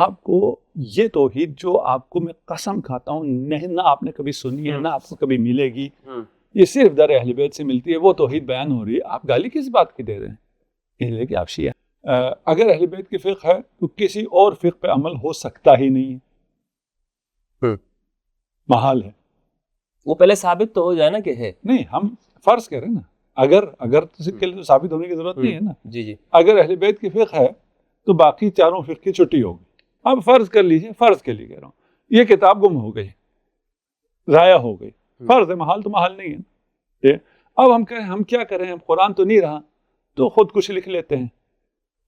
آپ کو یہ توحید جو آپ کو میں قسم کھاتا ہوں نہ آپ نے کبھی سنی ہے نہ آپ کو کبھی ملے گی، یہ صرف در اہل بیت سے ملتی ہے، وہ توحید بیان ہو رہی ہے۔ آپ گالی کس بات کی دے رہے ہیں؟ اس لیے کہ آپ شیعہ۔ اگر اہل بیت کی فقہ ہے تو کسی اور فقہ پہ عمل ہو سکتا ہی نہیں ہے، محال ہے۔ وہ پہلے ثابت تو ہو جائے نا کہ ہے۔ نہیں، ہم فرض کریں نا، اگر تو ثابت ہونے کی ضرورت نہیں ہے نا۔ جی جی، اگر اہل بیت کی فقہ ہے تو باقی چاروں فقہ کی چھٹی ہوگی۔ اب فرض کر لیجئے، فرض کے لیے کہہ رہا ہوں، یہ کتاب گم ہو گئی، ضائع ہو گئی، فرض ہے، محال تو محال نہیں ہے۔ اب ہم کیا کریں؟ اب قرآن تو نہیں رہا تو خود کچھ لکھ لیتے ہیں،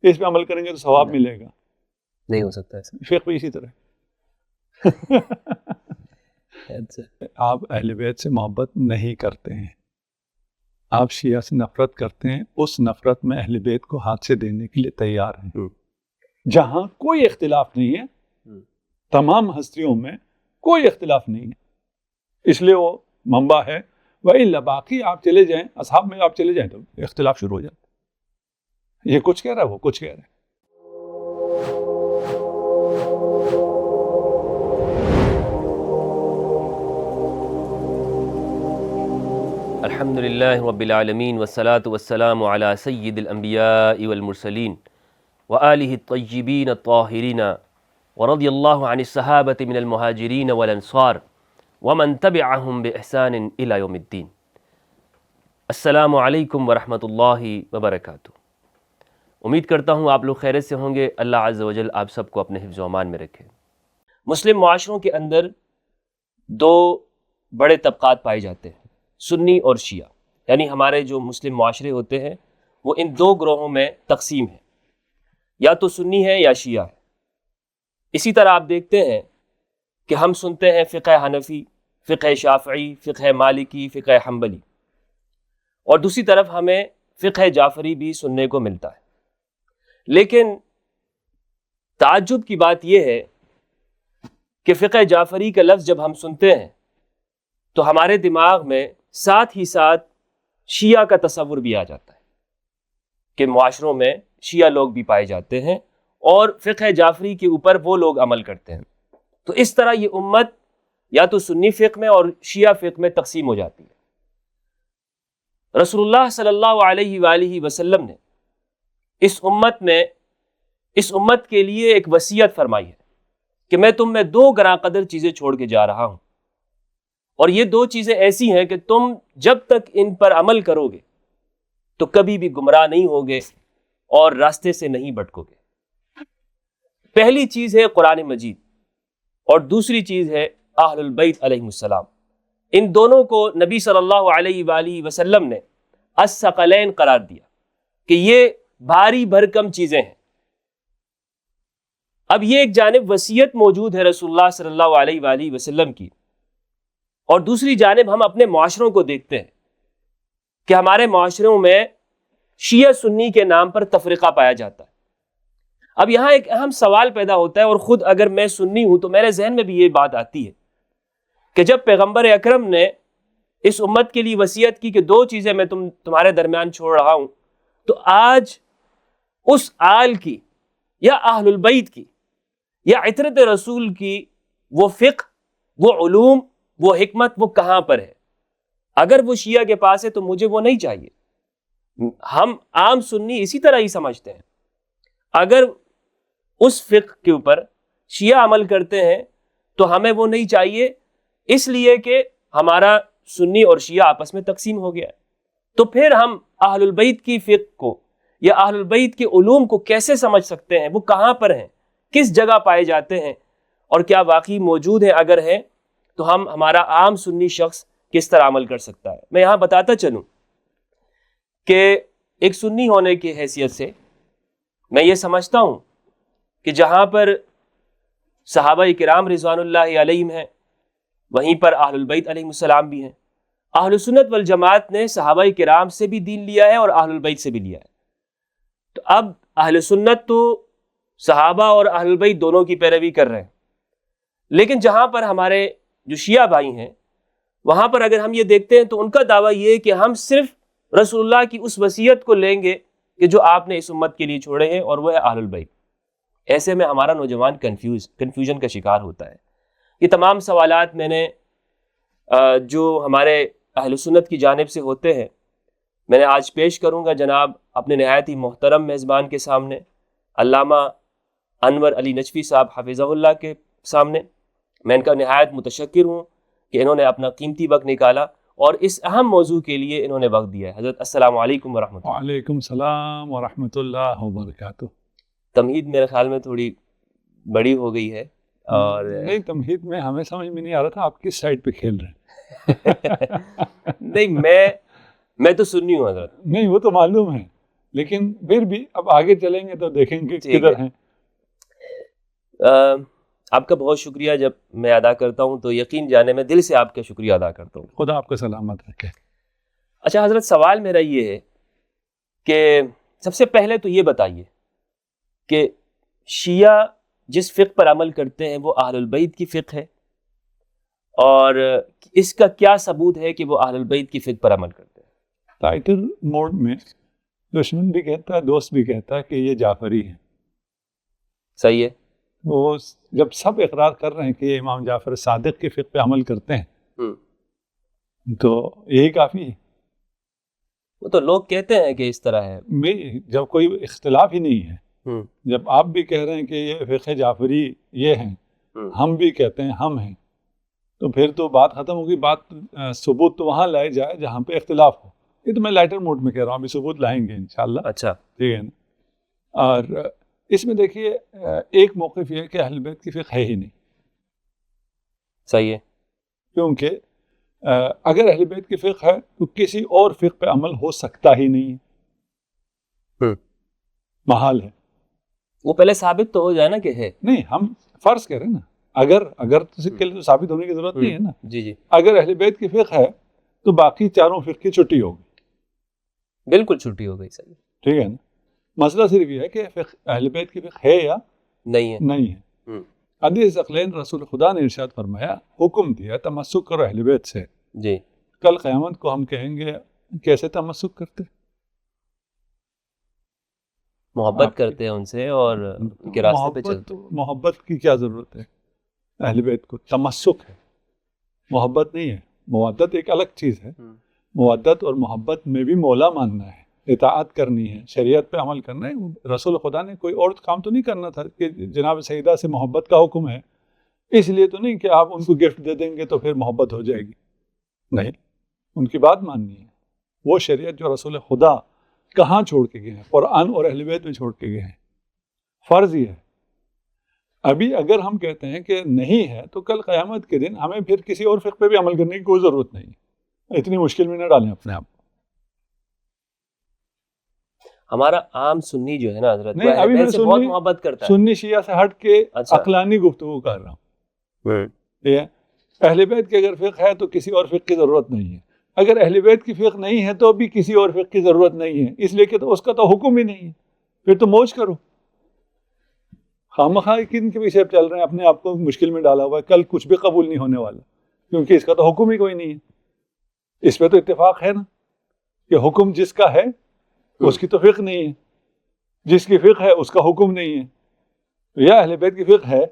اس پہ عمل کریں گے تو ثواب ملے گا۔ نہیں ہو سکتا ایسا۔ فقہ بھی اسی طرح۔ آپ اہل بیت سے محبت نہیں کرتے ہیں، آپ شیعہ سے نفرت کرتے ہیں، اس نفرت میں اہل بیت کو ہاتھ سے دینے کے لیے تیار ہیں۔ جہاں کوئی اختلاف نہیں ہے، تمام ہستیوں میں کوئی اختلاف نہیں ہے، اس لیے وہ منبع ہے۔ وَإِلَّا باقی آپ چلے جائیں، اصحاب میں آپ چلے جائیں تو اختلاف شروع ہو جاتا ہے، یہ کچھ کہہ رہا ہے، وہ کچھ کہہ رہا ہے۔ الحمد للہ رب العالمین والصلاة والسلام علی سید الانبیاء والمرسلین وآلہ الطیبین الطاہرین ورضی اللہ عن الصحابة من المہاجرین والانصار ومن تبعہم بإحسان الی یوم الدین۔ السلام علیکم ورحمۃ اللہ وبرکاتہ۔ امید کرتا ہوں آپ لوگ خیریت سے ہوں گے۔ اللہ عز و جل آپ سب کو اپنے حفظ و امان میں رکھے۔ مسلم معاشروں کے اندر دو بڑے طبقات پائے جاتے ہیں، سنی اور شیعہ، یعنی ہمارے جو مسلم معاشرے ہوتے ہیں وہ ان دو گروہوں میں تقسیم ہیں، یا تو سنی ہے یا شیعہ ہے۔ اسی طرح آپ دیکھتے ہیں کہ ہم سنتے ہیں فقہ حنفی، فقہ شافعی، فقہ مالکی، فقہ حنبلی، اور دوسری طرف ہمیں فقہ جعفری بھی سننے کو ملتا ہے۔ لیکن تعجب کی بات یہ ہے کہ فقہ جعفری کا لفظ جب ہم سنتے ہیں تو ہمارے دماغ میں ساتھ ہی ساتھ شیعہ کا تصور بھی آ جاتا ہے کہ معاشروں میں شیعہ لوگ بھی پائے جاتے ہیں اور فقہ جعفری کے اوپر وہ لوگ عمل کرتے ہیں۔ تو اس طرح یہ امت یا تو سنی فقہ میں اور شیعہ فقہ میں تقسیم ہو جاتی ہے۔ رسول اللہ صلی اللہ علیہ وآلہ وسلم نے اس امت کے لیے ایک وصیت فرمائی ہے کہ میں تم میں دو گراں قدر چیزیں چھوڑ کے جا رہا ہوں، اور یہ دو چیزیں ایسی ہیں کہ تم جب تک ان پر عمل کرو گے تو کبھی بھی گمراہ نہیں ہوگے اور راستے سے نہیں بھٹکو گے۔ پہلی چیز ہے قرآن مجید، اور دوسری چیز ہے اہل البیت علیہم السلام۔ ان دونوں کو نبی صلی اللہ علیہ وآلہ وسلم نے الثقلین قرار دیا کہ یہ بھاری بھرکم چیزیں ہیں۔ اب یہ ایک جانب وصیت موجود ہے رسول اللہ صلی اللہ علیہ وآلہ وسلم کی، اور دوسری جانب ہم اپنے معاشروں کو دیکھتے ہیں کہ ہمارے معاشروں میں شیعہ سنی کے نام پر تفرقہ پایا جاتا ہے۔ اب یہاں ایک اہم سوال پیدا ہوتا ہے، اور خود اگر میں سنی ہوں تو میرے ذہن میں بھی یہ بات آتی ہے کہ جب پیغمبر اکرم نے اس امت کے لیے وصیت کی کہ دو چیزیں میں تمہارے درمیان چھوڑ رہا ہوں، تو آج اس آل کی یا اہل البیت کی یا عترت رسول کی وہ فقہ، وہ علوم، وہ حکمت، وہ کہاں پر ہے؟ اگر وہ شیعہ کے پاس ہے تو مجھے وہ نہیں چاہیے۔ ہم عام سنی اسی طرح ہی سمجھتے ہیں، اگر اس فقہ کے اوپر شیعہ عمل کرتے ہیں تو ہمیں وہ نہیں چاہیے، اس لیے کہ ہمارا سنی اور شیعہ آپس میں تقسیم ہو گیا ہے۔ تو پھر ہم اہل البیت کی فقہ کو یا اہل البیت کے علوم کو کیسے سمجھ سکتے ہیں؟ وہ کہاں پر ہیں، کس جگہ پائے جاتے ہیں، اور کیا واقعی موجود ہیں؟ اگر ہیں تو ہمارا عام سنی شخص کس طرح عمل کر سکتا ہے؟ میں یہاں بتاتا چلوں کہ ایک سنی ہونے کی حیثیت سے میں یہ سمجھتا ہوں کہ جہاں پر صحابہ کرام رضوان اللہ علیہم ہیں، وہیں پر اہل البیت علیہم السلام بھی ہیں۔ اہل سنت والجماعت نے صحابہ کرام سے بھی دین لیا ہے اور اہل البیت سے بھی لیا ہے۔ تو اب اہل سنت تو صحابہ اور اہل البیت دونوں کی پیروی کر رہے ہیں، لیکن جہاں پر ہمارے جو شیعہ بھائی ہیں وہاں پر اگر ہم یہ دیکھتے ہیں تو ان کا دعویٰ یہ ہے کہ ہم صرف رسول اللہ کی اس وصیت کو لیں گے کہ جو آپ نے اس امت کے لیے چھوڑے ہیں، اور وہ ہے اہل البیت۔ ایسے میں ہمارا نوجوان کنفیوژن کا شکار ہوتا ہے. یہ تمام سوالات میں نے جو ہمارے اہل سنت کی جانب سے ہوتے ہیں میں نے آج پیش کروں گا جناب اپنے نہایت ہی محترم میزبان کے سامنے، علامہ انور علی نجفی صاحب حفظہ اللہ کے سامنے. میں ان کا نہایت متشکر ہوں کہ انہوں نے اپنا قیمتی وقت نکالا اور اس اہم موضوع کے لیے انہوں نے وقت دیا ہے. حضرت السلام علیکم ورحمۃ اللہ. وعلیکم السلام ورحمۃ اللہ وبرکاتہ. تمہید میرے خیال میں تھوڑی بڑی ہو گئی ہے، اور نہیں تمہید میں ہمیں سمجھ میں نہیں آ رہا تھا آپ کس سائڈ پہ کھیل رہے ہیں. نہیں میں تو سنی ہوں حضرت. نہیں وہ تو معلوم ہے، لیکن پھر بھی اب آگے چلیں گے تو دیکھیں گے کدھر ہیں. آپ کا بہت شکریہ جب میں ادا کرتا ہوں تو یقین جانے میں دل سے آپ کا شکریہ ادا کرتا ہوں. خدا آپ کو سلامت رکھے. اچھا حضرت، سوال میرا یہ ہے کہ سب سے پہلے تو یہ بتائیے کہ شیعہ جس فقہ پر عمل کرتے ہیں وہ اہل البیت کی فقہ ہے، اور اس کا کیا ثبوت ہے کہ وہ اہل البیت کی فقہ پر عمل کرتے ہیں؟ ٹائٹل موڈ میں دشمن بھی کہتا ہے دوست بھی کہتا ہے کہ یہ جعفری ہے. صحیح ہے. وہ جب سب اقرار کر رہے ہیں کہ یہ امام جعفر صادق کے فقہ پہ عمل کرتے ہیں تو یہی کافی ہے. وہ تو لوگ کہتے ہیں کہ اس طرح ہے. جب کوئی اختلاف ہی نہیں ہے، جب آپ بھی کہہ رہے ہیں کہ یہ فقہ جعفری یہ ہیں، ہم بھی کہتے ہیں ہم ہیں، تو پھر تو بات ختم ہوگی. بات ثبوت تو وہاں لائے جائے جہاں پہ اختلاف ہو. یہ تو میں لائٹر موڈ میں کہہ رہا ہوں، ابھی ثبوت لائیں گے انشاءاللہ. اچھا ٹھیک ہے نا. اور اس میں دیکھیے ایک موقف یہ ہے کہ اہل بیت کی فقہ ہے ہی نہیں. صحیح ہے. کیونکہ اگر اہل بیت کی فقہ ہے تو کسی اور فقہ پہ عمل ہو سکتا ہی نہیں ہے، محال ہے. وہ پہلے ثابت تو ہو جائے نا کہ ہے. نہیں ہم فرض کریں نا، اگر کے لیے تو ثابت ہونے کی ضرورت نہیں ہے نا. جی اگر اہل بیت کی فقہ ہے تو باقی چاروں فقہ کی چھٹی ہوگی. بالکل چھٹی ہو گئی. صحیح. ٹھیک ہے نا. مسئلہ صرف یہ ہے کہ اہل بیت کی فقہ ہے یا نہیں ہے. حدیث ثقلین رسول خدا نے ارشاد فرمایا، حکم دیا تمسک کرو اہل بیت سے. جی. کل قیامت کو ہم کہیں گے کیسے تمسک کرتے؟ محبت کرتے ہیں ان سے اور ان کے راستے پہ چلتے. محبت کی کیا ضرورت ہے اہل بیت کو؟ تمسک ہے، محبت نہیں ہے. مودت ایک الگ چیز ہے. مودت اور محبت میں بھی مولا ماننا ہے، اطاعت کرنی ہے، شریعت پہ عمل کرنا ہے. رسول خدا نے کوئی اور کام تو نہیں کرنا تھا کہ جناب سیدہ سے محبت کا حکم ہے اس لیے تو نہیں کہ آپ ان کو گفٹ دے دیں گے تو پھر محبت ہو جائے گی. نہیں، ان کی بات ماننی ہے. وہ شریعت جو رسول خدا کہاں چھوڑ کے گئے ہیں؟ قرآن اور اہل بیت میں چھوڑ کے گئے ہیں. فرض یہ ہے. ابھی اگر ہم کہتے ہیں کہ نہیں ہے تو کل قیامت کے دن ہمیں پھر کسی اور فقہ پہ بھی عمل کرنے کی کوئی ضرورت نہیں ہے. اتنی مشکل میں نہ ڈالیں اپنے آپ. ہمارا عام سنی جو ہے نا حضرت، نہیں ابھی میں بہت محبت کرتا ہے. سنی شیعہ سے ہٹ کے عقلانی گفتگو کر رہا ہوں. اہل بیت کی اگر فقہ ہے تو کسی اور فقہ کی ضرورت نہیں ہے. اگر اہل بیت کی فقہ نہیں ہے تو بھی کسی اور فقہ کی ضرورت نہیں ہے، اس لیے کہ تو اس کا تو حکم ہی نہیں ہے. پھر تو موج کرو. خامخواہ کن کے پیچھے چل رہے ہیں، اپنے آپ کو مشکل میں ڈالا ہوا ہے. کل کچھ بھی قبول نہیں ہونے والا کیونکہ اس کا تو حکم ہی کوئی نہیں ہے. اس پہ تو اتفاق ہے نا کہ حکم جس کا ہے اس کی تو فقہ نہیں ہے، جس کی فقہ ہے اس کا حکم نہیں ہے. تو یا اہل بیت کی فقہ ہے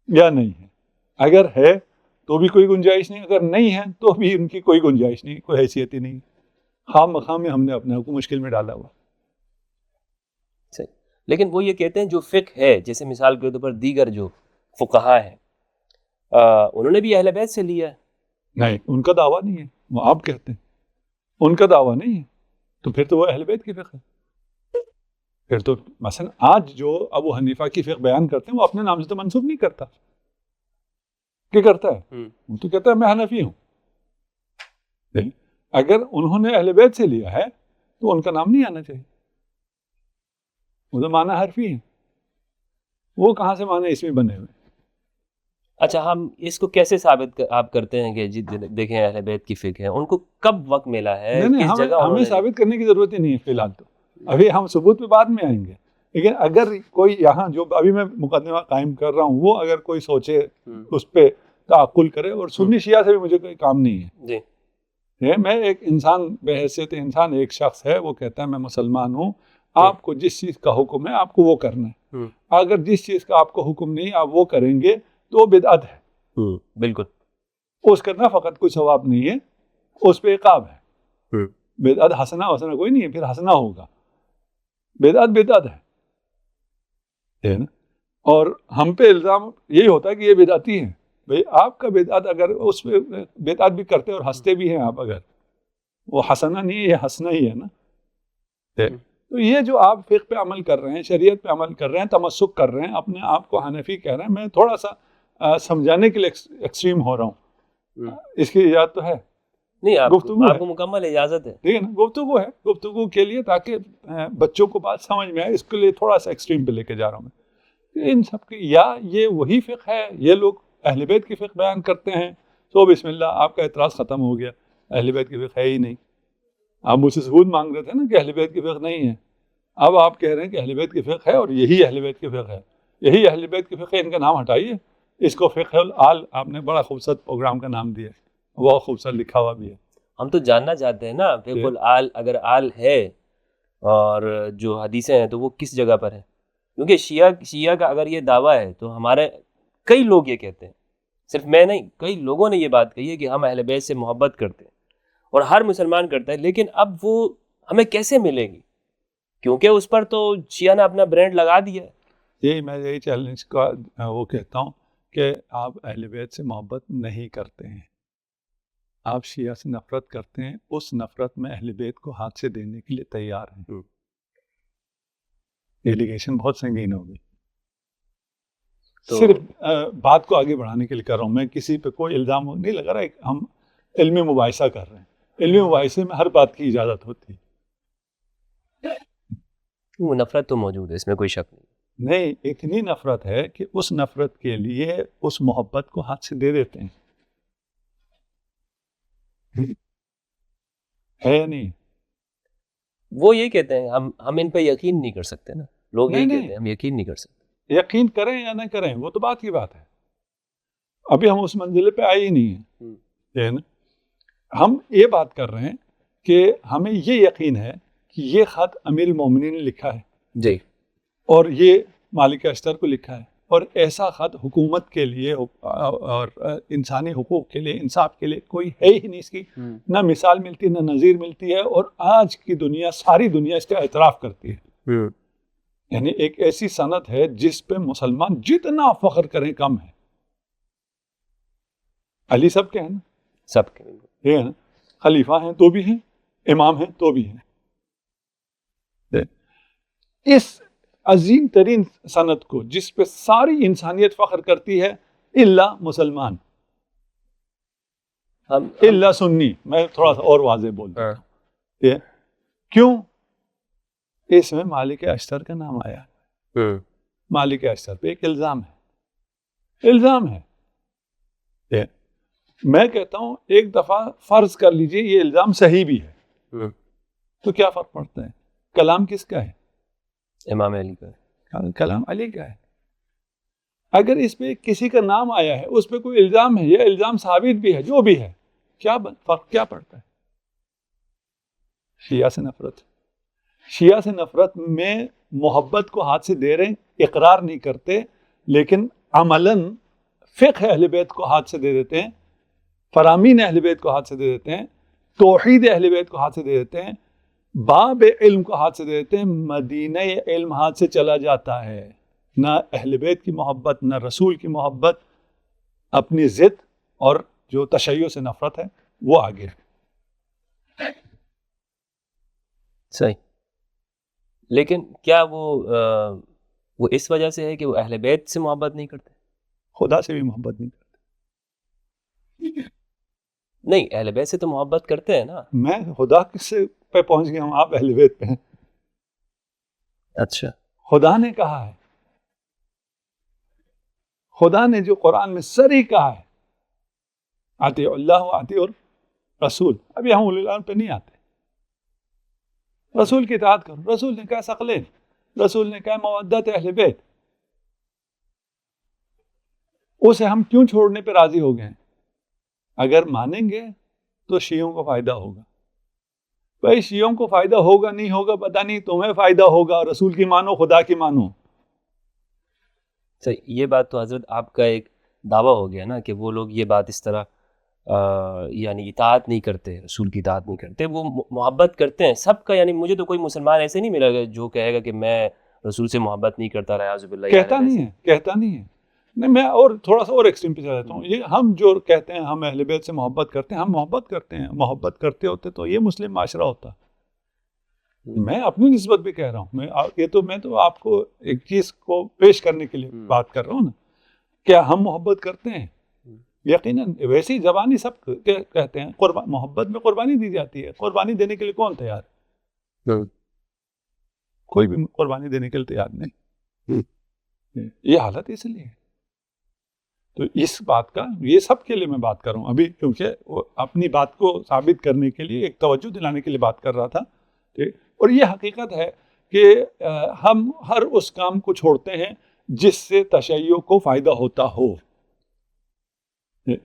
یا نہیں ہے. اگر ہے تو بھی کوئی گنجائش نہیں، اگر نہیں ہے تو بھی ان کی کوئی گنجائش نہیں، کوئی حیثیت ہی نہیں. خام مخام میں ہم نے اپنے آپ کو مشکل میں ڈالا ہوا. صحیح. لیکن وہ یہ کہتے ہیں جو فقہ ہے، جیسے مثال کے طور پر دیگر جو فقہا ہیں انہوں نے بھی اہل بیت سے لیا ہے. نہیں، ان کا دعویٰ نہیں ہے. وہ آپ کہتے ہیں ان کا دعویٰ نہیں ہے تو پھر تو وہ اہل بیت کی فقہ ہے. پھر تو مثلا آج جو ابو حنیفہ کی فقہ بیان کرتے ہیں وہ اپنے نام سے تو منسوب نہیں کرتا. کیا کرتا ہے؟ وہ تو کہتا ہے میں حنفی ہوں. اگر انہوں نے اہل بیت سے لیا ہے تو ان کا نام نہیں آنا چاہیے. وہ تو معنی حرفی ہیں. وہ کہاں سے معنی اس میں بنے ہوئے؟ اچھا، ہم اس کو کیسے ثابت آپ کرتے ہیں کہ جی دیکھیں اہل بیت کی فقہ ہے؟ ان کو کب وقت ملا ہے؟ کس جگہ؟ ہمیں ثابت کرنے کی ضرورت ہی نہیں ہے فی الحال. تو ابھی ہم ثبوت پہ بعد میں آئیں گے. لیکن اگر کوئی یہاں جو ابھی میں مقدمہ قائم کر رہا ہوں وہ اگر کوئی سوچے اس پہ تعقل کرے، اور سنی شیعہ سے بھی مجھے کوئی کام نہیں ہے. جی، میں ایک انسان بحیثیت انسان ایک شخص ہے، وہ کہتا ہے میں مسلمان ہوں، آپ کو جس چیز کا حکم ہے آپ کو وہ کرنا ہے. اگر جس چیز کا آپ کو حکم نہیں آپ وہ کریں گے تو وہ بدعت ہے. بالکل. اس کا نفقت کوئی ثواب نہیں ہے, اس پہ عقاب ہے. بدعت حسنہ کوئی نہیں ہے, پھر حسنہ ہوگا. بدعت ہے نا. اور ہم پہ الزام یہی ہوتا ہے کہ یہ بدعتی ہیں. بھئی آپ کا بدعت اگر اس پہ بدعت بھی کرتے اور ہنستے بھی ہیں آپ, اگر وہ حسنہ نہیں ہے, یہ حسنہ ہی ہے نا. تو یہ جو آپ فقہ پہ عمل کر رہے ہیں, شریعت پہ عمل کر رہے ہیں, تمسک کر رہے ہیں, اپنے آپ کو حنفی کہہ رہے ہیں, میں تھوڑا سا سمجھانے کے لیے ایکسٹریم ہو رہا ہوں. اس کی اجازت تو ہے نہیں, آپ گفتگو کو مکمل اجازت ہے. ٹھیک ہے نا, گفتگو ہے, گفتگو کے لیے تاکہ بچوں کو بات سمجھ میں آئے, اس کے لیے تھوڑا سا ایکسٹریم پہ لے کے جا رہا ہوں میں. ان سب کی یا یہ وہی فقہ ہے, یہ لوگ اہل بیت کی فقہ بیان کرتے ہیں, تو بسم اللہ آپ کا اعتراض ختم ہو گیا, اہل بیت کی فقہ ہے ہی نہیں. آپ مجھ سے ثبوت مانگ رہے تھے نا کہ اہل بیت کی فقہ نہیں ہے, اب آپ کہہ رہے ہیں کہ اہل بیت کی فقہ ہے اور یہی اہل بیت کی فقہ ہے. یہی اہل بیت کی فقہ, ان کا نام ہٹائیے, اس کو فقہ الآل آپ نے بڑا خوبصورت پروگرام کا نام دیا ہے, بہت خوبصورت لکھا ہوا بھی ہے. ہم تو جاننا چاہتے ہیں نا فقہ الآل اگر آل ہے اور جو حدیثیں ہیں تو وہ کس جگہ پر ہیں, کیونکہ شیعہ کا اگر یہ دعویٰ ہے تو ہمارے کئی لوگ یہ کہتے ہیں, صرف میں نہیں, کئی لوگوں نے یہ بات کہی ہے کہ ہم اہل بیت سے محبت کرتے ہیں اور ہر مسلمان کرتا ہے, لیکن اب وہ ہمیں کیسے ملے گی, کیونکہ اس پر تو شیعہ نے اپنا برانڈ لگا دیا ہے. یہی چیلنج کا وہ کہتا ہوں کہ آپ اہل بیت سے محبت نہیں کرتے ہیں, آپ شیعہ سے نفرت کرتے ہیں, اس نفرت میں اہل بیت کو ہاتھ سے دینے کے لیے تیار ہیں. ایلیگیشن بہت سنگین ہوگی. صرف بات کو آگے بڑھانے کے لیے کر رہا ہوں میں, کسی پہ کوئی الزام نہیں لگا رہا, ہم علمی مباحثہ کر رہے ہیں. علمی مباحثے میں ہر بات کی اجازت ہوتی ہے. وہ نفرت تو موجود ہے, اس میں کوئی شک نہیں, اتنی نفرت ہے کہ اس نفرت کے لیے اس محبت کو ہاتھ سے دے دیتے ہیں. ہے یا نہیں؟ وہ یہ کہتے ہیں ہم ان پہ یقین نہیں کر سکتے نا, لوگ یہ کہتے ہیں ہم یقین نہیں کر سکتے. یقین کریں یا نہ کریں وہ تو بات کی بات ہے, ابھی ہم اس منزل پہ آئے ہی نہیں ہیں. ہم یہ بات کر رہے ہیں کہ ہمیں یہ یقین ہے کہ یہ خط امیر المومنین نے لکھا ہے جی, اور یہ مالک اشتر کو لکھا ہے, اور ایسا خط حکومت کے لیے اور انسانی حقوق کے لیے, انصاف کے لیے کوئی ہے ہی نہیں. اس کی نہ مثال ملتی نہ نظیر ملتی ہے, اور آج کی دنیا, ساری دنیا اس کا اعتراف کرتی ہے. یعنی ایک ایسی سند ہے جس پہ مسلمان جتنا فخر کریں کم ہے. علی سب کے ہیں نا, سب کے یہ ہے نا, خلیفہ ہیں تو بھی ہیں, امام ہیں تو بھی ہیں. اس عظیم ترین سند کو جس پہ ساری انسانیت فخر کرتی ہے, الا مسلمان, الا سنی, میں تھوڑا سا اور واضح بول دوں, کیوں؟ اس میں مالک اشتر کا نام آیا. مالک اشتر پہ ایک الزام ہے. میں کہتا ہوں ایک دفعہ فرض کر لیجئے یہ الزام صحیح بھی ہے, تو کیا فرق پڑتا ہے؟ کلام کس کا ہے؟ امام علی کا. کلام علی کا ہے. اگر اس پہ کسی کا نام آیا ہے, اس پہ کوئی الزام ہے, یا الزام ثابت بھی ہے, جو بھی ہے, کیا فرق کیا پڑتا ہے؟ شیعہ سے نفرت میں محبت کو ہاتھ سے دے رہے ہیں, اقرار نہیں کرتے, لیکن عملاً فقہ اہل بیت کو ہاتھ سے دے دیتے ہیں, فرامین اہل بیت کو ہاتھ سے دے دیتے ہیں, توحید اہل بیت کو ہاتھ سے دے دیتے ہیں, باب علم کو ہاتھ سے دے دیتے ہیں. مدینہ علم ہاتھ سے چلا جاتا ہے. نہ اہل بیت کی محبت, نہ رسول کی محبت, اپنی ضد اور جو تشیع سے نفرت ہے وہ آگے. صحیح. لیکن کیا وہ اس وجہ سے ہے کہ وہ اہل بیت سے محبت نہیں کرتے؟ خدا سے بھی محبت نہیں کرتے. نہیں, اہل بیت سے تو محبت کرتے ہیں نا. میں خدا سے پہ پہنچ گیا ہوں, آپ اہل بیت پہ ہیں. اچھا, خدا نے کہا ہے, خدا نے جو قرآن میں صریح کہا ہے, اطیعوا اللہ و اطیعوا الرسول. ابھی ہم اولی الامر پہ نہیں آتے. رسول کی اطاعت کرو. رسول نے کہا ثقلین, رسول نے کہا مودت اہل بیت. اسے ہم کیوں چھوڑنے پہ راضی ہو گئے ہیں؟ اگر مانیں گے تو شیعوں کو فائدہ ہوگا. بھائی شیعوں کو فائدہ ہوگا نہیں ہوگا پتہ نہیں, تمہیں فائدہ ہوگا. رسول کی مانو, خدا کی مانو. صحیح، یہ بات تو حضرت آپ کا ایک دعویٰ ہو گیا نا کہ وہ لوگ یہ بات اس طرح یعنی اطاعت نہیں کرتے، رسول کی اطاعت نہیں کرتے، وہ محبت کرتے ہیں سب کا. یعنی مجھے تو کوئی مسلمان ایسے نہیں ملا گا جو کہے گا کہ میں رسول سے محبت نہیں کرتا، اعوذ باللہ. کہتا نہیں ہے. نہیں، میں اور تھوڑا سا اور ایکسٹریم پہ چلا جاتا ہوں. یہ ہم جو کہتے ہیں ہم اہل بیت سے محبت کرتے ہیں، ہم محبت کرتے ہیں. محبت کرتے ہوتے تو یہ مسلم معاشرہ ہوتا. میں اپنی نسبت بھی کہہ رہا ہوں. میں تو آپ کو ایک چیز کو پیش کرنے کے لیے بات کر رہا ہوں نا. کیا ہم محبت کرتے ہیں؟ یقیناً. ویسی زبانی سب کہتے ہیں. محبت میں قربانی دی جاتی ہے. قربانی دینے کے لیے کون تیار ہے؟ کوئی بھی قربانی دینے کے لیے تیار نہیں. یہ حالت اس لیے. تو اس بات کا یہ سب کے لیے میں بات کر رہا ہوں ابھی، کیونکہ اپنی بات کو ثابت کرنے کے لیے، ایک توجہ دلانے کے لیے بات کر رہا تھا. اور یہ حقیقت ہے کہ ہم ہر اس کام کو چھوڑتے ہیں جس سے تشیع کو فائدہ ہوتا ہو.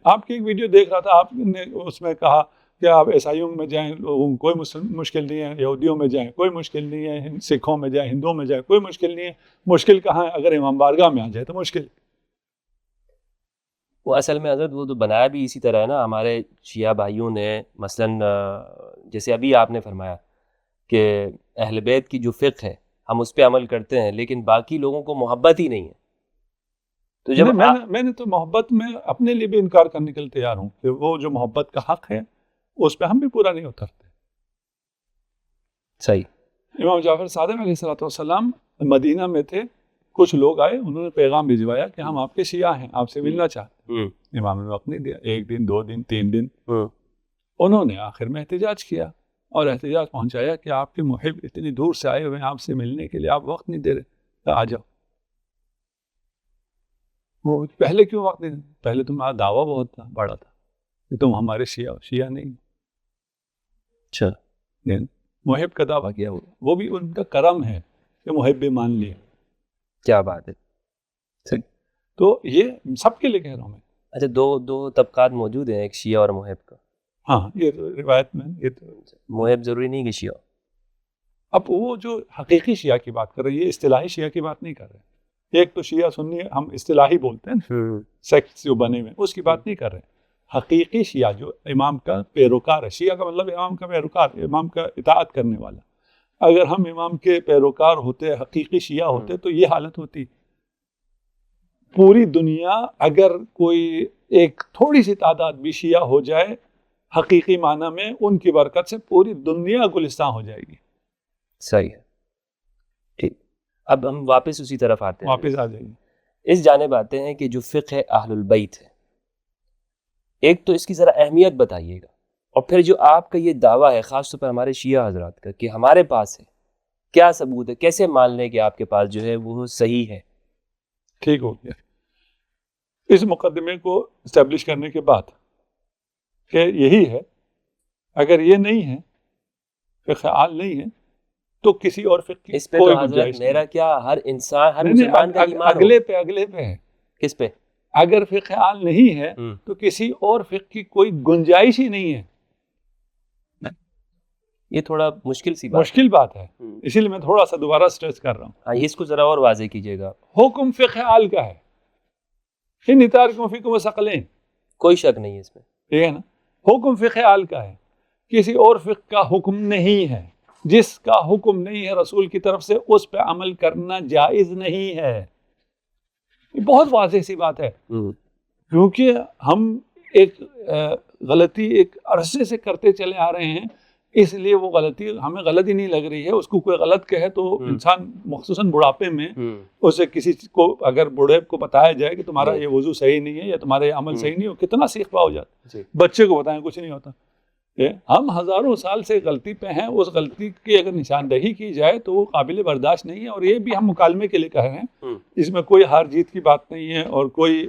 آپ کی ایک ویڈیو دیکھ رہا تھا، آپ نے اس میں کہا کہ آپ عیسائیوں میں جائیں کوئی مشکل نہیں ہے، یہودیوں میں جائیں کوئی مشکل نہیں ہے، سکھوں میں جائیں، ہندوؤں میں جائیں کوئی مشکل نہیں ہے. مشکل کہاں ہے؟ اگر امام بارگاہ میں آ جائے تو مشکل. وہ اصل میں حضرت وہ تو بنایا بھی اسی طرح ہے نا. ہمارے شیعہ بھائیوں نے مثلاً جیسے ابھی آپ نے فرمایا کہ اہل بیت کی جو فقہ ہے ہم اس پہ عمل کرتے ہیں، لیکن باقی لوگوں کو محبت ہی نہیں ہے. تو جب میں نے تو محبت میں اپنے لیے بھی انکار کرنے کے لیے تیار ہوں کہ وہ جو محبت کا حق ہے اس پہ ہم بھی پورا نہیں اترتے. صحیح. امام جعفر صادق علیہ السلام مدینہ میں تھے. کچھ لوگ آئے، انہوں نے پیغام بھجوایا کہ ہم آپ کے شیعہ ہیں، آپ سے ملنا چاہتے ہیں. امام نے وقت نہیں دیا. 1 دن 2 دن 3 دن. انہوں نے آخر میں احتجاج کیا اور احتجاج پہنچایا کہ آپ کے محب اتنی دور سے آئے ہوئے ہیں آپ سے ملنے کے لیے، آپ وقت نہیں دے رہے، آ جاؤ. وہ پہلے کیوں وقت نہیں؟ پہلے تمہارا دعویٰ بہت تھا، بڑا تھا کہ تم ہمارے شیعہ نہیں. اچھا. محب کا دعویٰ کیا، وہ بھی ان کا کرم ہے کہ محب بھی مان لیے. کیا بات ہے. تو یہ سب کے لیے کہہ رہا ہوں میں. اچھا، دو طبقات موجود ہیں، ایک شیعہ اور محب کا. ہاں، یہ روایت میں یہ تو محب ضروری نہیں کہ شیعہ. اب وہ جو حقیقی شیعہ کی بات کر رہے ہیں، یہ اصطلاحی شیعہ کی بات نہیں کر رہے. ایک تو شیعہ سنی ہم اصطلاحی بولتے ہیں، سیکٹس جو بنے ہوئے، اس کی بات نہیں کر رہے. حقیقی شیعہ جو امام کا پیروکار ہے. شیعہ کا مطلب امام کا پیروکار، امام کا اطاعت کرنے والا. اگر ہم امام کے پیروکار ہوتے، حقیقی شیعہ ہوتے، تو یہ حالت ہوتی. پوری دنیا اگر کوئی ایک تھوڑی سی تعداد بھی شیعہ ہو جائے حقیقی معنی میں، ان کی برکت سے پوری دنیا گلستان ہو جائے گی. صحیح ہے. ٹھیک. اب ہم واپس اسی طرف آتے ہیں. واپس آ جائیں گے. اس جانب آتے ہیں کہ جو فقہ اہل البیت ہے، ایک تو اس کی ذرا اہمیت بتائیے گا، اور پھر جو آپ کا یہ دعویٰ ہے خاص طور پر ہمارے شیعہ حضرات کا کہ ہمارے پاس ہے، کیا ثبوت ہے، کیسے مان لیں کہ آپ کے پاس جو ہے وہ صحیح ہے. ٹھیک ہو گیا. اس مقدمے کو اسٹیبلش کرنے کے بعد کہ یہی ہے، اگر یہ نہیں ہے، فقہ اعلی نہیں ہے، تو کسی اور فقہ کی اس پہ کوئی تو حضرت گنجائش میرا کیا ہر انسان، ہر نہیں. مسلمان کا ایمان اگلے پہ ہے. کس پہ؟ اگر فقہ اعلی نہیں ہے تو کسی اور فقہ کی کوئی گنجائش ہی نہیں ہے. یہ تھوڑا مشکل بات ہے. اسی لیے میں تھوڑا سا دوبارہ سٹریس کر رہا ہوں. ہاں، اس کو ذرا اور واضح کیجیے گا. حکم فقہ اعلی کا ہے. ان اتارکم فیکم ثقلین، کوئی شک نہیں ہے اس میں. ٹھیک ہے نا. حکم فقہ اعلی کا ہے، کسی اور فقہ کا حکم نہیں ہے. جس کا حکم نہیں ہے رسول کی طرف سے، اس پہ عمل کرنا جائز نہیں ہے. یہ بہت واضح سی بات ہے. کیونکہ ہم ایک غلطی ایک عرصے سے کرتے چلے آ رہے ہیں، اس لیے وہ غلطی ہمیں غلط ہی نہیں لگ رہی ہے. اس کو کوئی غلط کہے تو انسان مخصوصاً بڑھاپے میں اسے کسی کو اگر بوڑھے کو بتایا جائے کہ تمہارا یہ وضو صحیح نہیں ہے یا تمہارا یہ عمل صحیح نہیں ہو، کتنا سیخ پا ہو جاتا. بچے کو بتائیں کچھ نہیں ہوتا. ہم ہزاروں سال سے غلطی پہ ہیں. اس غلطی کی اگر نشاندہی کی جائے تو وہ قابل برداشت نہیں ہے. اور یہ بھی ہم مکالمے کے لیے کہہ رہے ہیں. اس میں کوئی ہار جیت کی بات نہیں ہے اور کوئی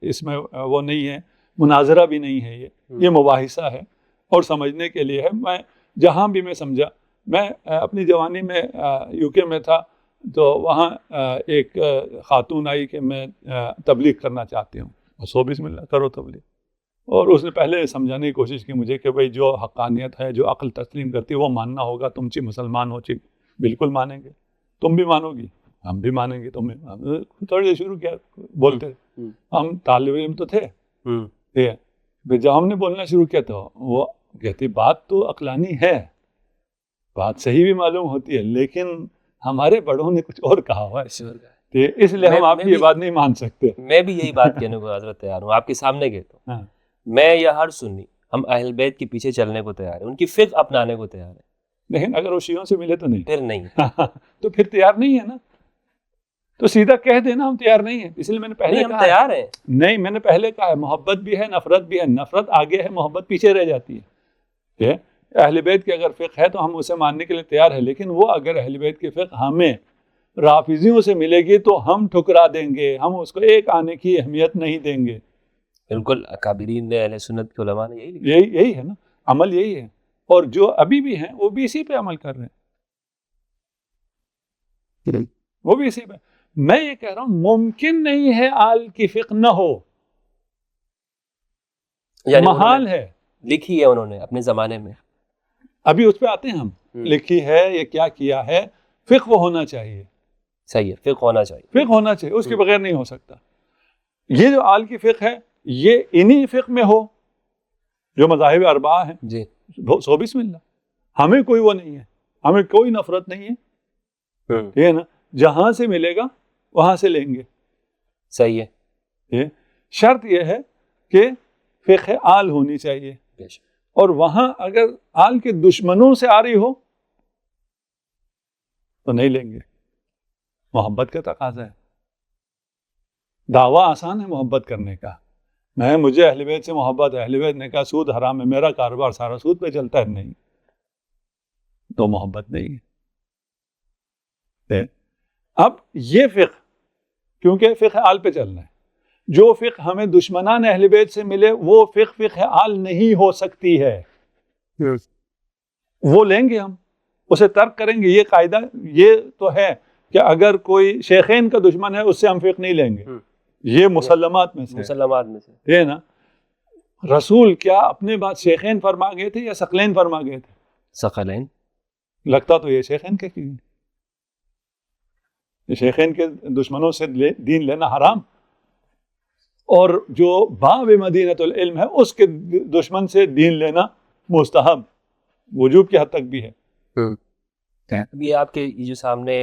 اس میں وہ نہیں ہے، مناظرہ بھی نہیں ہے. یہ مباحثہ ہے اور سمجھنے کے لیے ہے. میں جہاں بھی میں سمجھا، میں اپنی جوانی میں یو کے میں تھا، تو وہاں ایک خاتون آئی کہ میں تبلیغ کرنا چاہتی ہوں. سو بسم اللہ کرو تبلیغ. اور اس نے پہلے سمجھانے کی کوشش کی مجھے کہ بھائی جو حقانیت ہے، جو عقل تسلیم کرتی ہے وہ ماننا ہوگا. تم چی مسلمان ہو چی بالکل مانیں گے. تم بھی مانو گی؟ ہم بھی مانیں گے تمہیں. تھوڑی دیر شروع کیا بولتے, ہم طالب علم تو تھے, ٹھیک ہے, پھر جب ہم نے بولنا شروع کیا تو وہ کہتی بات تو عقلانی ہے, بات صحیح بھی معلوم ہوتی ہے, لیکن ہمارے بڑوں نے کچھ اور کہا ہوا ہے, اس لیے ہم آپ کی یہ بات نہیں مان سکتے. میں بھی یہی بات کہنے کو حضرت تیار ہوں, آپ کے سامنے کہتا ہوں, میں یا ہر سنی ہم اہل بیت کے پیچھے چلنے کو تیار ہیں, ان کی فقہ اپنانے کو تیار ہیں, لیکن اگر وہ شیعوں سے ملے تو نہیں, پھر نہیں. تو پھر تیار نہیں ہے نا, تو سیدھا کہہ دینا ہم تیار نہیں ہیں. اس لیے میں نے پہلے ہم تیار ہیں. نہیں, میں نے پہلے کہا ہے محبت بھی ہے نفرت بھی ہے, نفرت آگے ہے, محبت پیچھے رہ جاتی ہے. اہل بیت کی اگر فقہ ہے تو ہم اسے ماننے کے لیے تیار ہیں, لیکن وہ اگر اہل بیت کی فقہ ہمیں رافضیوں سے ملے گی تو ہم ٹھکرا دیں گے, ہم اس کو ایک آنے کی اہمیت نہیں دیں گے. بالکل, اکابرین نے اہل سنت کے علماء نے یہی ہے نا, عمل یہی ہے, اور جو ابھی بھی ہیں وہ بھی اسی پہ عمل کر رہے ہیں, وہ بھی اسی پہ. میں یہ کہہ رہا ہوں ممکن نہیں ہے آل کی فقہ نہ ہو, یعنی محال ہے. لکھی ہے انہوں نے اپنے زمانے میں, ابھی اس پہ آتے ہیں ہم, لکھی ہے یہ کیا کیا ہے, فقہ وہ ہونا چاہیے. صحیح ہے, فقہ ہونا چاہیے, فقہ ہونا چاہیے, اس کے بغیر نہیں ہو سکتا. یہ جو آل کی فقہ ہے یہ انہی فقہ میں ہو جو مذاہب اربعہ ہیں, جی, سو بسم اللہ. ہمیں کوئی وہ نہیں ہے, ہمیں کوئی نفرت نہیں ہے, یہ نا, جہاں سے ملے گا وہاں سے لیں گے. صحیح ہے. شرط یہ ہے کہ فقہ آل ہونی چاہیے, اور وہاں اگر آل کے دشمنوں سے آ رہی ہو تو نہیں لیں گے. محبت کا تقاضا ہے, دعویٰ آسان ہے محبت کرنے کا. مجھے اہل بیت سے محبت ہے, اہل بیت نے کہا سود حرام ہے, میرا کاروبار سارا سود پہ چلتا ہے, نہیں, تو محبت نہیں ہے. اب یہ فقہ, کیونکہ فقہ آل پہ چلنا ہے, جو فقہ ہمیں دشمنان اہل بیت سے ملے وہ فقہ آل نہیں ہو سکتی ہے. وہ لیں گے ہم, اسے ترک کریں گے. یہ قاعدہ یہ تو ہے کہ اگر کوئی شیخین کا دشمن ہے اس سے ہم فقہ نہیں لیں گے, یہ مسلمات میں سے یہ نا. رسول کیا اپنے بات شیخین فرما گئے تھے یا ثقلین فرما گئے تھے؟ ثقلین. لگتا تو یہ شیخین کے کی, شیخین کے دشمنوں سے دین لینا حرام, اور جو باب مدینۃ العلم ہے اس کے دشمن سے دین لینا مستحب, وجوب کی حد تک بھی ہے. یہ آپ کے یہ جو سامنے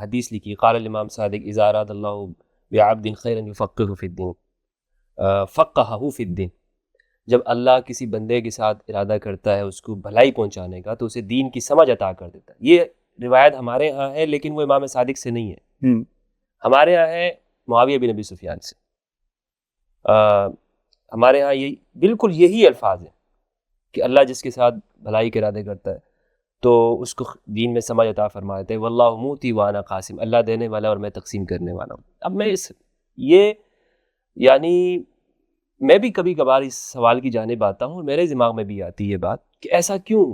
حدیث لکھی, قال الامام صادق اذا اراد اللہ بعبد خیرا یفقهہ فی الدین, فقہہ فی الدین. جب اللہ کسی بندے کے ساتھ ارادہ کرتا ہے اس کو بھلائی پہنچانے کا تو اسے دین کی سمجھ عطا کر دیتا ہے. یہ روایت ہمارے ہاں ہے لیکن وہ امام صادق سے نہیں ہے, ہمارے ہاں ہے معاویہ بن ابی سفیان سے. ہمارے ہاں یہی بالکل یہی الفاظ ہیں کہ اللہ جس کے ساتھ بھلائی کے ارادے کرتا ہے تو اس کو دین میں سمجھ عطا فرما دیتے ہیں. واللہ موتی وانا قاسم, اللہ دینے والا اور میں تقسیم کرنے والا ہوں. اب میں یہ یعنی میں بھی کبھی کبھار اس سوال کی جانب آتا ہوں, میرے دماغ میں بھی آتی ہے یہ بات کہ ایسا کیوں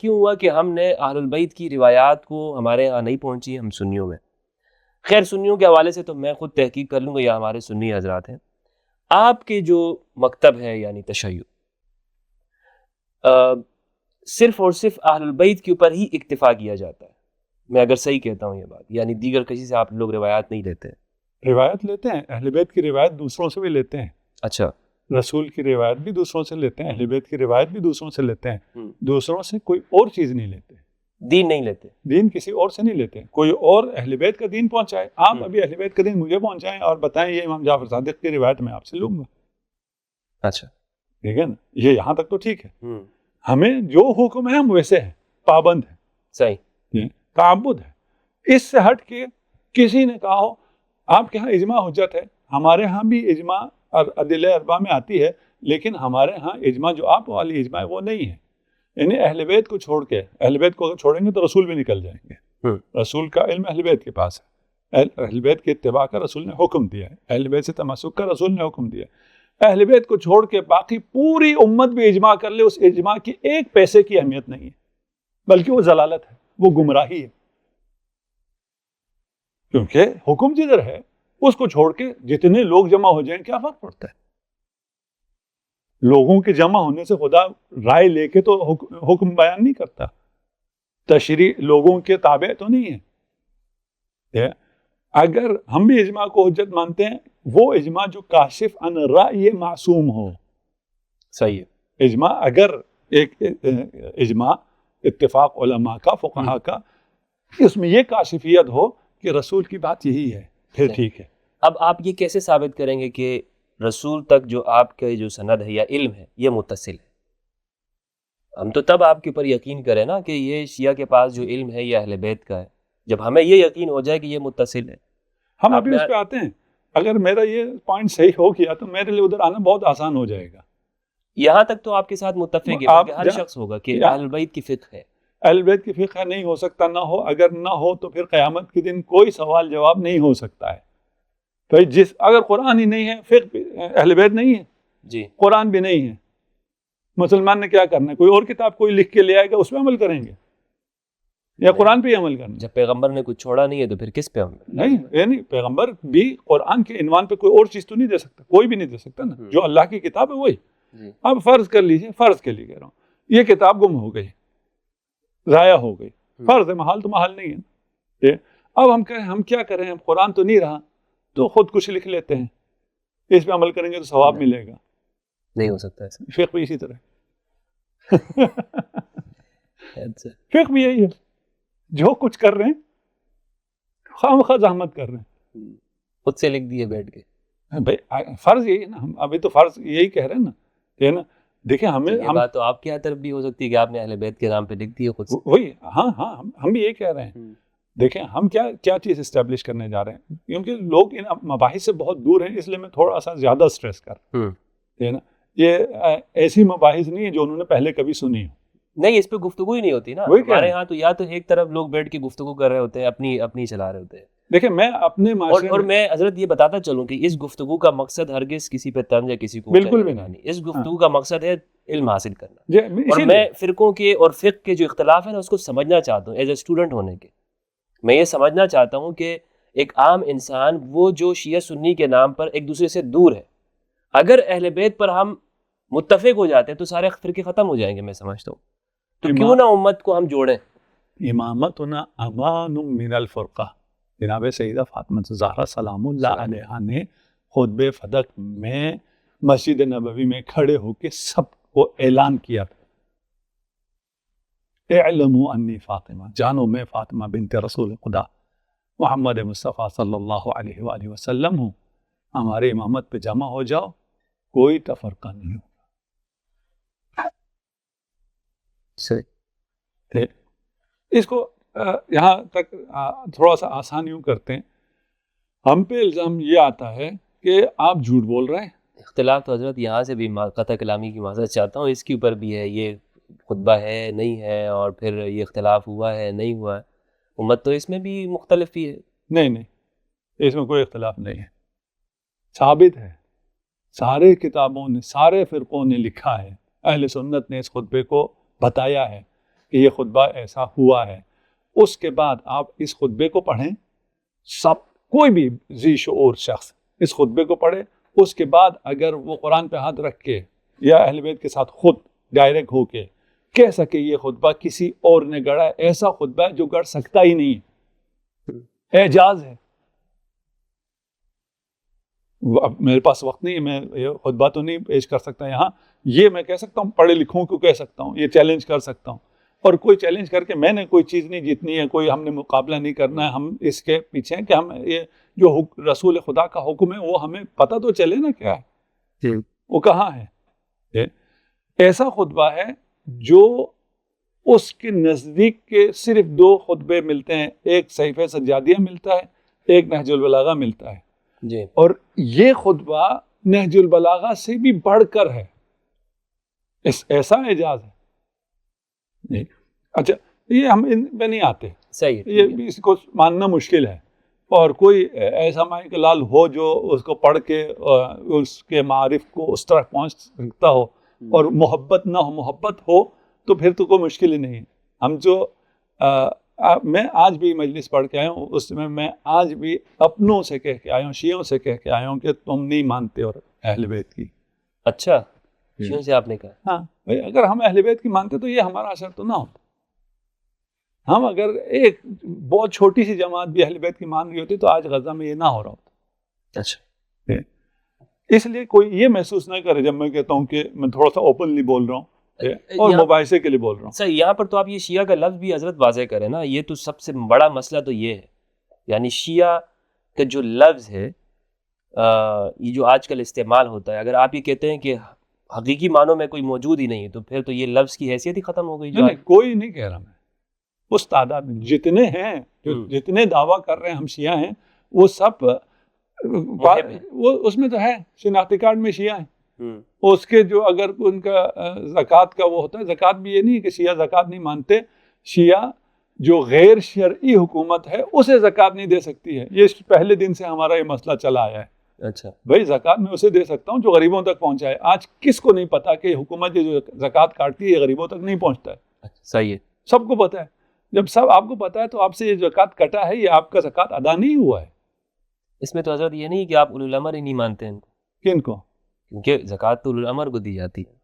ہوا کہ ہم نے اہل البیت کی روایات کو ہمارے ہاں نہیں پہنچی, ہم سنیوں میں. خیر سنیوں کے حوالے سے تو میں خود تحقیق کر لوں گا یا ہمارے سنی حضرات ہیں. آپ کے جو مکتب ہے یعنی تشیع, صرف اور صرف اہل البیت کے اوپر ہی اکتفا کیا جاتا ہے, میں اگر صحیح کہتا ہوں یہ بات, یعنی دیگر کسی سے آپ لوگ روایات نہیں لیتے؟ روایت لیتے ہیں, اہل بیت کی روایت دوسروں سے بھی لیتے ہیں. اچھا, رسول کی روایت بھی دوسروں سے لیتے ہیں, اہل بیت کی روایت بھی دوسروں سے لیتے ہیں. دوسروں سے کوئی اور چیز نہیں لیتے, دین نہیں لیتے, دین کسی اور سے نہیں لیتے. کوئی اور اہل بیت کا دین پہنچائے, آپ ابھی اہل بیت کا دین مجھے پہنچائیں اور بتائیں یہ امام جعفر صادق کی روایت میں آپ سے لوں گا. اچھا ٹھیک ہے نا, یہ یہاں تک تو ٹھیک ہے. ہمیں جو حکم ہے ہم ویسے ہیں, پابند ہیں, صحیح, تعبد ہے. اس سے ہٹ کے کسی نے کہا ہو آپ کے ہاں اجماع حجت ہے, ہمارے ہاں بھی اجماع ادلہ اربعہ میں آتی ہے, لیکن ہمارے ہاں اجماع جو آپ والی اجماع ہے وہ نہیں ہے. یعنی اہل بیت کو چھوڑ کے, اہل بیت کو اگر چھوڑیں گے تو رسول بھی نکل جائیں گے. رسول کا علم اہل بیت کے پاس ہے, اہل بیت کے اتباع کا رسول نے حکم دیا ہے, اہل بیت سے تمسک کا رسول نے حکم دیا ہے. اہل بیت کو چھوڑ کے باقی پوری امت بھی اجماع کر لے, اس اجماع کی ایک پیسے کی اہمیت نہیں ہے, بلکہ وہ ضلالت ہے, وہ گمراہی ہے. کیونکہ حکم جدھر ہے اس کو چھوڑ کے جتنے لوگ جمع ہو جائیں کیا فرق پڑتا ہے؟ لوگوں کے جمع ہونے سے خدا رائے لے کے تو حکم بیان نہیں کرتا. تشریع لوگوں کے تابع تو نہیں ہے. اگر ہم بھی اجماع کو حجت مانتے ہیں، وہ اجماع جو کاشف عن رأی معصوم ہو. صحیح ہے. اجماع اگر ایک اجماع اتفاق علماء کا، فقہا کا، اس میں یہ کاشفیت ہو کہ رسول کی بات یہی ہے، پھر ٹھیک ہے. اب آپ یہ کیسے ثابت کریں گے کہ رسول تک جو آپ کا جو سند ہے یا علم ہے یہ متصل ہے؟ ہم تو تب آپ کے اوپر یقین کریں نا کہ یہ شیعہ کے پاس جو علم ہے یہ اہل بیت کا ہے جب ہمیں یہ یقین ہو جائے کہ یہ متصل ہے. ہم ابھی اس پہ آتے ہیں. اگر میرا یہ پوائنٹ صحیح ہو گیا تو میرے لیے ادھر آنا بہت آسان ہو جائے گا. یہاں تک تو آپ کے ساتھ متفق ہے کہ ہر شخص ہوگا کہ اہل بیت کی فقہ ہے. اہل بیت کی فقہ نہیں ہو سکتا، نہ ہو. اگر نہ ہو تو پھر قیامت کے دن کوئی سوال جواب نہیں ہو سکتا ہے. بھائی اگر قرآن ہی نہیں ہے، فقہ اہل بیت نہیں ہے، جی قرآن بھی نہیں ہے، مسلمان نے کیا کرنا ہے؟ کوئی اور کتاب کوئی لکھ کے لے آئے گا، اس پہ عمل کریں گے یا قرآن پہ ہی عمل کرنا؟ جب پیغمبر نے کچھ چھوڑا نہیں ہے تو پھر کس پہ عمل؟ نہیں، یعنی پیغمبر بھی قرآن کے عنوان پہ کوئی اور چیز تو نہیں دے سکتا، کوئی بھی نہیں دے سکتا نا. جو اللہ کی کتاب ہے وہی. اب فرض کر لیجئے، فرض کے لیے کہہ رہا ہوں، یہ کتاب گم ہو گئی، ضائع ہو گئی، فرض ہے، محال تو محال نہیں ہے. اب ہم کیا کریں؟ اب قرآن تو نہیں رہا تو خود کچھ لکھ لیتے ہیں، اس پہ عمل کریں گے تو ثواب ملے گا. نہیں ہو سکتا ایسا. فقہ بھی اسی طرح. فقہ بھی یہی ہے، جو کچھ کر رہے ہیں خواہ زحمت کر رہے ہیں، خود سے لکھ دیے بیٹھ کے. بھائی فرض یہی ہے نا، ہم ابھی تو فرض یہی کہہ رہے ہیں نا، یہ نا. دیکھیں یہ بات تو آپ کی طرف بھی ہو سکتی ہے کہ آپ نے اہل بیت کے نام پہ لکھ دیے خود سے. وہی، ہاں ہم بھی یہی کہہ رہے ہیں. دیکھیں ہم کیا چیز اسٹیبلش کرنے جا رہے ہیں، کیونکہ لوگ ان مباحث سے بہت دور ہیں، اس لیے میں تھوڑا سا زیادہ اسٹریس کر رہا ہوں. نا یہ ایسی مباحث نہیں ہے جو انہوں نے پہلے کبھی سنی ہو. نہیں، اس پہ گفتگو ہی نہیں ہوتی نا ہمارے یہاں. تو یا تو ایک طرف لوگ بیٹھ کے گفتگو کر رہے ہوتے ہیں، اپنی چلا رہے ہوتے ہیں. دیکھیں میں اپنے معاشرے اور میں حضرت یہ بتاتا چلوں کہ اس گفتگو کا مقصد ہرگز کسی پہ طنز یا کسی کو بالکل بھی نہیں. اس گفتگو کا مقصد ہے علم حاصل کرنا. اور اور میں فرقوں کے اور فقہ کے جو اختلاف ہیں نا اس کو سمجھنا چاہتا ہوں. ایز اے اسٹوڈنٹ ہونے کے میں یہ سمجھنا چاہتا ہوں کہ ایک عام انسان وہ جو شیعہ سنی کے نام پر ایک دوسرے سے دور ہے، اگر اہل بیت پر ہم متفق ہو جاتے ہیں تو سارے فرقے ختم ہو جائیں گے. میں سمجھتا ہوں تو کیوں نہ امت کو ہم جوڑیں. امامتنا امان من الفرقہ. جناب سیدہ فاطمہ زہرا سلام اللہ علیہا نے خطبہ فدق میں مسجد نبوی میں کھڑے ہو کے سب کو اعلان کیا تھا، اعلموا انی فاطمہ، جانو میں فاطمہ بنت رسول خدا محمد مصطفیٰ صلی اللہ علیہ وآلہ وسلم ہوں، ہمارے امامت پہ جمع ہو جاؤ، کوئی تفرقہ نہیں ہوگا. اس کو یہاں تک تھوڑا سا آسان یوں کرتے ہیں. ہم پہ الزام یہ آتا ہے کہ آپ جھوٹ بول رہے ہیں. اختلاف تو حضرت یہاں سے بھی قطع کلامی کی معذرت چاہتا ہوں، اس کے اوپر بھی ہے، یہ خطبہ ہے نہیں ہے، اور پھر یہ اختلاف ہوا ہے نہیں ہوا ہے. امت تو اس میں بھی مختلف ہی ہے. نہیں اس میں کوئی اختلاف نہیں ہے، ثابت ہے. سارے کتابوں نے، سارے فرقوں نے لکھا ہے، اہل سنت نے اس خطبے کو بتایا ہے کہ یہ خطبہ ایسا ہوا ہے. اس کے بعد آپ اس خطبے کو پڑھیں، کوئی بھی ذی شعور شخص اس خطبے کو پڑھے، اس کے بعد اگر وہ قرآن پہ ہاتھ رکھ کے یا اہل بیت کے ساتھ خود ڈائریکٹ ہو کے کہہ سکے یہ خطبہ کسی اور نے گڑھا ہے، ایسا خطبہ ہے جو گڑھ سکتا ہی نہیں ہے، اعجاز ہے. اب میرے پاس وقت نہیں ہے، میں یہ خطبہ تو نہیں پیش کر سکتا یہاں. یہ میں کہہ سکتا ہوں، پڑھے لکھوں کو کہہ سکتا ہوں، یہ چیلنج کر سکتا ہوں. اور کوئی چیلنج کر کے میں نے کوئی چیز نہیں جیتنی ہے، کوئی ہم نے مقابلہ نہیں کرنا ہے. ہم اس کے پیچھے ہیں کہ ہم یہ جو رسول خدا کا حکم ہے وہ ہمیں پتہ تو چلے نا کیا ہے، وہ کہاں ہے. ایسا خطبہ ہے جو اس کے نزدیک کے صرف 2 خطبے ملتے ہیں، ایک صحیفہ سجادیہ ملتا ہے، ایک نہج البلاغہ ملتا ہے. جی. اور یہ خطبہ نہج البلاغہ سے بھی بڑھ کر ہے، ایسا اعجاز ہے. اچھا یہ ہم ان پہ نہیں آتے، صحیح، یہ اس کو ماننا مشکل ہے. اور کوئی ایسا مائک لال ہو جو اس کو پڑھ کے اس کے معارف کو اس طرح پہنچ سکتا ہو اور محبت نہ ہو، محبت ہو تو پھر تو کوئی مشکل ہی نہیں ہے. ہم جو میں آج بھی مجلس پڑھ کے آیا ہوں، اس میں میں آج بھی اپنوں سے کہہ کے آیا ہوں، شیعوں سے کہہ کے آیا ہوں کہ تم نہیں مانتے اور اہل بیت کی. اچھا، شیعوں سے آپ نے کہا؟ ہاں بھائی، اگر ہم اہل بیت کی مانتے تو یہ ہمارا اثر تو نہ ہوتا. ہم اگر ایک بہت چھوٹی سی جماعت بھی اہل بیت کی مان رہی ہوتی تو آج غزہ میں یہ نہ ہو رہا ہوتا. اچھا. اس لیے کوئی یہ محسوس نہ کرے جب میں کہتا ہوں کہ میں تھوڑا سا اوپنلی بول رہا ہوں اور مباحثے کے لیے بول رہا ہوں. سر یہاں پر تو آپ یہ شیعہ کا لفظ بھی حضرت واضح کریں نا, یہ تو سب سے بڑا مسئلہ تو یہ ہے, یعنی شیعہ کا جو لفظ ہے یہ جو آج کل استعمال ہوتا ہے, اگر آپ یہ کہتے ہیں کہ حقیقی معنوں میں کوئی موجود ہی نہیں ہے تو پھر تو یہ لفظ کی حیثیت ہی ختم ہو گئی. نہیں, کوئی نہیں کہہ رہا میں, اس تعداد میں جتنے ہیں جتنے دعویٰ کر رہے ہیں ہم شیعہ ہیں وہ سب وہ اس میں تو ہے شناختی کارڈ میں شیعہ ہیں. اس کے جو اگر ان کا زکوٰۃ کا وہ ہوتا ہے, زکوٰۃ بھی یہ نہیں کہ شیعہ زکوٰۃ نہیں مانتے, شیعہ جو غیر شرعی حکومت ہے اسے زکوٰۃ نہیں دے سکتی ہے. یہ پہلے دن سے ہمارا یہ مسئلہ چلا آیا ہے. اچھا بھائی زکوٰۃ میں اسے دے سکتا ہوں جو غریبوں تک پہنچائے. آج کس کو نہیں پتا کہ حکومت جو زکوٰۃ کاٹتی ہے یہ غریبوں تک نہیں پہنچتا ہے؟ صحیح ہے, سب کو پتا ہے. جب سب آپ کو پتا ہے تو آپ سے یہ زکوٰۃ کٹا ہے, یہ آپ کا زکوٰۃ ادا نہیں ہوا ہے. اس میں تو حضرت یہ نہیں کہ آپ اولو الامر ہی نہیں مانتے ہیں. کن کو؟ کیونکہ زکوٰۃ تو اولو الامر کو دی جاتی ہے.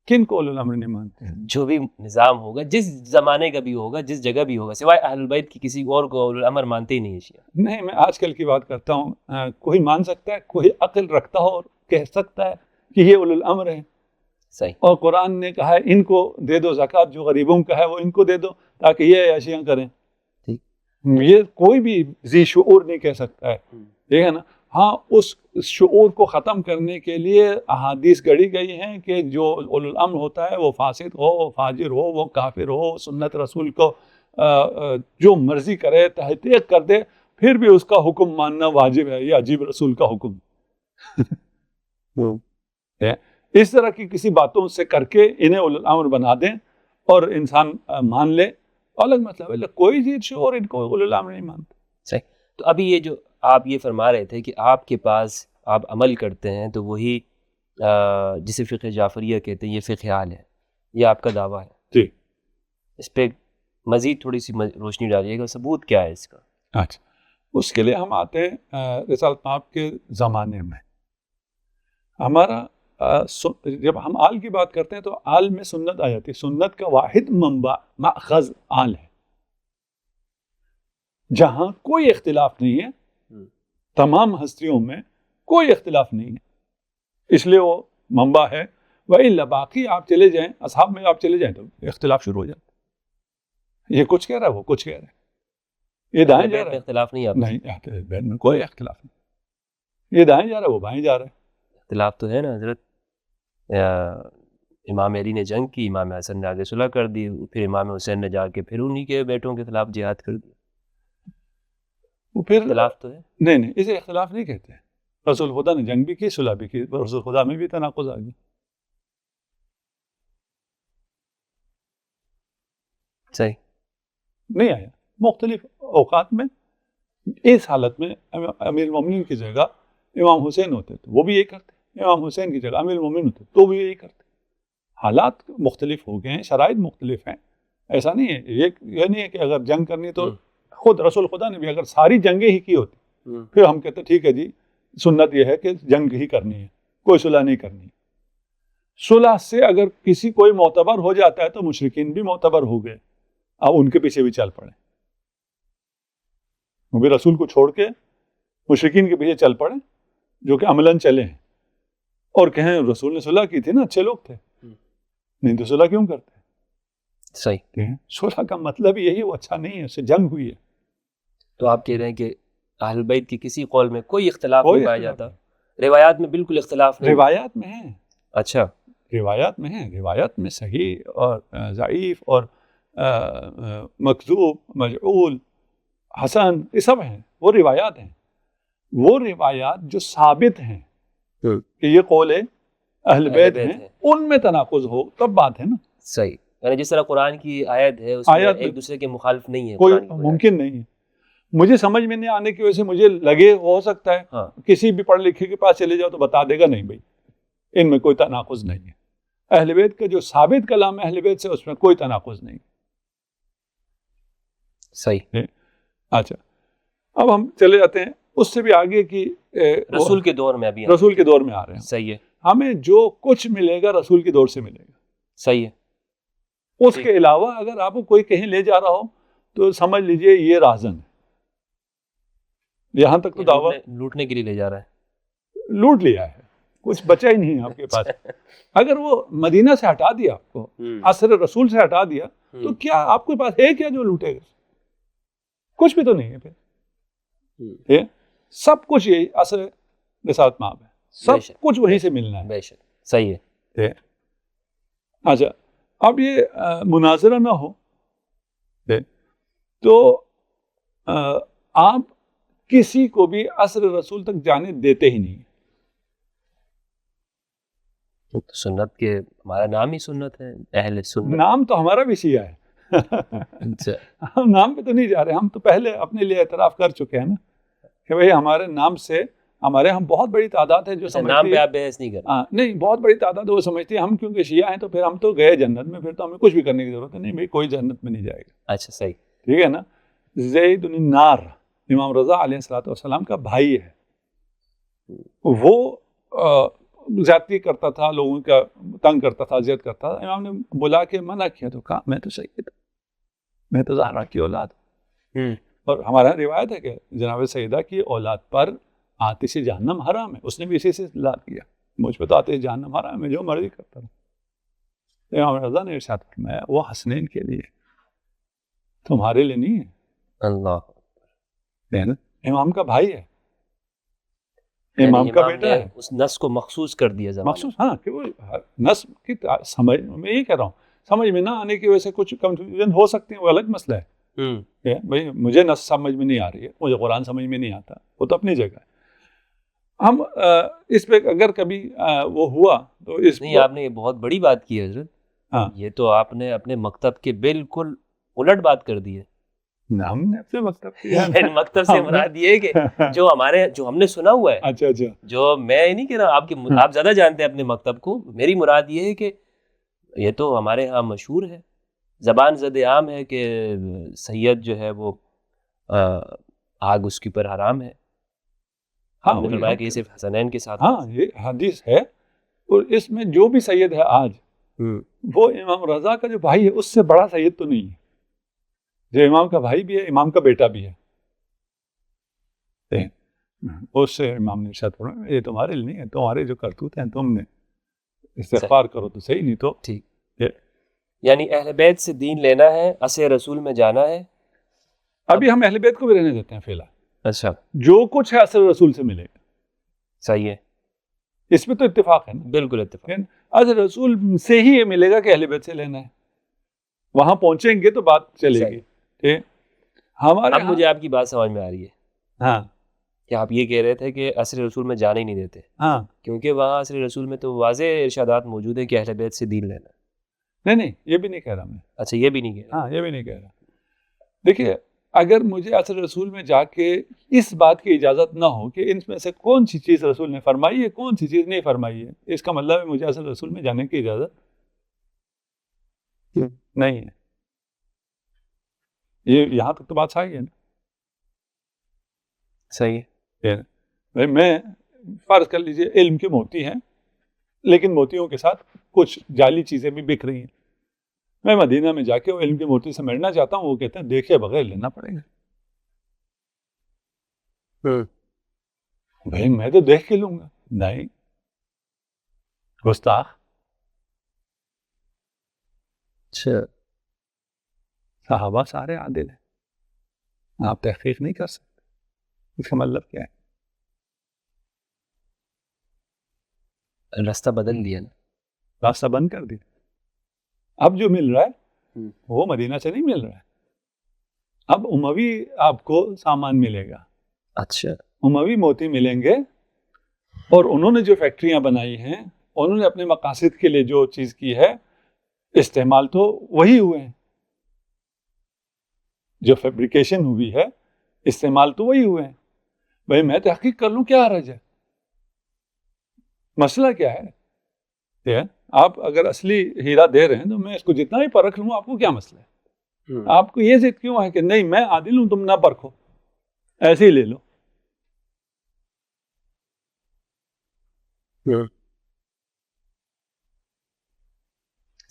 کن کو اولو الامر نہیں مانتے ہیں؟ جو بھی نظام ہوگا, جس زمانے کا بھی ہوگا, جس جگہ بھی ہوگا, سوائے اہل البیت کی کسی اور کو اولو الامر مانتے ہی نہیں ہے شیعہ. نہیں, میں آج کل کی بات کرتا ہوں. کوئی مان سکتا ہے, کوئی عقل رکھتا ہو اور کہہ سکتا ہے کہ یہ اولو الامر ہے. صحیح. اور قرآن نے کہا ہے ان کو دے دو زکوٰۃ, جو غریبوں کا ہے وہ ان کو دے دو تاکہ یہ عیاشیاں کریں. ٹھیک, یہ کوئی بھی ذی شعور نہیں کہہ سکتا ہے, ٹھیک ہے نا. ہاں, اس شعور کو ختم کرنے کے لیے احادیث گڑھی گئی ہیں کہ جو اولو الامر ہوتا ہے وہ فاسد ہو, وہ فاجر ہو, وہ کافر ہو, سنت رسول کو جو مرضی کرے تحقیق کر دے, پھر بھی اس کا حکم ماننا واجب ہے. یہ عجیب رسول کا حکم. اس طرح کی کسی باتوں سے کر کے انہیں اولو الامر بنا دیں اور انسان مان لے, الگ مطلب ہے. کوئی ذی شعور ان کو اولو الامر نہیں مانتا. صحیح. تو ابھی یہ جو آپ یہ فرما رہے تھے کہ آپ کے پاس آپ عمل کرتے ہیں تو وہی جسے فقہ جعفریہ کہتے ہیں, یہ فقہ حال ہے, یہ آپ کا دعویٰ ہے. جی, اس پہ مزید تھوڑی سی روشنی ڈالیے گا, ثبوت کیا ہے اس کا؟ اچھا, اس کے لیے ہم آتے ہیں رسالت مآب کے زمانے میں. ہمارا جب ہم آل کی بات کرتے ہیں تو آل میں سنت آ جاتی ہے. سنت کا واحد منبع مأخذ آل ہے, جہاں کوئی اختلاف نہیں ہے, تمام ہستیوں میں کوئی اختلاف نہیں ہے, اس لیے وہ منبع ہے. وَإِلَّا باقی آپ چلے جائیں, اصحاب میں آپ چلے جائیں تو اختلاف شروع ہو جاتا ہے. یہ کچھ کہہ رہا ہے, وہ کچھ کہہ رہا ہے, یہ دائیں جا رہا ہے, اختلاف نہیں, نہیں بین میں کوئی اختلاف نہیں, یہ دائیں جا رہا ہے, وہ بائیں جا رہا ہے. اختلاف تو ہے نا حضرت. امام علی نے جنگ کی, امام حسن نے آگے صلح کر دی, پھر امام حسین نے جا کے پھر انہی کے بیٹوں کے خلاف جہاد کر دیا. وہ پھر اختلاف تو ہے. نہیں, اسے اختلاف نہیں کہتے. رسول خدا نے جنگ بھی کی, صلح بھی کی, رسول خدا میں بھی تناقض آ گئی. صحیح نہیں آیا. مختلف اوقات میں اس حالت میں امیر المومنین کی جگہ امام حسین ہوتے تو وہ بھی یہی کرتے, امام حسین کی جگہ امیر المومنین ہوتے تو بھی یہی کرتے. حالات مختلف ہو گئے ہیں, شرائط مختلف ہیں. ایسا نہیں ہے, یہ نہیں ہے کہ اگر جنگ کرنی تو خود رسول خدا نے بھی اگر ساری جنگیں ہی کی ہوتی پھر ہم کہتے ٹھیک ہے جی سنت یہ ہے کہ جنگ ہی کرنی ہے, کوئی صلح نہیں کرنی ہے. صلح سے اگر کسی کوئی معتبر ہو جاتا ہے تو مشرکین بھی معتبر ہو گئے, اب ان کے پیچھے بھی چل پڑے. وہ بھی رسول کو چھوڑ کے مشرکین کے پیچھے چل پڑے جو کہ عملاً چلے ہیں اور کہیں رسول نے صلح کی تھی نا, اچھے لوگ تھے, نہیں تو صلح کیوں کرتے؟ صحیح. صلح کا مطلب یہی وہ اچھا نہیں ہے, اس سے جنگ ہوئی ہے. تو آپ کہہ رہے ہیں کہ اہل بیت کی کسی قول میں کوئی اختلاف نہیں پایا جاتا, روایات میں بالکل اختلاف نہیں. روایات میں ہیں. اچھا, روایات میں ہیں, روایات میں صحیح اور ضعیف اور مکذوب, مجعول, حسن, یہ سب ہیں. وہ روایات ہیں, وہ روایات جو ثابت ہیں کہ یہ قول اہل بیت ہیں, ان میں تناقض ہو تب بات ہے نا. صحیح. یعنی جس طرح قرآن کی آیت ہے اس میں ایک دوسرے کے مخالف نہیں ہے, کوئی ممکن نہیں ہے. مجھے سمجھ میں نہیں آنے کی وجہ سے مجھے لگے ہو سکتا ہے کسی بھی پڑھ لکھے کے پاس چلے جاؤ تو بتا دے گا نہیں بھائی ان میں کوئی تناقض نہیں ہے. اہل بیت کا جو ثابت کلام اہل بیت سے اس میں کوئی تناقض نہیں. صحیح. اچھا, اب ہم چلے جاتے ہیں اس سے بھی آگے کی رسول کے دور میں, ابھی رسول کے دور میں آ رہے ہیں. صحیح ہے. ہمیں جو کچھ ملے گا رسول کے دور سے ملے گا. صحیح ہے. اس کے علاوہ اگر آپ کو کوئی کہیں لے جا رہا ہو تو سمجھ لیجئے یہ رازن ہے. یہاں تک تو دعویٰ لوٹنے کے لیے لے جا رہا ہے. لوٹ لیا ہے, کچھ بچا ہی نہیں آپ کے پاس. اگر وہ مدینہ سے ہٹا دیا آپ کو, عصر رسول سے ہٹا دیا, تو کیا آپ کے پاس ہے کیا جو لوٹے گا؟ کچھ بھی تو نہیں ہے پھر. سب کچھ یہی عصر رسالت مآب ہے, سب کچھ وہیں سے ملنا ہے. بے شک صحیح ہے. اچھا, اب یہ مناظرہ نہ ہو تو آپ کسی کو بھی عصر رسول تک جانے دیتے ہی نہیں. سنت کے ہمارا نام ہی سنت ہے, اہل سنت. نام تو ہمارا بھی شیعہ ہے. ہم نام پہ تو نہیں جا رہے, ہم تو پہلے اپنے لیے اعتراف کر چکے ہیں نا کہ بھئی ہمارے نام سے, ہمارے ہم بہت بڑی تعداد ہے جو سمجھتی ہے, نام پہ آپ بحث نہیں کرتے. نہیں, بہت بڑی تعداد ہے وہ سمجھتی ہے ہم کیونکہ شیعہ ہیں تو پھر ہم تو گئے جنت میں, پھر تو ہمیں کچھ بھی کرنے کی ضرورت ہے نہیں. بھئی کوئی جنت میں نہیں جائے گا. اچھا صحیح, ٹھیک ہے نا. زید بن النار امام رضا علیہ الصلوۃ والسلام کا بھائی ہے. وہ زیادتی کرتا تھا, لوگوں کا تنگ کرتا تھا, اذیت کرتا تھا. امام نے بلا کے منع کیا تو کہا میں تو سید, میں تو زہرا کی اولاد ہوں. اور ہمارا روایت ہے کہ جناب سیدہ کی اولاد پر آتش جہنم حرام ہے. اس نے بھی اسی سے استدلال کیا, مجھ پہ تو آتش جہنم حرام ہے, جو مرضی کرتا رہا. امام رضا نے ارشاد فرمایا وہ حسنین کے لیے, تمہارے لیے نہیں ہے. اللہ, امام کا بھائی ہے, امام کا بیٹا ہے. اس نس کو مخصوص کر دیا زمانہ. مخصوص, ہاں, کہ وہ نس کی سمجھ, میں یہی کہہ رہا ہوں, سمجھ میں نہ آنے کی وجہ سے کچھ کنفیوژن ہو سکتی ہے, وہ الگ مسئلہ ہے. بھائی مجھے نس سمجھ میں نہیں آ رہی ہے, مجھے قرآن سمجھ میں نہیں آتا, وہ تو اپنی جگہ ہے. ہم اس پہ اگر کبھی وہ ہوا تو اس نہیں, آپ نے یہ بہت بڑی بات کی ہے حضرت. ہاں, یہ تو آپ نے اپنے مکتب کے بالکل الٹ بات کر دی ہے. ہم نے اپنے مکتب سے مراد یہ کہ جو ہم نے سنا ہوا ہے. اچھا اچھا, جو میں نہیں کہہ رہا, آپ زیادہ جانتے ہیں اپنے مکتب کو. میری مراد یہ ہے کہ یہ تو ہمارے ہاں مشہور ہے, زبان زد عام ہے کہ سید جو ہے وہ آگ اس کے پر حرام ہے. ہم نے فرمایا کہ یہ صرف حسنین کے ساتھ. ہاں, یہ حدیث ہے, اور اس میں جو بھی سید ہے آج وہ امام رضا کا جو بھائی ہے اس سے بڑا سید تو نہیں ہے. جو امام کا بھائی بھی ہے, امام کا بیٹا بھی ہے. اس سے امام نے ارشاد فرمایا یہ تمہارے لیے نہیں ہے, تمہارے جو کرتوت ہیں تم نے استغفار کرو تو صحیح, نہیں تو ٹھیک. یعنی اہل بیت سے دین لینا ہے, عصر رسول میں جانا ہے. ابھی ہم اہل بیت کو بھی رہنے دیتے ہیں فی الحال. اچھا, جو کچھ ہے عصر رسول سے ملے گا. صحیح ہے, اس پہ تو اتفاق ہے نا. بالکل اتفاق. عصر رسول سے ہی یہ ملے گا کہ اہل بیت سے لینا ہے. وہاں پہنچیں گے تو بات چلے گی. ٹھیک, اب مجھے آپ کی بات سمجھ میں آ رہی ہے. ہاں, کہ آپ یہ کہہ رہے تھے کہ عصر رسول میں جانے ہی نہیں دیتے. ہاں, کیونکہ وہاں عصر رسول میں تو واضح ارشادات موجود ہیں کہ اہل بیت سے دین لینا. نہیں, یہ بھی نہیں کہہ رہا میں. اچھا, یہ بھی نہیں کہہ رہا. ہاں, یہ بھی نہیں کہہ رہا. دیکھیے, اگر مجھے عصر رسول میں جا کے اس بات کی اجازت نہ ہو کہ ان میں سے کون سی چیز رسول نے فرمائی ہے, کون سی چیز نہیں فرمائی ہے, اس کا مطلب ہے مجھے عصر رسول میں جانے کی اجازت نہیں ہے. یہ یہاں تک تو بات صحیح ہے نا. صحیح ہے. بھائی میں فرض کر لیجئے علم کے موتی ہیں, لیکن موتیوں کے ساتھ کچھ جعلی چیزیں بھی بک رہی ہیں. میں مدینہ میں جا کے وہ علم کے موتی سے ملنا چاہتا ہوں, وہ کہتے ہیں دیکھے بغیر لینا پڑے گا. بھائی میں تو دیکھ کے لوں گا. نہیں, گستاخ. اچھا, صحابہ سارے عادل ہیں, آپ تحقیق نہیں کر سکتے. اس کا مطلب کیا ہے؟ راستہ بدل دیا نا. راستہ بند کر دیا. اب جو مل رہا ہے وہ مدینہ سے نہیں مل رہا ہے. اب اموی آپ کو سامان ملے گا. اچھا, اموی موتی ملیں گے, اور انہوں نے جو فیکٹریاں بنائی ہیں, انہوں نے اپنے مقاصد کے لیے جو چیز کی ہے, استعمال تو وہی ہوئے ہیں. جو فیبریکیشن ہوئی ہے, استعمال تو وہی ہوئے ہیں. بھائی میں تحقیق کر لوں, کیا حرج ہے؟ مسئلہ کیا ہے؟ آپ اگر اصلی ہیرا دے رہے ہیں تو میں اس کو جتنا ہی پرکھ لوں, آپ کو کیا مسئلہ ہے؟ آپ کو یہ ضد کیوں ہے کہ نہیں میں عادل ہوں, تم نہ پرکھو, ایسے ہی لے لو.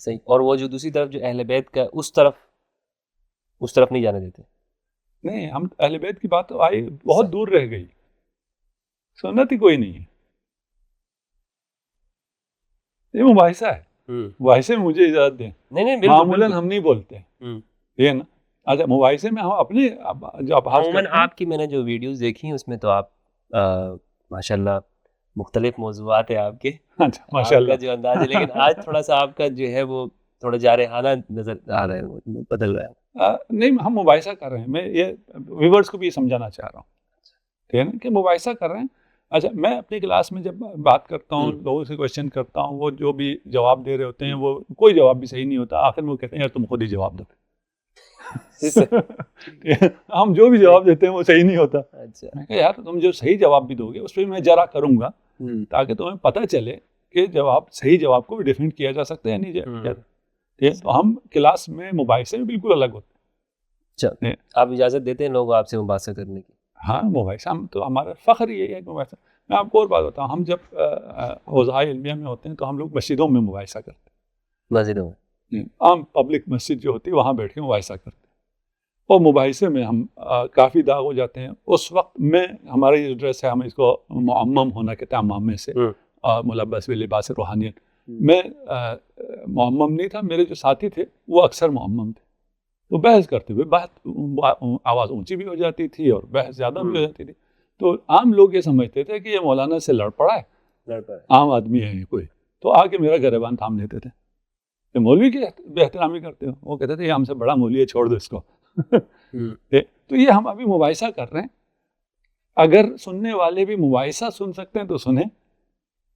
صحیح. اور وہ جو دوسری طرف جو اہل بیت کا اس طرف اس طرف نہیں جانے دیتے. نہیں, ہم اہل بیت کی بات تو آئی بہت دور رہ گئی, سنت ہی کوئی نہیں ہے. یہ مباحثہ ہے, مباحثے میں مجھے اجازت دیں. نہیں معمولاً ہم نہیں بولتے یہ نا. اچھا, مباحثے میں ہم اپنے جو ابحاث کرتے ہیں, آپ کی میں نے جو ویڈیوز دیکھی اس میں تو آپ ماشاءاللہ مختلف موضوعات ہیں آپ کے, اچھا ماشاء اللہ جو انداز ہے, لیکن آج تھوڑا سا آپ کا جو ہے وہ تھوڑا جارحانہ نظر آ رہا ہے, بدل رہا ہے. نہیں, ہم مباحثہ کر رہے ہیں. میں یہ ویورز کو بھی سمجھانا چاہ رہا ہوں, ٹھیک ہے نا, کہ مباحثہ کر رہے ہیں. اچھا, میں اپنی کلاس میں جب بات کرتا ہوں, لوگوں سے کویشچن کرتا ہوں, وہ جو بھی جواب دے رہے ہوتے ہیں وہ کوئی جواب بھی صحیح نہیں ہوتا. آخر میں وہ کہتے ہیں یار تم خود ہی جواب دو. ہم جو بھی جواب دیتے ہیں وہ صحیح نہیں ہوتا. اچھا, میں کہا یار تم جو صحیح جواب بھی دو گے اس پہ میں جرا کروں گا تاکہ تمہیں پتہ چلے کہ جواب, صحیح جواب کو بھی ڈیفینڈ کیا جا سکتا ہے, نہیں. تو ہم کلاس میں مباحثے میں بالکل الگ ہوتے ہیں. اچھا, آپ اجازت دیتے ہیں لوگوں آپ سے مباحثہ کرنے کی؟ ہاں, مباحثہ ہم تو, ہمارا فخر یہی ہے کہ مباحثہ. میں آپ کو اور بات بتاؤں, ہم جب اوضاع علمیہ میں ہوتے ہیں تو ہم لوگ مسجدوں میں مباحثہ کرتے ہیں. مسجدوں میں عام پبلک مسجد جو ہوتی ہے وہاں بیٹھ کے مباحثہ کرتے ہیں, اور مباحثے میں ہم کافی داغ ہو جاتے ہیں. اس وقت میں ہمارا یہ ڈریس ہے, ہم اس کو معمم ہونا کہتے ہیں, عمامے سے ملبس بلباس روحانیت. میں معمم نہیں تھا, میرے جو ساتھی تھے وہ اکثر معمم تھے. تو بحث کرتے ہوئے بات آواز اونچی بھی ہو جاتی تھی اور بحث زیادہ بھی ہو جاتی تھی. تو عام لوگ یہ سمجھتے تھے کہ یہ مولانا سے لڑ پڑا ہے, عام آدمی ہے یہ کوئی, تو آ کے میرا گریبان تھام لیتے تھے. کہ مولوی کی بے احترامی کرتے ہو, وہ کہتے تھے یہ ہم سے بڑا مولوی ہے, چھوڑ دو اس کو. تو یہ ہم ابھی مباحثہ کر رہے ہیں. اگر سننے والے بھی مباحثہ سن سکتے ہیں تو سنیں,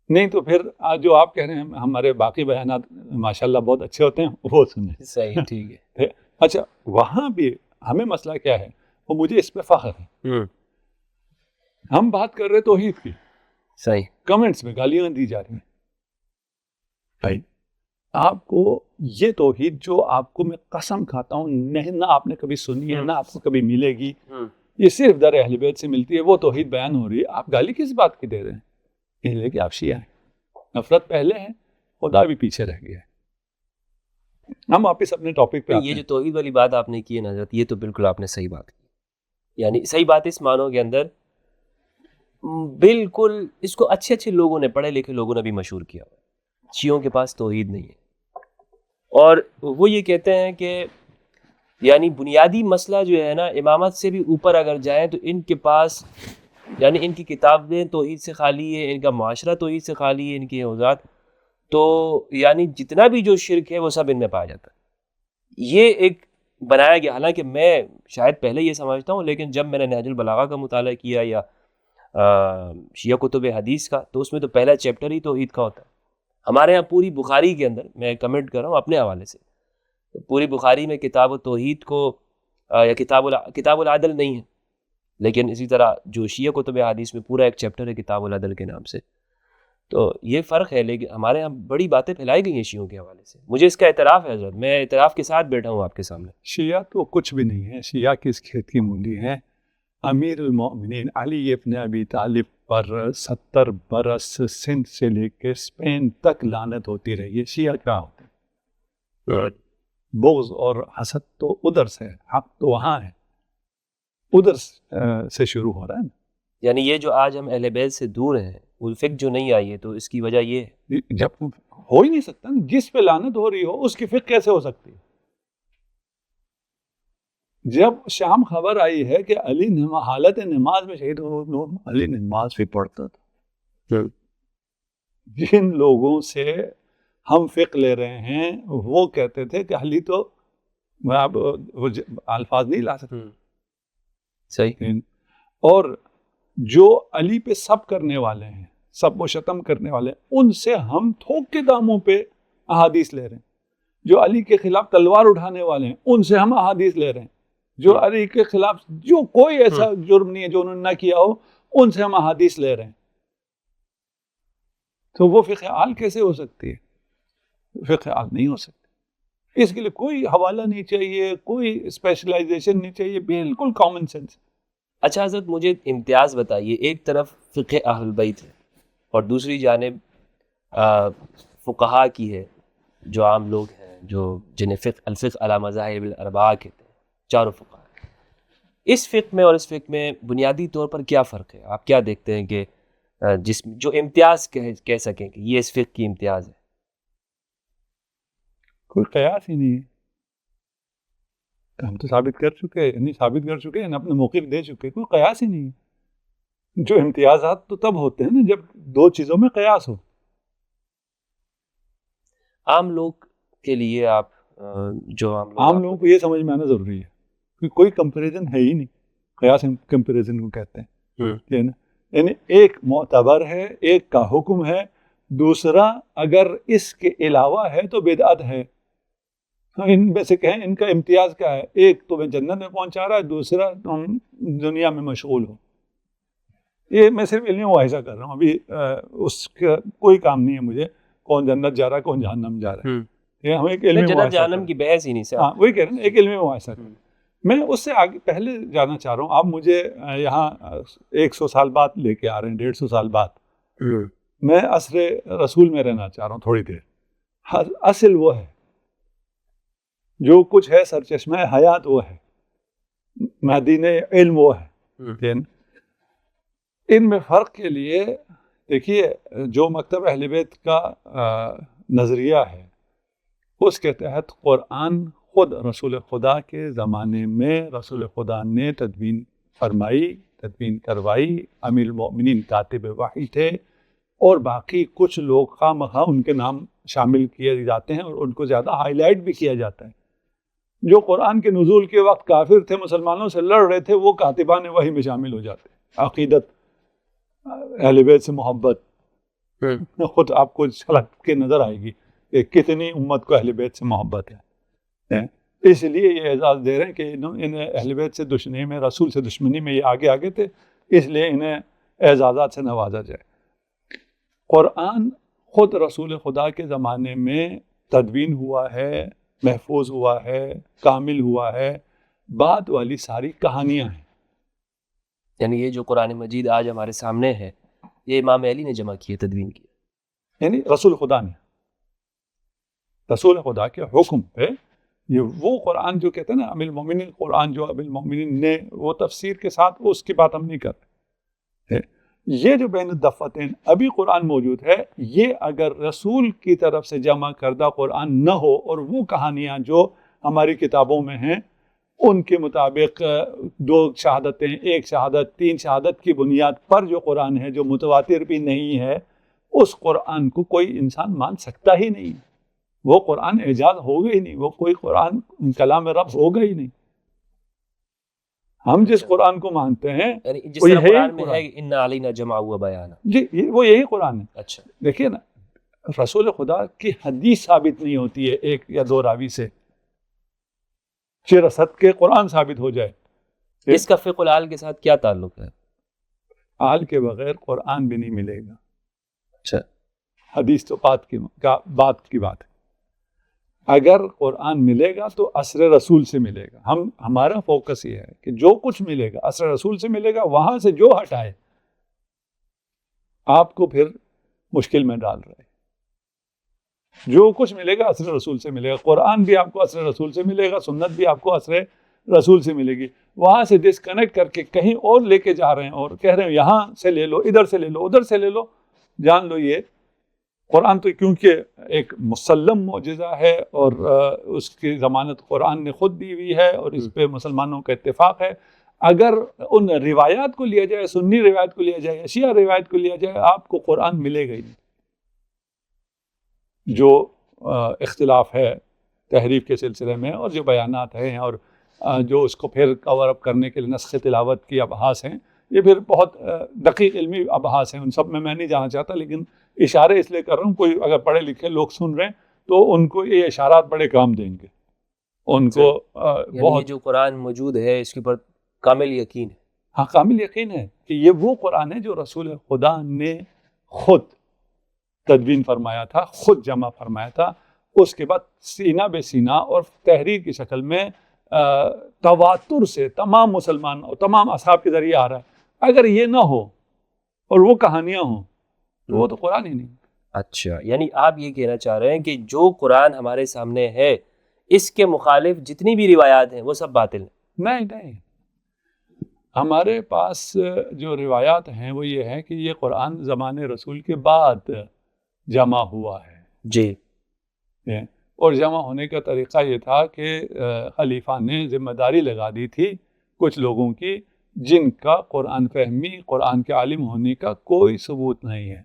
نہیں تو پھر جو آپ کہہ رہے ہیں ہمارے باقی بیانات ماشاءاللہ بہت اچھے ہوتے ہیں, وہ سنیں. صحیح, ٹھیک ہے. اچھا, وہاں بھی ہمیں مسئلہ کیا ہے, وہ مجھے اس پہ فخر ہے. ہم بات کر رہے توحید کی, صحیح, کمنٹس میں گالیاں دی جا رہی ہیں. بھائی آپ کو یہ توحید جو آپ کو میں قسم کھاتا ہوں نہیں, نہ آپ نے کبھی سنی ہے, نہ آپ کو کبھی ملے گی, یہ صرف در اہل بیت سے ملتی ہے. وہ توحید بیان ہو رہی ہے, آپ گالی کس بات کی دے رہے ہیں؟ اس لیے کہ آپ شیعہ ہیں. نفرت پہلے ہے, خدا بھی پیچھے رہ گیا ہے. ہم واپس اپنے ٹاپک پہ آتے ہیں. یہ جو توحید والی بات آپ نے کی ہے نا حضرت, یہ تو بالکل آپ نے صحیح بات کی. یعنی صحیح بات اس معنوں کے اندر بالکل اس کو اچھے اچھے لوگوں نے, پڑھے لکھے لوگوں نے بھی مشہور کیا ہوا. شیعوں کے پاس توحید نہیں ہے, اور وہ یہ کہتے ہیں کہ یعنی بنیادی مسئلہ جو ہے نا, امامت سے بھی اوپر اگر جائیں تو ان کے پاس یعنی ان کی کتابیں توحید سے خالی ہے, ان کا معاشرہ توحید سے خالی ہے, ان کی اوزات تو یعنی جتنا بھی جو شرک ہے وہ سب ان میں پایا جاتا ہے. یہ ایک بنایا گیا, حالانکہ میں شاید پہلے یہ سمجھتا ہوں, لیکن جب میں نے نہج البلاغہ کا مطالعہ کیا یا شیعہ کتب حدیث کا, تو اس میں تو پہلا چیپٹر ہی توحید کا ہوتا ہے. ہمارے ہاں پوری بخاری کے اندر, میں کمنٹ کر رہا ہوں اپنے حوالے سے, پوری بخاری میں کتاب التوحید کو یا کتاب العدل نہیں ہے, لیکن اسی طرح جو شیعہ کتب حدیث میں پورا ایک چیپٹر ہے کتاب العدل کے نام سے. تو یہ فرق ہے, لیکن ہمارے یہاں بڑی باتیں پھیلائی گئی ہیں شیعوں کے حوالے سے. مجھے اس کا اعتراف ہے حضرت, میں اعتراف کے ساتھ بیٹھا ہوں آپ کے سامنے. شیعہ تو کچھ بھی نہیں ہے. شیعہ کس کھیت کی مولی ہے؟ امیر المؤمنین علی ابن ابی طالب پر 70 برس سندھ سے لے کے اسپین تک لعنت ہوتی رہی ہے. شیعہ کیا ہوتے ہیں؟ بغض اور حسد تو ادھر سے ہے, حق تو وہاں ہے, ادھر سے شروع ہو رہا ہے نا. یعنی یہ جو آج ہم اہل بیت سے دور ہیں, وہ فکر جو نہیں آئی ہے, تو اس کی وجہ یہ ہے. جب ہو ہی نہیں سکتا, جس پہ لعنت ہو رہی ہو اس کی فکر کیسے ہو سکتی ہے؟ جب شام خبر آئی ہے کہ علی حالت نماز میں شہید ہو, علی نماز بھی پڑھتا تھا. جن لوگوں سے ہم فقہ لے رہے ہیں وہ کہتے تھے کہ علی تو, میں اب الفاظ نہیں لا سکتا. صحیح. اور جو علی پہ سب کرنے والے ہیں, سب و شتم کرنے والے ہیں, ان سے ہم تھوک کے داموں پہ احادیث لے رہے ہیں. جو علی کے خلاف تلوار اٹھانے والے ہیں ان سے ہم احادیث لے رہے ہیں. جو علی کے خلاف جو کوئی ایسا جرم نہیں ہے جو انہوں نے نہ کیا ہو, ان سے ہم احادیث لے رہے ہیں. تو وہ فقہ عال کیسے ہو سکتی ہے؟ فقہ عال نہیں ہو سکتی. اس کے لیے کوئی حوالہ نہیں چاہیے, کوئی اسپیشلائزیشن نہیں چاہیے, بالکل کامن سینس. اچھا حضرت, مجھے امتیاز بتائیے, ایک طرف فقہ اہل البیت ہے اور دوسری جانب فقہا کی ہے, جو عام لوگ ہیں جو جنہیں الفقہ علی مذاہب الاربعہ کہتے ہیں. چاروں فقہ. اس فقہ میں اور اس فقہ میں بنیادی طور پر کیا فرق ہے؟ آپ کیا دیکھتے ہیں کہ جس جو امتیاز کہہ سکیں کہ یہ اس فقہ کی امتیاز ہے؟ کوئی قیاس ہی نہیں ہے. ہم تو ثابت کر چکے ہیں اپنے موقف دے چکے، کوئی قیاس ہی نہیں ہے. جو امتیازات تو تب ہوتے ہیں نا جب دو چیزوں میں قیاس ہو. عام لوگ کے لیے آپ جو عام لوگوں کو یہ سمجھ میں آنا ضروری ہے کہ کوئی کمپیریزن ہے ہی نہیں. قیاس کمپیریزن کو کہتے ہیں. یعنی ایک معتبر ہے، ایک کا حکم ہے، دوسرا اگر اس کے علاوہ ہے تو بدعت ہے. ان میں سے کہیں ان کا امتیاز کیا ہے؟ ایک تو میں جنت میں پہنچا رہا ہے، دوسرا تم دنیا میں مشغول ہو. یہ میں صرف علمی مواحظہ کر رہا ہوں، ابھی اس کا کوئی کام نہیں ہے مجھے کون جنت جا رہا ہے کون جہنم جا رہا ہے. یہ ہم ایک علمی جنت جہنم کی بحث ہی نہیں سر. ہاں وہی کہہ رہے ہیں، ایک علمی مواحظہ. میں اس سے آگے پہلے جانا چاہ رہا ہوں. آپ مجھے یہاں 100 سال بعد لے کے آ رہے ہیں، 150 سال بعد. میں عصر رسول میں رہنا چاہ رہا ہوں تھوڑی دیر. اصل وہ ہے جو کچھ ہے، سرچشمہ حیات وہ ہے، مہدین علم وہ ہے. ان میں فرق کے لیے دیکھیے، جو مکتب اہل بیت کا نظریہ ہے اس کے تحت قرآن خود رسول خدا کے زمانے میں رسول خدا نے تدوین فرمائی، تدوین کروائی. امیر المؤمنین کاتب وحی تھے، اور باقی کچھ لوگ خواہ مخواہ ان کے نام شامل کیے جاتے ہیں اور ان کو زیادہ ہائی لائٹ بھی کیا جاتا ہے. جو قرآن کے نزول کے وقت کافر تھے، مسلمانوں سے لڑ رہے تھے، وہ کاتبان وحی میں شامل ہو جاتے ہیں. عقیدت اہل بیت سے محبت خود آپ کو جھلک کے نظر آئے گی کہ کتنی امت کو اہل بیت سے محبت ہے. اس لیے یہ اعزاز دے رہے ہیں کہ انہیں اہل بیت سے دشمنی میں، رسول سے دشمنی میں یہ آگے تھے، اس لیے انہیں اعزازات سے نوازا جائے. قرآن خود رسول خدا کے زمانے میں تدوین ہوا ہے، محفوظ ہوا ہے، کامل ہوا ہے. بعد والی ساری کہانیاں ہیں. یعنی یہ جو قرآن مجید آج ہمارے سامنے ہے، یہ امام علی نے جمع کی، تدوین کی. یعنی رسول خدا نے، رسول خدا کے حکم پہ یہ وہ قرآن جو کہتے ہیں نا امیر المومنین قرآن، جو امیر المومنین نے وہ تفسیر کے ساتھ، اس کی بات ہم نہیں کر رہے. یہ جو بین الدفتین ابھی قرآن موجود ہے، یہ اگر رسول کی طرف سے جمع کردہ قرآن نہ ہو اور وہ کہانیاں جو ہماری کتابوں میں ہیں ان کے مطابق 2 شہادتیں، 1 شہادت، 3 شہادت کی بنیاد پر جو قرآن ہے، جو متواتر بھی نہیں ہے، اس قرآن کو کوئی انسان مان سکتا ہی نہیں. وہ قرآن اعجاز ہوگا ہی نہیں، وہ کوئی قرآن کلام رب ہوگا ہی نہیں. ہم جس قرآن کو مانتے ہیں جس طرح قرآن میں ہے ان علینا جمع و بیان، جی وہ یہی قرآن ہے. اچھا دیکھیے نا، رسول خدا کی حدیث ثابت نہیں ہوتی ہے 1 یا 2 راوی سے، رسد کے قرآن ثابت ہو جائے. اس کا فقہ العال کے ساتھ کیا تعلق ہے؟ آل کے بغیر قرآن بھی نہیں ملے گا. اچھا، حدیث تو بات کی بات ہے. اگر قرآن ملے گا تو عصر رسول سے ملے گا. ہمارا فوکس یہ ہے کہ جو کچھ ملے گا عصر رسول سے ملے گا. وہاں سے جو ہٹائے آپ کو پھر مشکل میں ڈال رہے. جو کچھ ملے گا عصر رسول سے ملے گا. قرآن بھی آپ کو عصر رسول سے ملے گا، سنت بھی آپ کو عصر رسول سے ملے گی. وہاں سے ڈسکنیکٹ کر کے کہیں اور لے کے جا رہے ہیں اور کہہ رہے ہیں یہاں سے لے لو، ادھر سے لے لو، ادھر سے لے لو. جان لو یہ قرآن تو کیونکہ ایک مسلم معجزہ ہے اور اس کی ضمانت قرآن نے خود دی ہوئی ہے اور اس پہ مسلمانوں کا اتفاق ہے. اگر ان روایات کو لیا جائے، سنی روایت کو لیا جائے، شیعہ روایت کو لیا جائے، آپ کو قرآن ملے گا ہی نہیں. جو اختلاف ہے تحریف کے سلسلے میں اور جو بیانات ہیں اور جو اس کو پھر کور اپ کرنے کے لیے نسخ تلاوت کی ابحاث ہیں، یہ پھر بہت دقیق علمی ابحاث ہیں. ان سب میں نہیں جانا چاہتا، لیکن اشارے اس لیے کر رہا ہوں. کوئی اگر پڑھے لکھے لوگ سن رہے ہیں تو ان کو یہ اشارات بڑے کام دیں گے. ان کو بہت جو قرآن موجود ہے اس کے اوپر کامل یقین ہے. ہاں کامل یقین ہے کہ یہ وہ قرآن ہے جو رسول خدا نے خود تدوین فرمایا تھا، خود جمع فرمایا تھا. اس کے بعد سینہ بے سینہ اور تحریر کی شکل میں تواتر سے تمام مسلمان اور تمام اصحاب کے ذریعے آ رہا ہے. اگر یہ نہ ہو اور وہ کہانیاں ہوں تو وہ تو قرآن ہی نہیں. اچھا، یعنی آپ یہ کہنا چاہ رہے ہیں کہ جو قرآن ہمارے سامنے ہے اس کے مخالف جتنی بھی روایات ہیں وہ سب باطل ہیں. نہیں ہمارے پاس جو روایات ہیں وہ یہ ہے کہ یہ قرآن زمانے رسول کے بعد جمع ہوا ہے جی. اور جمع ہونے کا طریقہ یہ تھا کہ خلیفہ نے ذمہ داری لگا دی تھی کچھ لوگوں کی جن کا قرآن فہمی قرآن کے عالم ہونے کا کوئی ثبوت نہیں ہے،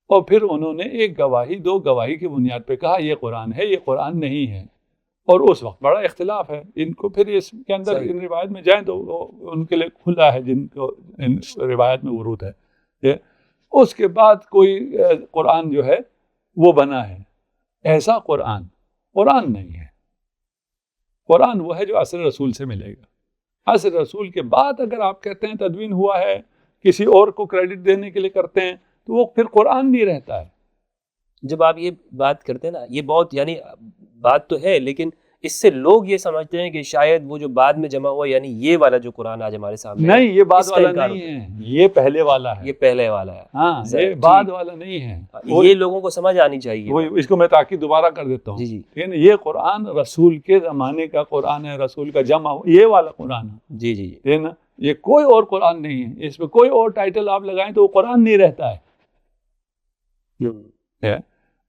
اور پھر انہوں نے ایک گواہی دو گواہی کی بنیاد پہ کہا یہ قرآن ہے یہ قرآن نہیں ہے، اور اس وقت بڑا اختلاف ہے ان کو، پھر اس کے اندر ان روایت میں جائیں تو ان کے لیے کھلا ہے جن کو ان روایت میں ورود ہے. اس کے بعد کوئی قرآن جو ہے وہ بنا ہے، ایسا قرآن نہیں ہے. قرآن وہ ہے جو عصر رسول سے ملے گا. عصر رسول کے بعد اگر آپ کہتے ہیں تدوین ہوا ہے کسی اور کو کریڈٹ دینے کے لیے کرتے ہیں تو وہ پھر قرآن نہیں رہتا ہے. جب آپ یہ بات کرتے ہیں نا، یہ بہت یعنی بات تو ہے، لیکن اس سے لوگ یہ سمجھتے ہیں کہ شاید وہ جو بعد میں جمع ہوا یعنی یہ والا جو قرآن آج ہمارے سامنے نہیں، یہ بعد والا نہیں ہے، یہ پہلے والا ہے. یہ پہلے والا ہے. ہاں، یہ بعد والا نہیں ہے. یہ لوگوں کو سمجھ آنی چاہیے. اس کو میں تاکید دوبارہ کر دیتا ہوں. جی. یہ قرآن رسول کے زمانے کا قرآن ہے، رسول کا جمع یہ والا قرآن ہے. جی. نا، یہ کوئی اور قرآن نہیں ہے. اس پہ کوئی اور ٹائٹل آپ لگائیں تو وہ قرآن نہیں رہتا ہے.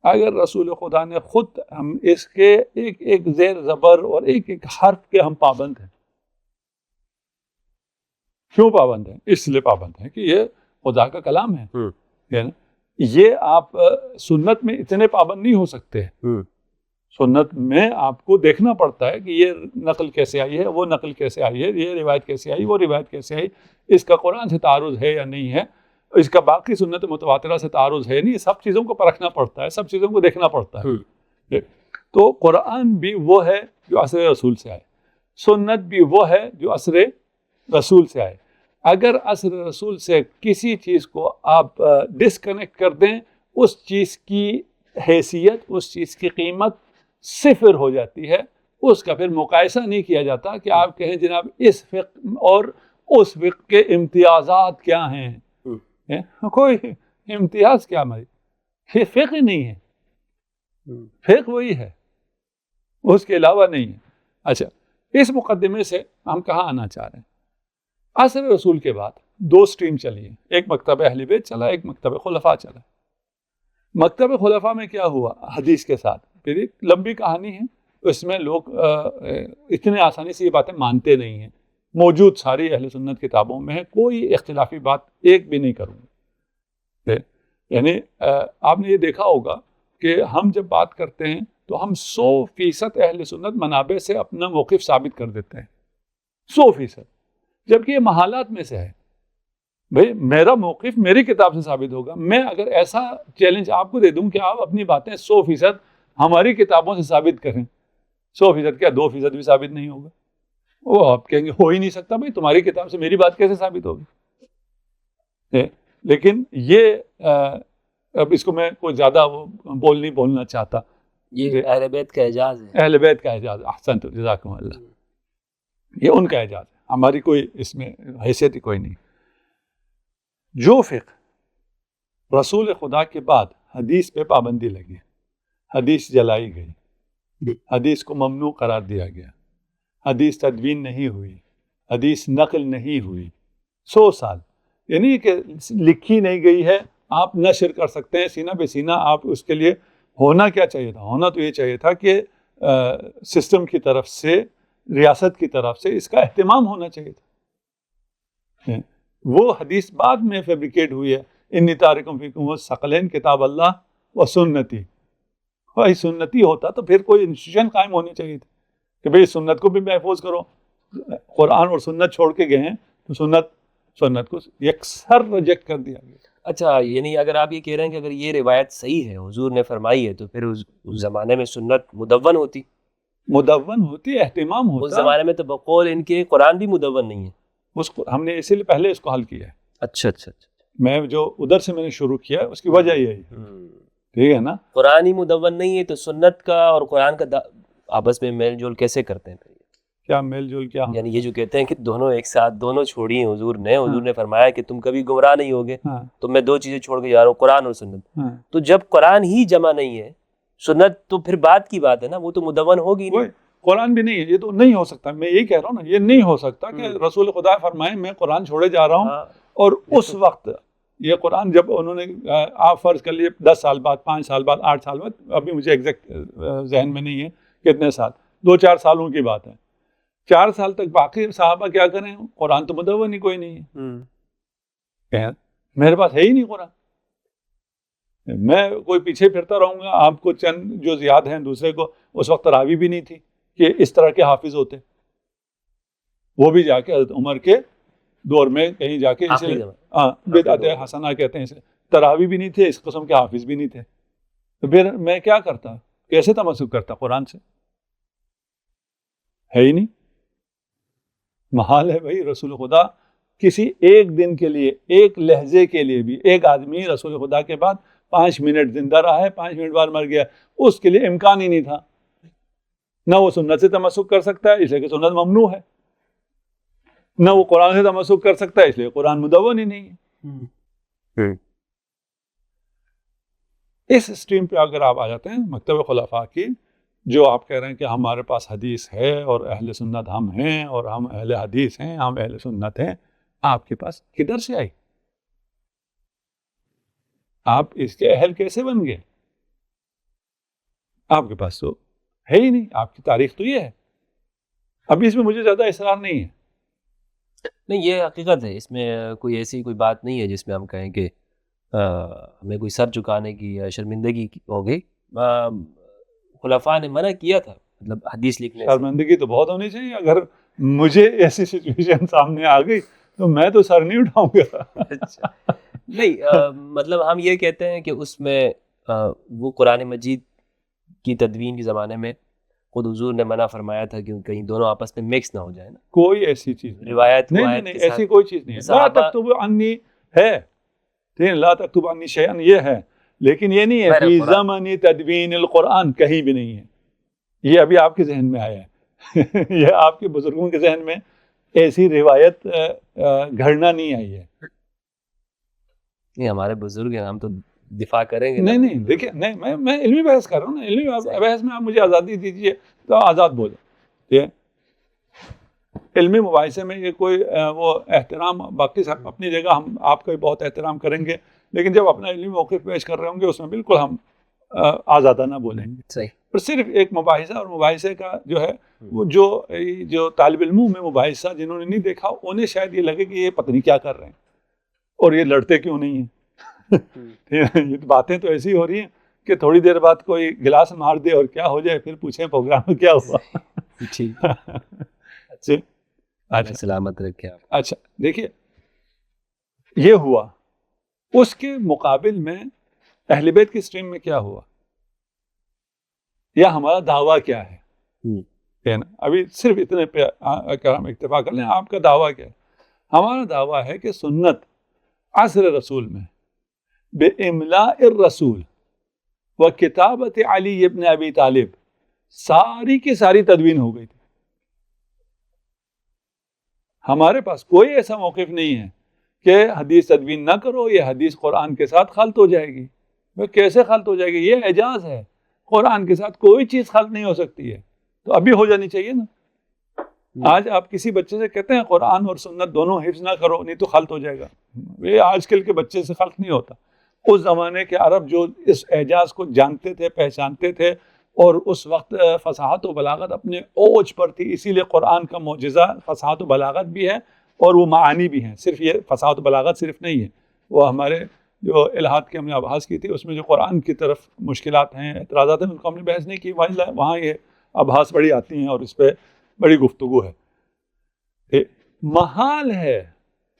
اگر رسول خدا نے خود، ہم اس کے ایک ایک زیر زبر اور ایک ایک حرف کے ہم پابند ہیں. کیوں پابند ہیں؟ اس لیے پابند ہیں کہ یہ خدا کا کلام ہے. یہ آپ سنت میں اتنے پابند نہیں ہو سکتے. سنت میں آپ کو دیکھنا پڑتا ہے کہ یہ نقل کیسے آئی ہے، وہ نقل کیسے آئی ہے، یہ روایت کیسے آئی، وہ روایت کیسے آئی، اس کا قرآن سے تعارض ہے یا نہیں ہے، اس کا باقی سنت متواترہ سے تعارض ہے نہیں. سب چیزوں کو پرکھنا پڑتا ہے، سب چیزوں کو دیکھنا پڑتا ہے. تو قرآن بھی وہ ہے جو عصر رسول سے آئے، سنت بھی وہ ہے جو عصر رسول سے آئے. اگر عصر رسول سے کسی چیز کو آپ ڈسکنیکٹ کر دیں، اس چیز کی حیثیت، اس چیز کی قیمت صفر ہو جاتی ہے. اس کا پھر مقایسہ نہیں کیا جاتا کہ آپ کہیں جناب اس فقہ اور اس فقہ کے امتیازات کیا ہیں. کوئی امتیاز کیا ہماری، یہ فقہ نہیں ہے. فقہ وہی ہے، اس کے علاوہ نہیں ہے. اچھا، اس مقدمے سے ہم کہاں آنا چاہ رہے ہیں؟ عصر رسول کے بعد دو سٹریم چلی ہیں، ایک مکتب اہل بیت چلا، ایک مکتب خلفاء چلا. مکتب خلفاء میں کیا ہوا؟ حدیث کے ساتھ پھر ایک لمبی کہانی ہے، اس میں لوگ اتنے آسانی سے یہ باتیں مانتے نہیں ہیں. موجود ساری اہل سنت کتابوں میں ہے، کوئی اختلافی بات ایک بھی نہیں کروں گا. یعنی آپ نے یہ دیکھا ہوگا کہ ہم جب بات کرتے ہیں تو ہم 100% اہل سنت منابع سے اپنا موقف ثابت کر دیتے ہیں، 100%، جبکہ یہ محالات میں سے ہے. بھئی میرا موقف میری کتاب سے ثابت ہوگا. میں اگر ایسا چیلنج آپ کو دے دوں کہ آپ اپنی باتیں 100% ہماری کتابوں سے ثابت کریں، 100% کیا 2% بھی ثابت نہیں ہوگا؟ وہ آپ کہیں گے ہو ہی نہیں سکتا. بھائی تمہاری کتاب سے میری بات کیسے ثابت ہوگی؟ لیکن یہ اب اس کو میں کوئی زیادہ نہیں بولنا چاہتا. یہ اہل بیت کا اعجاز ہے. اہل بیت کا اعجاز. احسنت، جزاکم اللہ. یہ ان کا اعجاز ہے، ہماری کوئی اس میں حیثیت ہی کوئی نہیں. جو فقہ رسول خدا کے بعد حدیث پہ پابندی لگی، حدیث جلائی گئی، حدیث کو ممنوع قرار دیا گیا، حدیث تدوین نہیں ہوئی، حدیث نقل نہیں ہوئی 100 سال، یعنی کہ لکھی نہیں گئی ہے. آپ نشر کر سکتے ہیں سینہ بے سینہ. آپ اس کے لیے ہونا کیا چاہیے تھا؟ ہونا تو یہ چاہیے تھا کہ سسٹم کی طرف سے، ریاست کی طرف سے اس کا اہتمام ہونا چاہیے تھا. وہ حدیث بعد میں فیبریکیٹ ہوئی ہے. انی تارکم فیکم الثقلین کتاب اللہ و سنتی. بھائی سنتی ہوتا تو پھر کوئی انسٹیٹیوشن قائم ہونی چاہیے تھی کہ بھئی سنت کو بھی محفوظ کرو. قرآن اور سنت چھوڑ کے گئے ہیں تو سنت کو یکسر ریجیکٹ کر دیا گیا. اچھا، یعنی اگر آپ یہ کہہ رہے ہیں کہ اگر یہ روایت صحیح ہے، حضور نے فرمائی ہے، تو پھر اس زمانے میں سنت مدون ہوتی، اہتمام ہوتا. اس زمانے میں تو بقول ان کے قرآن بھی مدون نہیں ہے. اس کو ہم نے اسی لیے پہلے اس کو حل کیا ہے. اچھا، میں جو ادھر سے میں نے شروع کیا ہے اس کی وجہ یہی ہے. ٹھیک ہے نا؟ قرآن ہی مدون نہیں ہے تو سنت کا اور قرآن کا آپس میں میل جول کیسے کرتے ہیں؟ کیا میل جول کیا؟ یعنی یہ جو کہتے ہیں کہ دونوں ایک ساتھ، دونوں چھوڑی ہیں حضور نے فرمایا کہ تم کبھی گمراہ نہیں ہوگے. تو میں 2 چیزیں چھوڑ کے جا رہا ہوں، قرآن اور سنت. تو جب قرآن ہی جمع نہیں ہے، سنت تو پھر بعد کی بات ہے نا، وہ تو مدون ہوگی نہیں. قرآن بھی نہیں ہے، یہ تو نہیں ہو سکتا. میں یہی کہہ رہا ہوں نا، یہ نہیں ہو سکتا کہ رسول خدا فرمائیں میں قرآن چھوڑے جا رہا ہوں اور اس وقت یہ قرآن جب انہوں نے آپ فرض کر لیے 10 سال بعد، 5 سال بعد، 8 سال بعد، ابھی مجھے ایگزیکٹ ذہن میں نہیں ہے کتنے سال، 2-4 سالوں کی بات ہے. 4 سال تک باقی صحابہ کیا کریں؟ قرآن تو مدون ہی کوئی نہیں ہے، میرے پاس ہے ہی نہیں قرآن، میں کوئی پیچھے پھرتا رہوں گا. آپ کو چند جو زیاد ہیں دوسرے کو، اس وقت تراویح بھی نہیں تھی کہ اس طرح کے حافظ ہوتے، وہ بھی جا کے حضرت عمر کے دور میں کہیں جا کے بدعت حسنہ کہتے ہیں اسے، تراویح بھی نہیں تھے، اس قسم کے حافظ بھی نہیں تھے. تو پھر میں کیا کرتا؟ کیسے تمسک کرتا قرآن سے؟ ہے ہی نہیں. محال ہے بھائی. رسول خدا کسی ایک دن کے لیے، ایک لہجے کے لیے بھی، ایک آدمی رسول خدا کے بعد 5 منٹ زندہ رہا ہے، 5 منٹ بعد مر گیا، اس کے لیے امکان ہی نہیں تھا. نہ وہ سنت سے تمسک کر سکتا ہے اس لیے کہ سنت ممنوع ہے، نہ وہ قرآن سے تمسک کر سکتا ہے اس لیے قرآن مدون ہی نہیں ہے. اس اسٹریم پہ اگر آپ آ جاتے ہیں مکتب خلفاء کی، جو آپ کہہ رہے ہیں کہ ہمارے پاس حدیث ہے اور اہل سنت ہم ہیں اور ہم اہل حدیث ہیں، ہم اہل سنت ہیں، آپ کے پاس کدھر سے آئی؟ آپ اس کے اہل کیسے بن گئے؟ آپ کے پاس تو ہے ہی نہیں. آپ کی تاریخ تو یہ ہے. ابھی اس میں مجھے زیادہ اصرار نہیں ہے. نہیں، یہ حقیقت ہے، اس میں کوئی ایسی کوئی بات نہیں ہے جس میں ہم کہیں کہ ہمیں کوئی سر جھکانے کی یا شرمندگی ہو گئی. خلفاء نے منع کیا تھا مطلب حدیث لکھنے سے. شرمندگی تو بہت ہونی چاہیے. اگر مجھے ایسی سچویشن سامنے آ گئی تو میں تو سر نہیں اٹھاؤں گا. نہیں، مطلب ہم یہ کہتے ہیں کہ اس میں وہ قرآن مجید کی تدوین کے زمانے میں خود حضور نے منع فرمایا تھا کہ کہیں دونوں آپس میں مکس نہ ہو جائے نا. کوئی ایسی چیز روایت نہیں، ایسی کوئی چیز نہیں ہے. لا تکتب عنی ہے، لا تکتب عنی شیئا یہ ہے، لیکن یہ نہیں ہے فی زمن تدوین القرآن، کہیں بھی نہیں ہے. یہ ابھی آپ کے ذہن میں آیا ہے. یہ آپ کے بزرگوں کے ذہن میں ایسی روایت گھڑنا نہیں آئی ہے. نہیں، ہمارے بزرگ ہیں، ہم تو دفاع کریں گے. نہیں دیکھیں، نہیں میں علمی بحث کر رہا ہوں نا. علمی بحث میں آپ مجھے آزادی دیجیے تو آزاد بولیں. ٹھیک ہے، علمی مباحثے میں یہ کوئی وہ احترام، باقی سب اپنی جگہ ہم آپ کا بھی بہت احترام کریں گے، لیکن جب اپنا علمی موقف پیش کر رہے ہوں گے اس میں بالکل ہم آزادانہ بولیں گے. صحیح. پر صرف ایک مباحثہ، اور مباحثے کا جو ہے وہ جو طالب علموں میں مباحثہ جنہوں نے نہیں دیکھا انہیں شاید یہ لگے کہ یہ پتہ نہیں کیا کر رہے ہیں اور یہ لڑتے کیوں نہیں ہیں. یہ باتیں تو ایسی ہو رہی ہیں کہ تھوڑی دیر بعد کوئی گلاس مار دے اور کیا ہو جائے، پھر پوچھیں پروگرام میں کیا ہوا. ٹھیک. اچھا، سلامت رکھے آپ. اچھا دیکھیے، یہ ہوا. اس کے مقابل میں اہل بیت کی اسٹریم میں کیا ہوا یا ہمارا دعویٰ کیا ہے؟ ابھی صرف اتنے پہ اگر ہم اکتفا کر لیں، آپ کا دعویٰ کیا ہے؟ ہمارا دعویٰ ہے کہ سنت عصر رسول میں بے املاء الرسول و کتابت علی ابن ابی طالب ساری کی ساری تدوین ہو گئی تھی. ہمارے پاس کوئی ایسا موقف نہیں ہے کہ حدیث تدوین نہ کرو، یہ حدیث قرآن کے ساتھ خلط ہو جائے گی. کیسے خلط ہو جائے گی؟ یہ اعجاز ہے. قرآن کے ساتھ کوئی چیز خلط نہیں ہو سکتی ہے. تو ابھی ہو جانی چاہیے نا. آج آپ کسی بچے سے کہتے ہیں قرآن اور سنت دونوں حفظ نہ کرو نہیں تو خلط ہو جائے گا. یہ آج کل کے بچے سے خلط نہیں ہوتا. اس زمانے کے عرب جو اس اعجاز کو جانتے تھے، پہچانتے تھے، اور اس وقت فصاحت و بلاغت اپنے اوج پر تھی، اسی لیے قرآن کا معجزہ فصاحت و بلاغت بھی ہے اور وہ معانی بھی ہیں. صرف یہ فصاحت و بلاغت صرف نہیں ہے، وہ ہمارے جو الہاد کی ہم نے آبحاث کی تھی اس میں جو قرآن کی طرف مشکلات ہیں، اعتراضات ہیں، ان کو ہم نے بحث نہیں کی. وہاں یہ آبحاث بڑی آتی ہیں اور اس پہ بڑی گفتگو ہے. محال ہے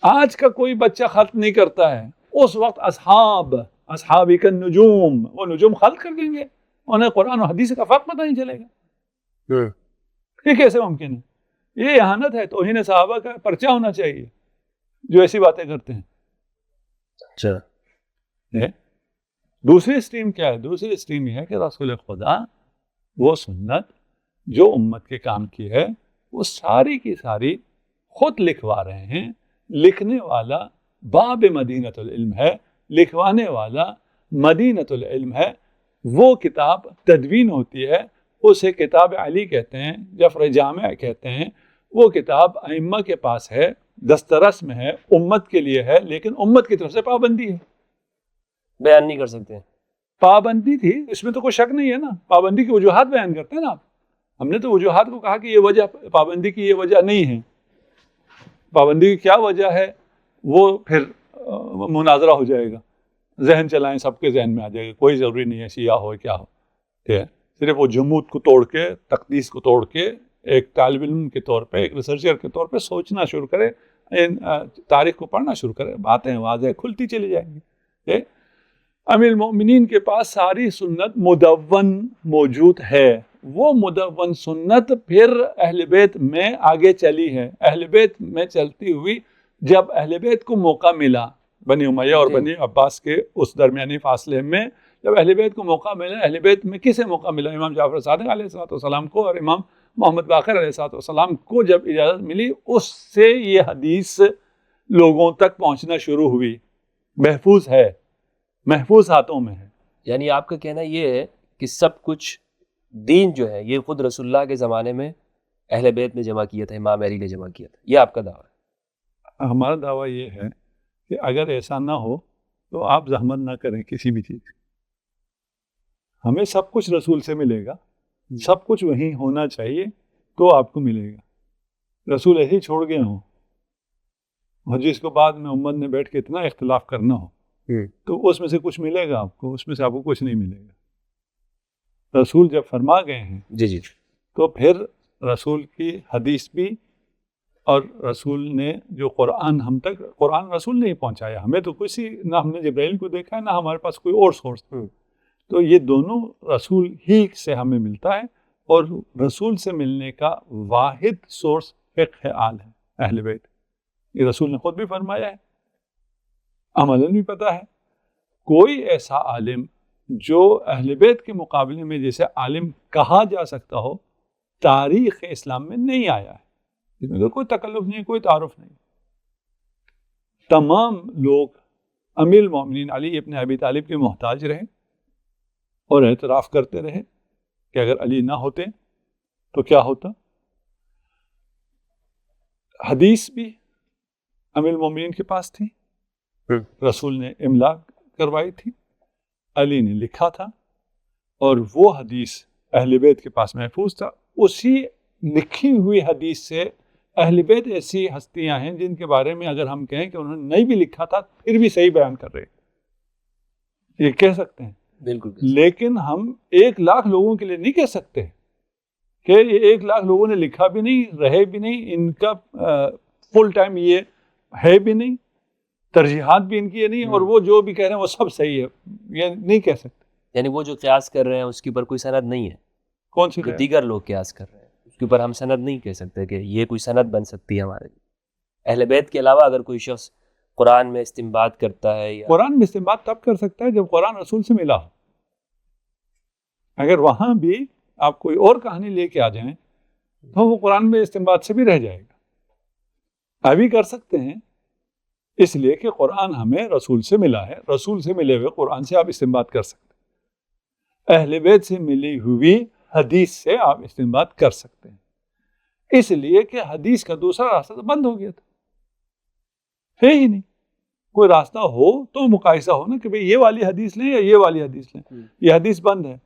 آج کا کوئی بچہ خلط نہیں کرتا ہے. اس وقت اصحاب کا نجوم، وہ نجوم خلط کر دیں گے، انہیں قرآن و حدیث کا فرق پتہ نہیں چلے گا. یہ کیسے ممکن ہے؟ یہ اہانت ہے. توہین صحابہ کا پرچہ ہونا چاہیے جو ایسی باتیں کرتے ہیں. اچھا، دوسری اسٹریم کیا ہے؟ دوسری اسٹریم یہ ہے کہ رسول خدا وہ سنت جو امت کے کام کی ہے وہ ساری کی ساری خود لکھوا رہے ہیں. لکھنے والا باب مدینۃ العلم ہے، لکھوانے والا مدینۃ العلم ہے. وہ کتاب تدوین ہوتی ہے اسے کتاب علی کہتے ہیں، جفر جامع کہتے ہیں. وہ کتاب ائمہ کے پاس ہے، دسترس میں ہے، امت کے لیے ہے، لیکن امت کی طرف سے پابندی ہے. بیان نہیں کر سکتے. پابندی تھی، اس میں تو کوئی شک نہیں ہے نا. پابندی کی وجوہات بیان کرتے ہیں نا آپ. ہم نے تو وجوہات کو کہا کہ یہ وجہ، پابندی کی یہ وجہ نہیں ہے. پابندی کی کیا وجہ ہے وہ پھر مناظرہ ہو جائے گا. ذہن چلائیں، سب کے ذہن میں آ جائے گا. کوئی ضروری نہیں ہے شیعہ ہو کیا ہو. ٹھیک ہے، صرف وہ جمود کو توڑ کے، تقدیس کو توڑ کے، ایک طالب علم کے طور پہ، ایک ریسرچر کے طور پہ سوچنا شروع کرے، تاریخ کو پڑھنا شروع کرے، باتیں واضح کھلتی چلی جائیں گی. امیر المومنین کے پاس ساری سنت مدون موجود ہے. وہ مدون سنت پھر اہل بیت میں آگے چلی ہے. اہل بیت میں چلتی ہوئی جب اہل بیت کو موقع ملا، بنی امیہ اور بنی عباس کے اس درمیانی فاصلے میں جب اہل بیت کو موقع ملا، اہل بیت میں کسے موقع ملا؟ امام جعفر صادق علیہ السلام کو اور امام محمد باقر علیہ السلام کو جب اجازت ملی، اس سے یہ حدیث لوگوں تک پہنچنا شروع ہوئی. محفوظ ہے، محفوظ ہاتھوں میں ہے. یعنی آپ کا کہنا یہ ہے کہ سب کچھ دین جو ہے یہ خود رسول اللہ کے زمانے میں اہل بیت نے جمع کیا تھا، امام علی نے جمع کیا تھا، یہ آپ کا دعویٰ ہے؟ ہمارا دعویٰ یہ ہے کہ اگر ایسا نہ ہو تو آپ زحمت نہ کریں کسی بھی چیز. ہمیں سب کچھ رسول سے ملے گا، سب کچھ وہیں ہونا چاہیے تو آپ کو ملے گا. رسول ایسے ہی چھوڑ گئے ہوں اور جس کو بعد میں امت نے بیٹھ کے اتنا اختلاف کرنا ہو تو اس میں سے کچھ ملے گا آپ کو؟ اس میں سے آپ کو کچھ نہیں ملے گا. رسول جب فرما گئے ہیں جی تو پھر رسول کی حدیث بھی، اور رسول نے جو قرآن ہم تک، قرآن رسول نے ہی پہنچایا. ہمیں تو کسی، نہ ہم نے جبرائیل کو دیکھا ہے، نہ ہمارے پاس کوئی اور سورس. تو یہ دونوں رسول ہی سے ہمیں ملتا ہے، اور رسول سے ملنے کا واحد سورس فقہ آل ہے، اہل بیت. یہ رسول نے خود بھی فرمایا ہے، عملاً بھی پتہ ہے. کوئی ایسا عالم جو اہل بیت کے مقابلے میں جیسے عالم کہا جا سکتا ہو، تاریخ اسلام میں نہیں آیا ہے. اس میں کوئی تکلف نہیں، کوئی تعارف نہیں. تمام لوگ امیر المومنین علی ابن ابی طالب کے محتاج رہے اور اعتراف کرتے رہے کہ اگر علی نہ ہوتے تو کیا ہوتا. حدیث بھی امیر المومنین کے پاس تھی، رسول نے املا کروائی تھی، علی نے لکھا تھا، اور وہ حدیث اہل بیت کے پاس محفوظ تھا. اسی لکھی ہوئی حدیث سے اہل بیت ایسی ہستیاں ہیں جن کے بارے میں اگر ہم کہیں کہ انہوں نے نہیں بھی لکھا تھا پھر بھی صحیح بیان کر رہے، یہ کہہ سکتے ہیں. بالکل. لیکن ہم 1,00,000 لوگوں کے لیے نہیں کہہ سکتے کہ یہ 1,00,000 لوگوں نے لکھا بھی نہیں، رہے بھی نہیں، ان کا فل ٹائم یہ ہے بھی نہیں، ترجیحات بھی ان کی یہ نہیں، اور وہ جو بھی کہہ رہے ہیں وہ سب صحیح ہے، یہ نہیں کہہ سکتے. یعنی وہ جو قیاس کر رہے ہیں اس کے اوپر کوئی سند نہیں ہے. کون سی جو دیگر لوگ قیاس کر رہے ہیں اس کے اوپر ہم سند نہیں کہہ سکتے کہ یہ کوئی سند بن سکتی ہے ہمارے لیے. اہل بیت کے علاوہ اگر کوئی شخص قرآن میں استنباط کرتا ہے یا قرآن میں استنباط تب کر سکتا ہے جب قرآن رسول سے ملا ہو. اگر وہاں بھی آپ کوئی اور کہانی لے کے آ جائیں تو وہ قرآن میں استنباط سے بھی رہ جائے گا. ابھی کر سکتے ہیں اس لیے کہ قرآن ہمیں رسول سے ملا ہے، رسول سے ملے ہوئے قرآن سے آپ استنباط کر سکتے ہیں. اہل بیت سے ملی ہوئی حدیث سے آپ استنباط کر سکتے ہیں، اس لیے کہ حدیث کا دوسرا راستہ تو بند ہو گیا تھا، ہے ہی نہیں. کوئی راستہ ہو تو مقایسہ ہو نا کہ بھئی یہ والی حدیث لیں یا یہ والی حدیث لیں. یہ حدیث بند ہے.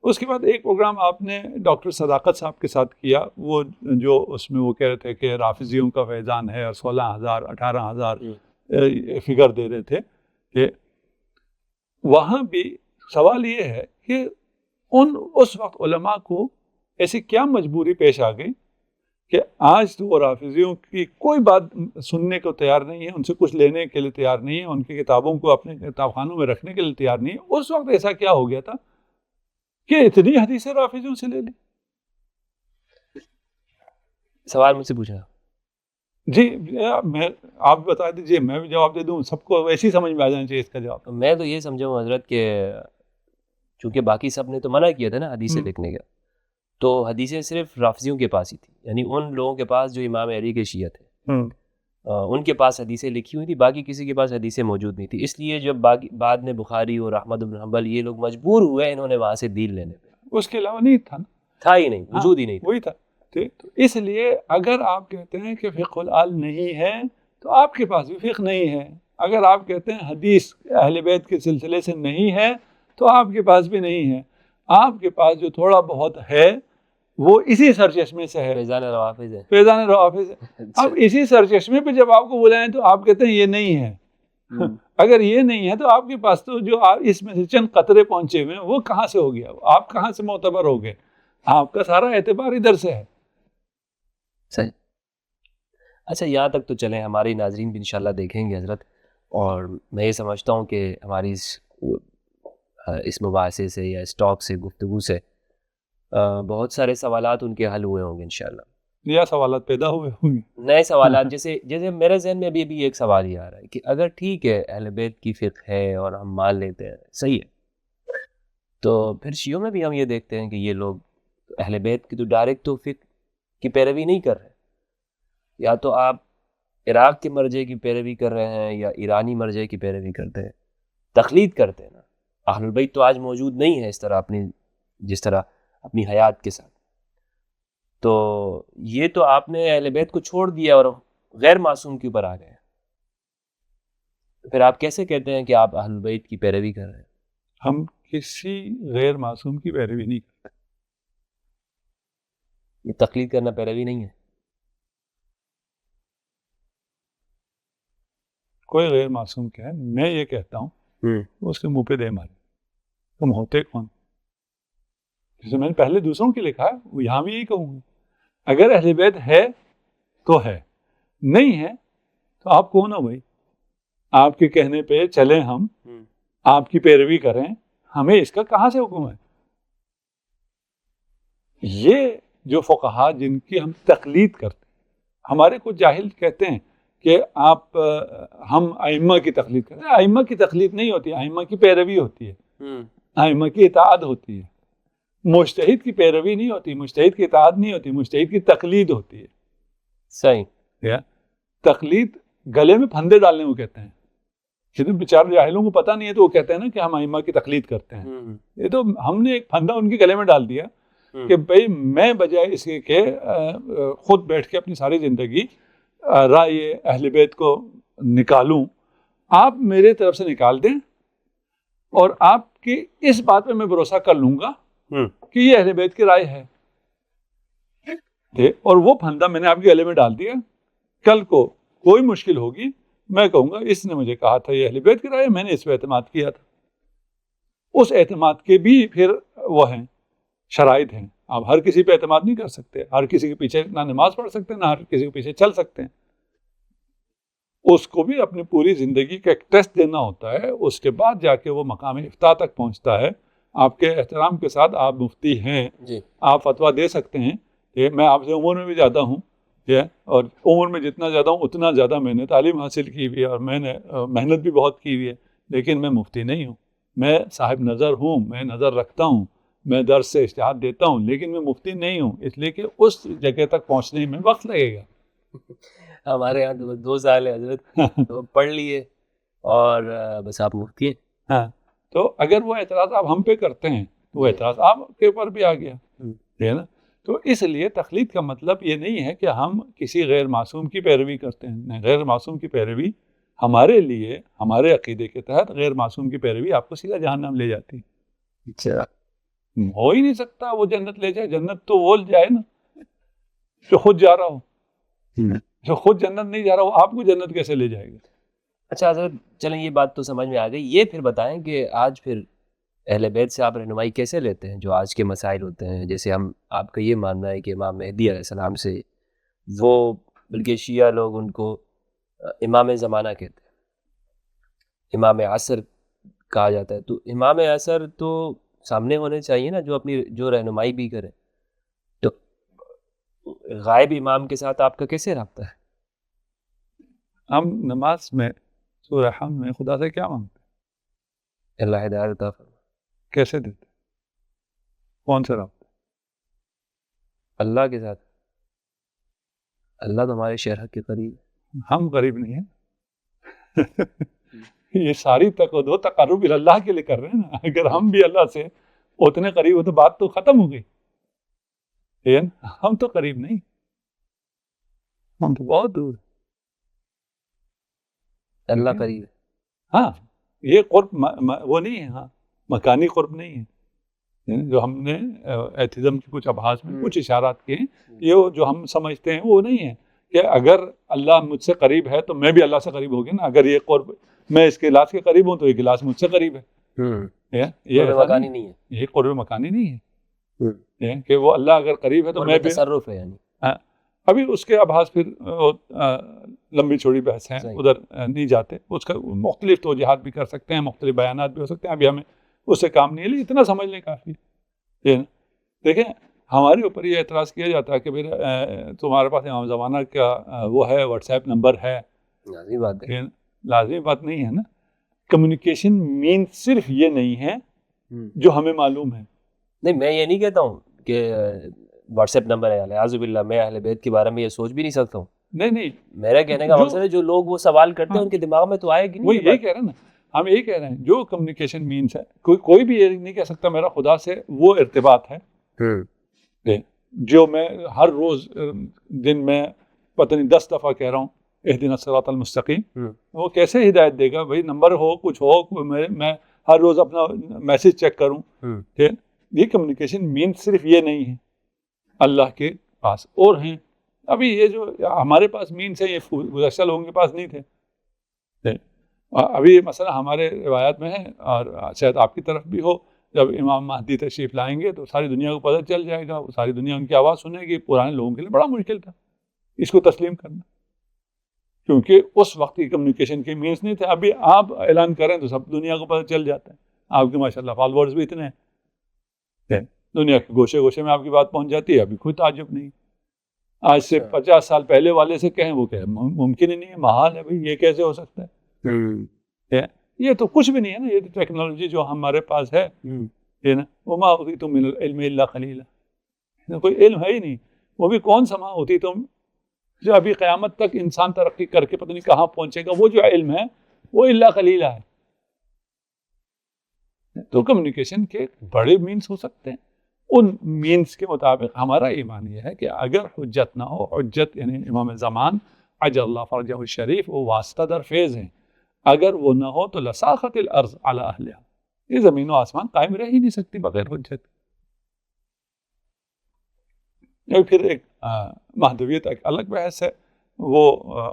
اس کے بعد ایک پروگرام آپ نے ڈاکٹر صداقت صاحب کے ساتھ کیا، وہ جو اس میں وہ کہہ رہے تھے کہ رافضیوں کا فیضان ہے، اور 16,000 18,000 فگر دے رہے تھے. کہ وہاں بھی سوال یہ ہے کہ اس وقت علماء کو ایسی کیا مجبوری پیش آ گئی کہ آج تو وہ رافضیوں کی کوئی بات سننے کو تیار نہیں ہے، ان سے کچھ لینے کے لیے تیار نہیں ہے، ان کی کتابوں کو اپنے کتاب خانوں میں رکھنے کے لیے تیار نہیں ہے. اس وقت ایسا کیا ہو گیا تھا کہ اتنی حدیثیں رافضیوں سے لے لی؟ سوال مجھ سے پوچھا. جی میں آپ بتا دیجئے، میں بھی جواب دے دوں، سب کو ویسے ہی سمجھ میں آ جانا چاہیے اس کا جواب. میں تو یہ سمجھا ہوں حضرت کہ چونکہ باقی سب نے تو منع کیا تھا نا حدیثیں لکھنے کا، تو حدیثیں صرف رافضیوں کے پاس ہی تھی، یعنی ان لوگوں کے پاس جو امام علی کے شیعہ تھے ان کے پاس حدیثیں لکھی ہوئی تھی، باقی کسی کے پاس حدیثیں موجود نہیں تھی. اس لیے جب بعد میں بخاری اور احمد بن حنبل یہ لوگ مجبور ہوئے انہوں نے وہاں سے دین لینے پہ. اس کے علاوہ نہیں تھا نا. تھا ہی نہیں، وجود ہی نہیں تھا. وہی تھا. ٹھیک، تو اس لیے اگر آپ کہتے ہیں کہ فقہ الآل نہیں ہے تو آپ کے پاس بھی فقہ نہیں ہے. اگر آپ کہتے ہیں حدیث اہل بیت کے سلسلے سے نہیں ہے تو آپ کے پاس بھی نہیں ہے. آپ کے پاس جو تھوڑا بہت ہے وہ اسی سرچشمے سے ہے، فیضان روافظ ہے. فیضان روافظ ہے. اب اسی سرچشمے پہ جب آپ کو بلائیں تو آپ کہتے ہیں یہ نہیں ہے. اگر یہ نہیں ہے تو آپ کے پاس تو جو اس میں سے چند قطرے پہنچے ہوئے ہیں وہ کہاں سے ہو گیا؟ آپ کہاں سے معتبر ہو گئے؟ آپ کا سارا اعتبار ادھر سے ہے. صحیح. اچھا یہاں تک تو چلیں، ہماری ناظرین بھی انشاءاللہ دیکھیں گے حضرت. اور میں یہ سمجھتا ہوں کہ ہماری اس مباحثے سے یا اس ٹاک سے، گفتگو سے بہت سارے سوالات ان کے حل ہوئے ہوں گے انشاءاللہ. یا سوالات پیدا ہوئے ہوں گے، نئے سوالات. جیسے میرے ذہن میں ابھی ایک سوال ہی آ رہا ہے کہ اگر ٹھیک ہے اہل بیت کی فقہ ہے اور ہم مان لیتے ہیں صحیح ہے، تو پھر شیعوں میں بھی ہم یہ دیکھتے ہیں کہ یہ لوگ اہل بیت کی تو ڈائریکٹ تو فقہ کی پیروی نہیں کر رہے. یا تو آپ عراق کے مرجع کی پیروی کر رہے ہیں یا ایرانی مرجع کی پیروی کرتے ہیں، تقلید کرتے ہیں نا. اہل البیت تو آج موجود نہیں ہے اس طرح جس طرح اپنی حیات کے ساتھ. تو یہ تو آپ نے اہل بیت کو چھوڑ دیا اور غیر معصوم کے اوپر آ گئے. پھر آپ کیسے کہتے ہیں کہ آپ اہل بیت کی پیروی کر رہے ہیں؟ ہم کسی غیر معصوم کی پیروی نہیں کرتے. یہ تقلید کرنا پیروی نہیں ہے؟ کوئی غیر معصوم کیا ہے، میں یہ کہتا ہوں اس کے منہ پہ دے مارے. تم ہوتے کون؟ جسے میں نے پہلے دوسروں کے لکھا ہے وہ یہاں بھی یہی کہوں گا. اگر اہل بیت ہے تو ہے، نہیں ہے تو آپ کون ہو بھائی؟ آپ کے کہنے پہ چلیں ہم، آپ کی پیروی کریں، ہمیں اس کا کہاں سے حکم ہے؟ یہ جو فقہا جن کی ہم تقلید کرتے ہیں، ہمارے کچھ جاہل کہتے ہیں کہ آپ ہم ائمہ کی تقلید کرتے ہیں. ائمہ کی تقلید نہیں ہوتی، ائمہ کی پیروی ہوتی ہے، ائمہ کی اطاعت ہوتی ہے. مجتہد کی پیروی نہیں ہوتی، مجتہد کی اطاعت نہیں ہوتی، مجتہد کی تقلید ہوتی ہے. صحیح. تقلید گلے میں پھندے ڈالنے کو کہتے ہیں. جن بیچارے جاہلوں کو پتہ نہیں ہے تو وہ کہتے ہیں نا کہ ہم ائمہ کی تقلید کرتے ہیں. یہ تو ہم نے ایک پھندا ان کے گلے میں ڈال دیا کہ بھئی میں بجائے اس کے خود بیٹھ کے اپنی ساری زندگی رائے اہل بیت کو نکالوں، آپ میرے طرف سے نکال دیں اور آپ کی اس بات پہ میں بھروسہ کر لوں گا کہ یہ اہل بیت کی رائے ہے. اور وہ پھندا میں نے آپ کے گلے میں ڈال دیا. کل کو کوئی مشکل ہوگی میں کہوں گا اس نے مجھے کہا تھا یہ اہل بیت کی رائے، میں نے اس پہ اعتماد کیا تھا. اس اعتماد کے بھی پھر وہ ہیں شرائط ہیں. آپ ہر کسی پہ اعتماد نہیں کر سکتے، ہر کسی کے پیچھے نہ نماز پڑھ سکتے نہ ہر کسی کے پیچھے چل سکتے ہیں. اس کو بھی اپنی پوری زندگی کا ایک ٹیسٹ دینا ہوتا ہے، اس کے بعد جا کے وہ مقام افتاء تک پہنچتا ہے. آپ کے احترام کے ساتھ آپ مفتی ہیں جی، آپ فتویٰ دے سکتے ہیں کہ میں آپ سے عمر میں بھی زیادہ ہوں اور عمر میں جتنا زیادہ ہوں اتنا زیادہ میں نے تعلیم حاصل کی ہوئی ہے اور میں نے محنت بھی بہت کی ہوئی ہے، لیکن میں مفتی نہیں ہوں. میں صاحب نظر ہوں، میں نظر رکھتا ہوں، میں درس سے اجتہاد دیتا ہوں، لیکن میں مفتی نہیں ہوں، اس لیے کہ اس جگہ تک پہنچنے میں وقت لگے گا. ہمارے یہاں تو 2 سال ہے حضرت، تو پڑھ لیے اور بس آپ مفتی ہیں. ہاں، تو اگر وہ اعتراض آپ ہم پہ کرتے ہیں تو وہ اعتراض آپ کے اوپر بھی آ گیا ہے نا. تو اس لیے تقلید کا مطلب یہ نہیں ہے کہ ہم کسی غیر معصوم کی پیروی کرتے ہیں. غیر معصوم کی پیروی ہمارے لیے، ہمارے عقیدے کے تحت غیر معصوم کی پیروی آپ کو سیدھا جہنم لے جاتی ہے. اچھا، ہو ہی نہیں سکتا وہ جنت لے جائے. جنت تو وہ جائے نا جو خود جا رہا ہو. جو خود جنت نہیں جا رہا ہو آپ کو جنت کیسے لے جائے گا؟ اچھا حضرت چلیں یہ بات تو سمجھ میں آ گئی. یہ پھر بتائیں کہ آج پھر اہل بیت سے آپ رہنمائی کیسے لیتے ہیں جو آج کے مسائل ہوتے ہیں؟ جیسے آپ کا یہ ماننا ہے کہ امام مہدی علیہ السلام سے وہ، بلکہ شیعہ لوگ ان کو امام زمانہ کہتے ہیں، امام عصر کہا جاتا ہے. تو امام عصر تو سامنے ہونے چاہیے نا جو رہنمائی بھی کرے. تو غائب امام کے ساتھ آپ کا کیسے رابطہ ہے؟ ہم نماز میں سورہ حمد میں خدا سے کیا مانگتے ہیں؟ اللہ ہدایت عطا فرمائے. کیسے دیتے؟ کون سا رابطہ؟ اللہ کے ساتھ. اللہ تو ہمارے شرح کے قریب ہے. ہم قریب نہیں ہیں. یہ ساری تقرب اللہ کے لیے کر رہے ہیں نا. اگر ہم بھی اللہ سے اتنے قریب ہو تو بات تو ختم ہو گئی. ہم تو قریب نہیں، ہم تو بہت دور. اللہ قریب ہے. ہاں یہ قرب وہ نہیں ہے، ہاں مکانی قرب نہیں ہے جو ہم نے ایتھزم کی کچھ ابحاث میں کچھ اشارات کیے. یہ جو ہم سمجھتے ہیں وہ نہیں ہے کہ اگر اللہ مجھ سے قریب ہے تو میں بھی اللہ سے قریب ہو گیا نا. اگر یہ قرب میں اس کے گلاس کے قریب ہوں تو یہ گلاس مجھ سے قریب ہے. یہ مکانی نہیں ہے، یہ قرب مکانی نہیں ہے کہ وہ اللہ اگر قریب ہے تو میں بھی تصرف ہے. یعنی ابھی اس کے ابحاث پھر لمبی چوڑی بحث ہیں، ادھر نہیں جاتے. اس کا مختلف توجیحات بھی کر سکتے ہیں، مختلف بیانات بھی ہو سکتے ہیں. ابھی ہمیں اس سے کام نہیں ہے، لیکن اتنا سمجھ لیں کافی ہے. دیکھیں ہمارے اوپر یہ اعتراض کیا جاتا ہے کہ پھر تمہارے پاس امام زمانہ کا وہ ہے، واٹس ایپ نمبر ہے. لازمی بات ہے، لازمی بات نہیں ہے نا. کمیونیکیشن مین صرف یہ نہیں ہے جو ہمیں معلوم ہے. نہیں میں یہ نہیں کہتا ہوں کہ واٹس ایپ نمبر ہے، اعوذ باللہ میں اہل بیت کے بارے میں یہ سوچ بھی نہیں سکتا ہوں. نہیں میرا کہنے کا مقصد ہے جو لوگ وہ سوال کرتے ہیں ان کے دماغ میں تو آئے گی نہیں. وہ یہی کہہ رہے ہیں نا، ہم یہی کہہ رہے ہیں جو کمیونیکیشن مینس ہے. کوئی بھی یہ نہیں کہہ سکتا میرا خدا سے وہ ارتباط ہے جو میں ہر روز دن میں پتہ نہیں 10 دفعہ کہہ رہا ہوں اہدنا الصراط المستقیم. وہ کیسے ہدایت دے گا بھائی؟ نمبر ہو کچھ ہو، میں ہر روز اپنا میسج چیک کروں. یہ کمیونیکیشن مینس صرف یہ نہیں ہے، اللہ کے پاس اور ہیں. ابھی یہ جو ہمارے پاس مینس ہے یہ گزشتہ لوگوں کے پاس نہیں تھے. ابھی مثلا ہمارے روایات میں ہے، اور شاید آپ کی طرف بھی ہو، جب امام مہدی تشریف لائیں گے تو ساری دنیا کو پتہ چل جائے گا، ساری دنیا ان کی آواز سنے گی. پرانے لوگوں کے لیے بڑا مشکل تھا اس کو تسلیم کرنا، کیونکہ اس وقت کی کمیونیکیشن کے مینس نہیں تھے. ابھی آپ اعلان کریں تو سب دنیا کو پتہ چل جاتا ہے. آپ کے ماشاءاللہ فالوورز بھی اتنے ہیں، دنیا کے گوشے گوشے میں آپ کی بات پہنچ جاتی ہے. ابھی کوئی تعجب نہیں. آج سے 50 سال پہلے والے سے کہیں وہ کہ ممکن ہی نہیں ہے، محال ہے بھائی، یہ کیسے ہو سکتا ہے؟ یہ تو کچھ بھی نہیں ہے نا. یہ تو ٹیکنالوجی جو ہمارے پاس ہے نا، وما اوتیتم من العلم الا قلیلا، کوئی علم ہے ہی نہیں. وہ بھی کون سا ما اوتیتم جو ابھی قیامت تک انسان ترقی کر کے پتہ نہیں کہاں پہنچے گا. وہ جو علم ہے وہ الا قلیلا ہے. تو کمیونیکیشن کے بڑے مینس ہو سکتے ہیں. ان مینس کے مطابق ہمارا ایمان یہ ہے کہ اگر حجت نہ ہو، حجت یعنی امام زمان عجل اللہ فرجہ الشریف، وہ واسطہ در فیض ہیں. اگر وہ نہ ہو تو لساخت الارض علی اہلہا، یہ زمین و آسمان قائم رہ ہی نہیں سکتی بغیر حجت. اور پھر ایک مہدویت ایک الگ بحث ہے، وہ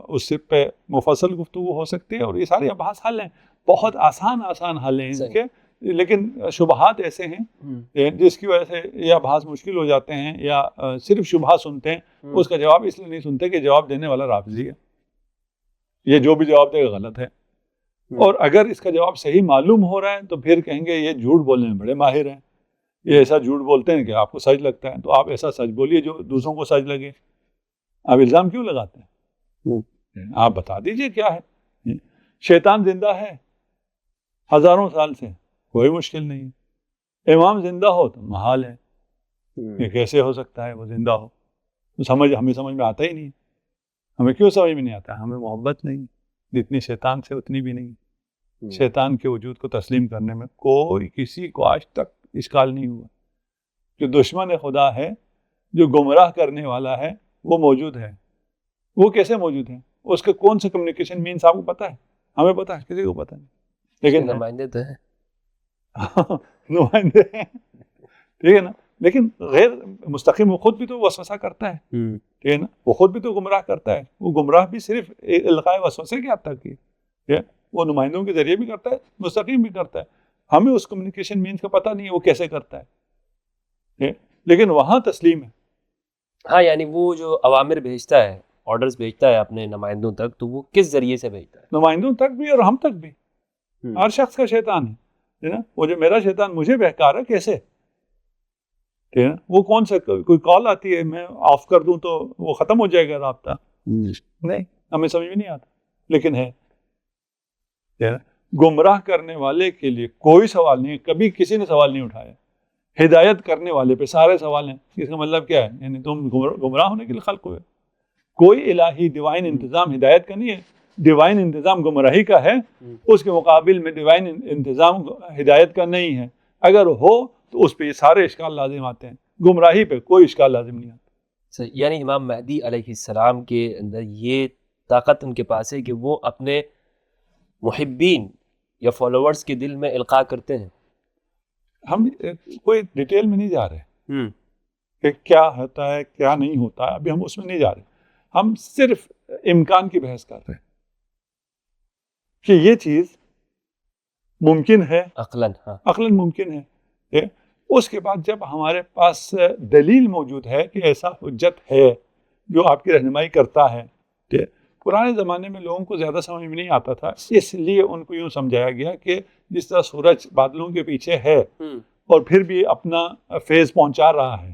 اس سے پہ مفصل گفتگو ہو سکتی ہے. اور یہ سارے ابحاث حل ہیں، بہت آسان حل ہیں ان کے، لیکن شبہات ایسے ہیں جس کی وجہ سے یہ ابحاث مشکل ہو جاتے ہیں، یا صرف شبہ سنتے ہیں. اس کا جواب اس لیے نہیں سنتے کہ جواب دینے والا رافضی ہے، یہ جو بھی جواب دے گا غلط ہے. اور اگر اس کا جواب صحیح معلوم ہو رہا ہے تو پھر کہیں گے یہ جھوٹ بولنے میں بڑے ماہر ہیں، یہ ایسا جھوٹ بولتے ہیں کہ آپ کو سچ لگتا ہے. تو آپ ایسا سچ بولیے جو دوسروں کو سچ لگے. آپ الزام کیوں لگاتے ہیں؟ آپ بتا دیجئے کیا ہے. شیطان زندہ ہے ہزاروں سال سے، کوئی مشکل نہیں ہے. امام زندہ ہو تو محال ہے. یہ کیسے ہو سکتا ہے وہ زندہ ہو؟ تو ہمیں سمجھ میں آتا ہی نہیں. ہمیں کیوں سمجھ میں نہیں آتا؟ ہمیں محبت نہیں جتنی شیطان سے اتنی بھی نہیں. شیطان کے وجود کو تسلیم کرنے میں کسی کو آج تک اشکال نہیں ہوا. جو دشمن خدا ہے، جو گمراہ کرنے والا ہے، وہ موجود ہے. وہ کیسے موجود ہے؟ اس کے کون سے کمیونیکیشن مینس آپ کو پتہ ہے؟ ہمیں پتہ ہے، کسی کو پتہ نہیں. لیکن نمائندے تو ہیں، نمائندے ہیں، ٹھیک ہے نا. لیکن غیر مستقیم وہ خود بھی تو وسوسہ کرتا ہے، ٹھیک ہے نا. وہ خود بھی تو گمراہ کرتا ہے. وہ گمراہ بھی صرف القاء وسوسے کے حد تک کی، وہ نمائندوں کے ذریعے بھی کرتا ہے، مستقیم بھی کرتا ہے. ہمیں اس کمیونیکیشن مینس کا پتہ نہیں ہے وہ کیسے کرتا ہے، لیکن وہاں تسلیم ہے. ہاں یعنی وہ جو اوامر بھیجتا ہے، آرڈرز بھیجتا ہے اپنے نمائندوں تک، تو وہ کس ذریعے سے بھیجتا ہے؟ نمائندوں تک بھی اور ہم تک بھی. ہر شخص کا شیطان ہے نا. وہ جو میرا شیطان مجھے بہکا رہا ہے کیسے، ٹھیک ہے نا. وہ کون سا کوئی کال آتی ہے میں آف کر دوں تو وہ ختم ہو جائے گا رابطہ؟ نہیں، ہمیں سمجھ میں نہیں آتا، لیکن ہے. گمراہ کرنے والے کے لیے کوئی سوال نہیں ہے، کبھی کسی نے سوال نہیں اٹھایا. ہدایت کرنے والے پہ سارے سوال ہیں. اس کا مطلب کیا ہے؟ یعنی تم گمراہ ہونے کے لیے خلق ہوئے. کوئی الہی ڈیوائن انتظام ہدایت کا نہیں ہے، ڈیوائن انتظام گمراہی کا ہے. اس کے مقابل میں ڈیوائن انتظام ہدایت کا نہیں ہے. اگر ہو تو اس پہ یہ سارے اشکال لازم آتے ہیں. گمراہی پہ کوئی اشکال لازم نہیں آتا۔ یعنی امام مہدی علیہ السلام کے اندر یہ طاقت ان کے پاس ہے کہ وہ اپنے محبین یا فالوورز کے دل میں القاء کرتے ہیں۔ ہم کوئی ڈیٹیل میں نہیں جا رہے کہ کیا ہوتا ہے کیا نہیں ہوتا ہے، ابھی ہم اس میں نہیں جا رہے، ہم صرف امکان کی بحث کر رہے ہیں کہ یہ چیز ممکن ہے، عقلاً، ہاں، عقلاً ممکن ہے۔ اس کے بعد جب ہمارے پاس دلیل موجود ہے کہ ایسا حجت ہے جو آپ کی رہنمائی کرتا ہے، کہ پرانے زمانے میں لوگوں کو زیادہ سمجھ میں نہیں آتا تھا، اس لیے ان کو یوں سمجھایا گیا کہ جس طرح سورج بادلوں کے پیچھے ہے اور پھر بھی اپنا فیض پہنچا رہا ہے،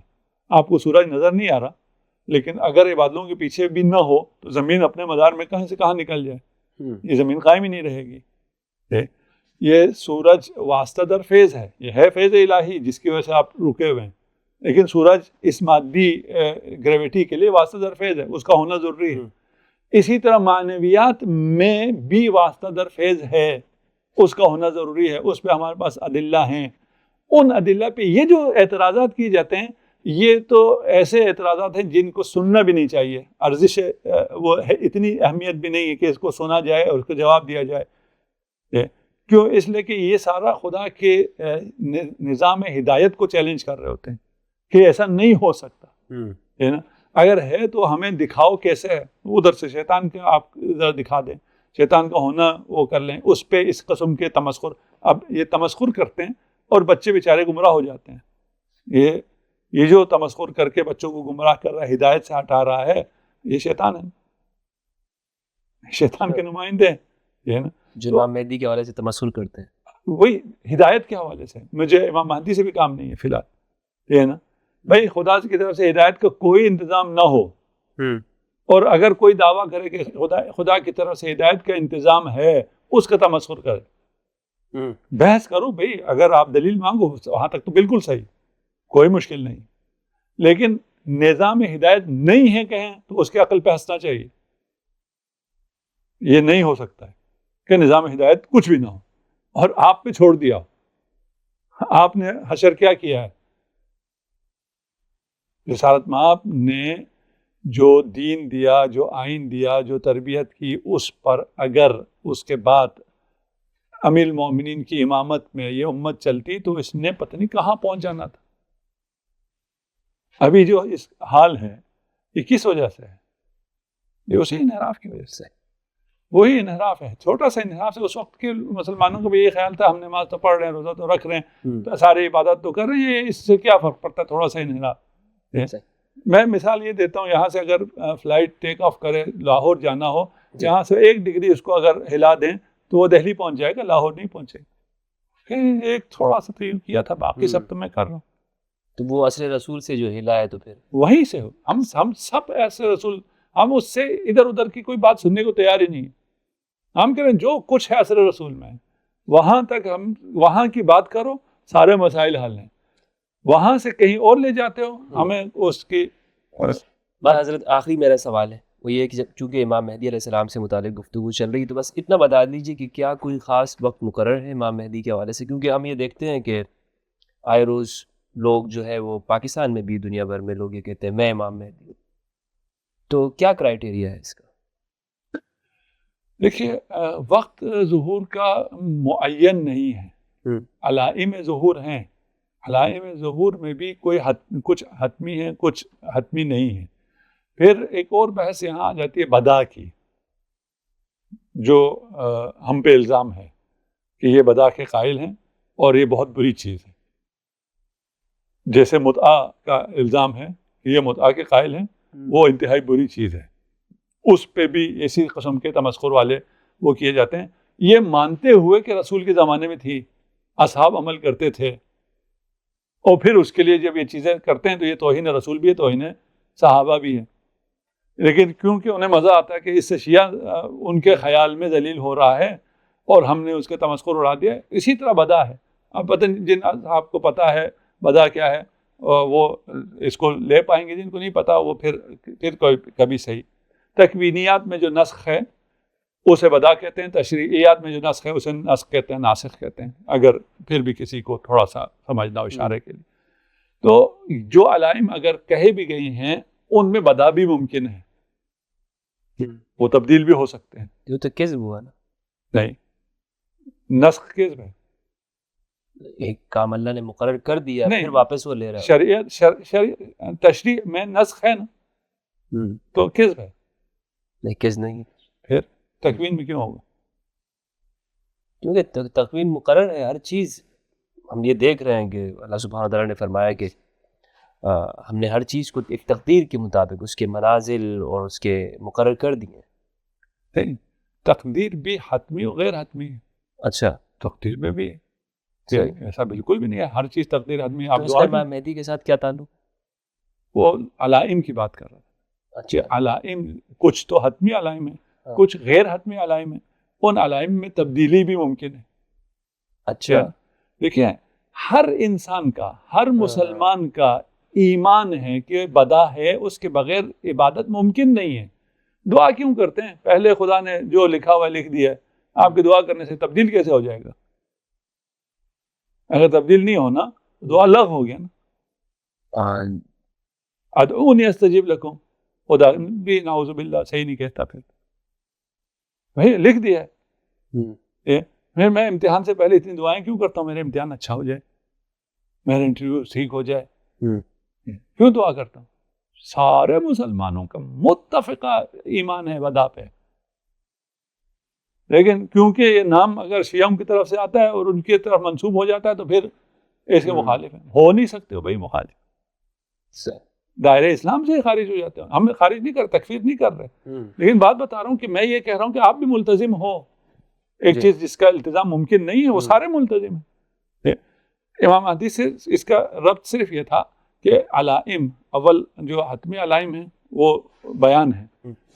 آپ کو سورج نظر نہیں آ رہا، لیکن اگر یہ بادلوں کے پیچھے بھی نہ ہو تو زمین اپنے مدار میں کہاں سے کہاں نکل جائے، یہ زمین قائم ہی نہیں رہے گی۔ یہ سورج واسطہ در فیض ہے، یہ ہے فیض الہی جس کی وجہ سے آپ رکے ہوئے ہیں، لیکن سورج اس مادی گریویٹی کے لیے واسطہ در فیض ہے، اس کا ہونا ضروری ہے۔ اسی طرح معنویات میں بھی واسطہ در فیض ہے، اس کا ہونا ضروری ہے، اس پہ ہمارے پاس ادلہ ہیں۔ ان ادلہ پہ یہ جو اعتراضات کیے جاتے ہیں، یہ تو ایسے اعتراضات ہیں جن کو سننا بھی نہیں چاہیے، ارزش وہ اتنی اہمیت بھی نہیں ہے کہ اس کو سنا جائے اور اس کو جواب دیا جائے۔ کیوں؟ اس لیے کہ یہ سارا خدا کے نظام ہدایت کو چیلنج کر رہے ہوتے ہیں کہ ایسا نہیں ہو سکتا، ہے نا؟ اگر ہے تو ہمیں دکھاؤ کیسے ہے، ادھر سے شیطان کے آپ ذرا دکھا دیں، شیطان کا ہونا وہ کر لیں، اس پہ اس قسم کے تمسخر۔ اب یہ تمسخر کرتے ہیں اور بچے بیچارے گمراہ ہو جاتے ہیں۔ یہ جو تمسخر کر کے بچوں کو گمراہ کر رہا ہے، ہدایت سے ہٹا رہا ہے، یہ شیطان ہے، شیطان کے نمائندے ہیں، یہ ہے نا، جو امام مہدی کے حوالے سے تمسخر کرتے ہیں، وہی ہدایت کے حوالے سے۔ مجھے امام مہدی سے بھی کام نہیں ہے فی الحال، یہ ہے نا بھائی، خدا کی طرف سے ہدایت کا کوئی انتظام نہ ہو، اور اگر کوئی دعویٰ کرے کہ خدا کی طرف سے ہدایت کا انتظام ہے، اس کا تمسخر کرے، بحث کرو بھائی، اگر آپ دلیل مانگو وہاں تک تو بالکل صحیح، کوئی مشکل نہیں، لیکن نظام ہدایت نہیں ہے کہیں تو اس کے عقل پہ ہنسنا چاہیے۔ یہ نہیں ہو سکتا ہے کہ نظام ہدایت کچھ بھی نہ ہو اور آپ پہ چھوڑ دیا ہو۔ آپ نے حشر کیا کیا ہے؟ رسالت مآب نے جو دین دیا، جو آئین دیا، جو تربیت کی، اس پر اگر اس کے بعد امیر المومنین کی امامت میں یہ امت چلتی تو اس نے پتہ نہیں کہاں پہنچ جانا تھا۔ ابھی جو اس حال ہے یہ کس وجہ سے ہے؟ یہ اسی انحراف کی وجہ سے، وہی انحراف ہے، چھوٹا سا انحراف ہے۔ اس وقت کے مسلمانوں کو بھی یہ خیال تھا ہم نماز تو پڑھ رہے ہیں، روزہ تو رکھ رہے ہیں، سارے عبادت تو کر رہے ہیں، اس سے کیا فرق پڑتا ہے تھوڑا سا انحراف۔ میں مثال یہ دیتا ہوں، یہاں سے اگر فلائٹ ٹیک آف کرے، لاہور جانا ہو، یہاں سے 1 ڈگری اس کو اگر ہلا دیں تو وہ دہلی پہنچ جائے گا، لاہور نہیں پہنچے گا۔ ایک تھوڑا سا تو کیا تھا، باقی سب تو میں کر رہا ہوں۔ تو وہ اصل رسول سے جو ہلا ہے تو پھر وہیں سے ہم سب ایسے رسول، ہم اس سے ادھر ادھر کی کوئی بات سننے کو تیار ہی نہیں۔ ہم کہہ رہے ہیں جو کچھ ہے اثر رسول میں، وہاں تک ہم وہاں کی بات کرو، سارے مسائل حل ہیں۔ وہاں سے کہیں اور لے جاتے ہو ہمیں اس کی۔ بس حضرت آخری میرا سوال ہے وہ یہ کہ چونکہ امام مہدی علیہ السلام سے متعلق گفتگو چل رہی ہے تو بس اتنا بتا دیجیے کہ کیا کوئی خاص وقت مقرر ہے امام مہدی کے حوالے سے؟ کیونکہ ہم یہ دیکھتے ہیں کہ آئے روز لوگ جو ہے وہ پاکستان میں بھی، دنیا بھر میں لوگ یہ کہتے ہیں میں امام مہدی ہوں، تو کیا کرائیٹیریا ہے اس کا؟ دیکھیے، وقت ظہور کا معین نہیں ہے، علائم ظہور ہیں، علائم ظہور میں بھی کچھ حتمی ہیں، کچھ حتمی نہیں ہیں۔ پھر ایک اور بحث یہاں آ جاتی ہے بدا کی، جو ہم پہ الزام ہے کہ یہ بدا کے قائل ہیں اور یہ بہت بری چیز ہے۔ جیسے متعہ کا الزام ہے کہ یہ متعہ کے قائل ہیں، وہ انتہائی بری چیز ہے، اس پہ بھی اسی قسم کے تمسخر والے وہ کیے جاتے ہیں، یہ مانتے ہوئے کہ رسول کے زمانے میں تھی، اصحاب عمل کرتے تھے، اور پھر اس کے لیے جب یہ چیزیں کرتے ہیں تو یہ توہین رسول بھی ہے، توہین صحابہ بھی ہے۔ لیکن کیونکہ انہیں مزہ آتا ہے کہ اس سے شیعہ ان کے خیال میں ذلیل ہو رہا ہے اور ہم نے اس کے تمسخر اڑا دیا، اسی طرح بدا ہے۔ اب پتہ جن آپ کو پتہ ہے بدا کیا ہے وہ اس کو لے پائیں گے، جن کو نہیں پتا وہ پھر کبھی صحیح۔ تکوینیات میں جو نسخ ہے اسے بدا کہتے ہیں، تشریعیات میں جو نسخ ہے اسے نسخ کہتے ہیں، ناسخ کہتے ہیں، اگر پھر بھی کسی کو تھوڑا سا سمجھنا ہو اشارے کے لیے۔ تو جو علائم اگر کہے بھی گئی ہیں ان میں بدا بھی ممکن ہے، وہ تبدیل بھی ہو سکتے ہیں. جو تو کذب ہوا نا. نہیں، نسخ کذب ہے. ایک کام اللہ نے مقرر کر دیا نہیں، پھر واپس وہ لے رہا ہے. شریعت تشریع میں نسخ ہے نا، تو کذب ہے. نہیں کذب نہیں، پھر تکوین میں کیوں ہوگا؟ کیونکہ تکوین مقرر ہے ہر چیز. ہم یہ دیکھ رہے ہیں کہ اللہ سبحانہ تعالیٰ نے فرمایا کہ ہم نے ہر چیز کو ایک تقدیر کے مطابق اس کے منازل اور اس کے مقرر کر دیے. نہیں، تقدیر بھی حتمی و غیر حتمی ہے. اچھا، تقدیر میں بھی ہے، ایسا بالکل بھی نہیں ہے ہر چیز تقدیر حتمی. آپ تو اس دعا کا کی امام مہدی کے ساتھ کیا تعلق؟ وہ علائم کی بات کر رہا تھا. اچھا، علائم کچھ تو حتمی علائم ہیں، کچھ غیر حتمی علائم ہیں. ان علائم میں تبدیلی بھی ممکن ہے. اچھا، دیکھیں ہر انسان کا، ہر مسلمان کا ایمان ہے کہ بدا ہے، اس کے بغیر عبادت ممکن نہیں ہے. دعا کیوں کرتے ہیں؟ پہلے خدا نے جو لکھا ہوا لکھ دیا ہے، آپ کی دعا کرنے سے تبدیل کیسے ہو جائے گا؟ اگر تبدیل نہیں ہونا دعا لغو ہو گیا نا. ادعونی استجیب لکم، خدا بھی نعوذ باللہ صحیح نہیں کہتا. پھر بھائی لکھ دیا ہے. پھر میں امتحان سے پہلے اتنی دعائیں کیوں کرتا ہوں؟ میرے امتحان اچھا ہو جائے، میرا انٹرویو ٹھیک ہو جائے. کیوں دعا کرتا ہوں؟ سارے مسلمانوں کا متفقہ ایمان ہے بدا پہ. لیکن کیونکہ یہ نام اگر شیعوں کی طرف سے آتا ہے اور ان کی طرف منسوب ہو جاتا ہے تو پھر اس کے مخالف ہیں. ہو نہیں سکتے ہو بھائی مخالف، دائرہ اسلام سے خارج ہو جاتے ہیں. ہم خارج نہیں کر، تکفیر نہیں کر رہے، لیکن بات بتا رہا ہوں کہ میں یہ کہہ رہا ہوں کہ آپ بھی ملتزم ہو. ایک چیز جس کا التزام ممکن نہیں ہے وہ سارے ملتزم ہیں. امام مہدی سے اس کا ربط صرف یہ تھا کہ علائم اول جو حتمی علائم ہیں وہ بیان ہے،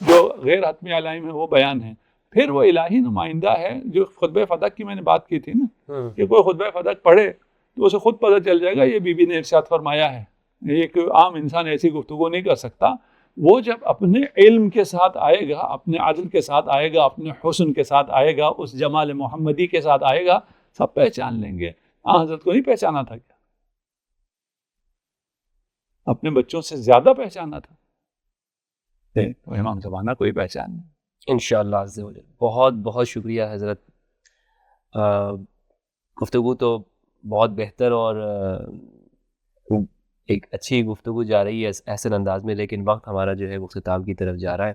جو غیر حتمی علائم ہیں وہ بیان ہے. پھر وہ الہی نمائندہ ہے. جو خطبہ فدق کی میں نے بات کی تھی نا، کہ کوئی خطبہ فدق پڑھے تو اسے خود پتہ چل جائے گا یہ بی بی نے ارشاد فرمایا ہے. ایک عام انسان ایسی گفتگو نہیں کر سکتا. وہ جب اپنے علم کے ساتھ آئے گا، اپنے عدل کے ساتھ آئے گا، اپنے حسن کے ساتھ آئے گا، اس جمال محمدی کے ساتھ آئے گا، سب پہچان لیں گے. حضرت کو نہیں پہچانا تھا کیا؟ اپنے بچوں سے زیادہ پہچانا تھا. امام زمانہ کوئی پہچان نہیں. انشاءاللہ عز و جل. بہت بہت شکریہ حضرت. گفتگو تو بہت بہتر اور ایک اچھی گفتگو جا رہی ہے احسن انداز میں، لیکن وقت ہمارا جو ہے وہ اختتام کی طرف جا رہا ہے.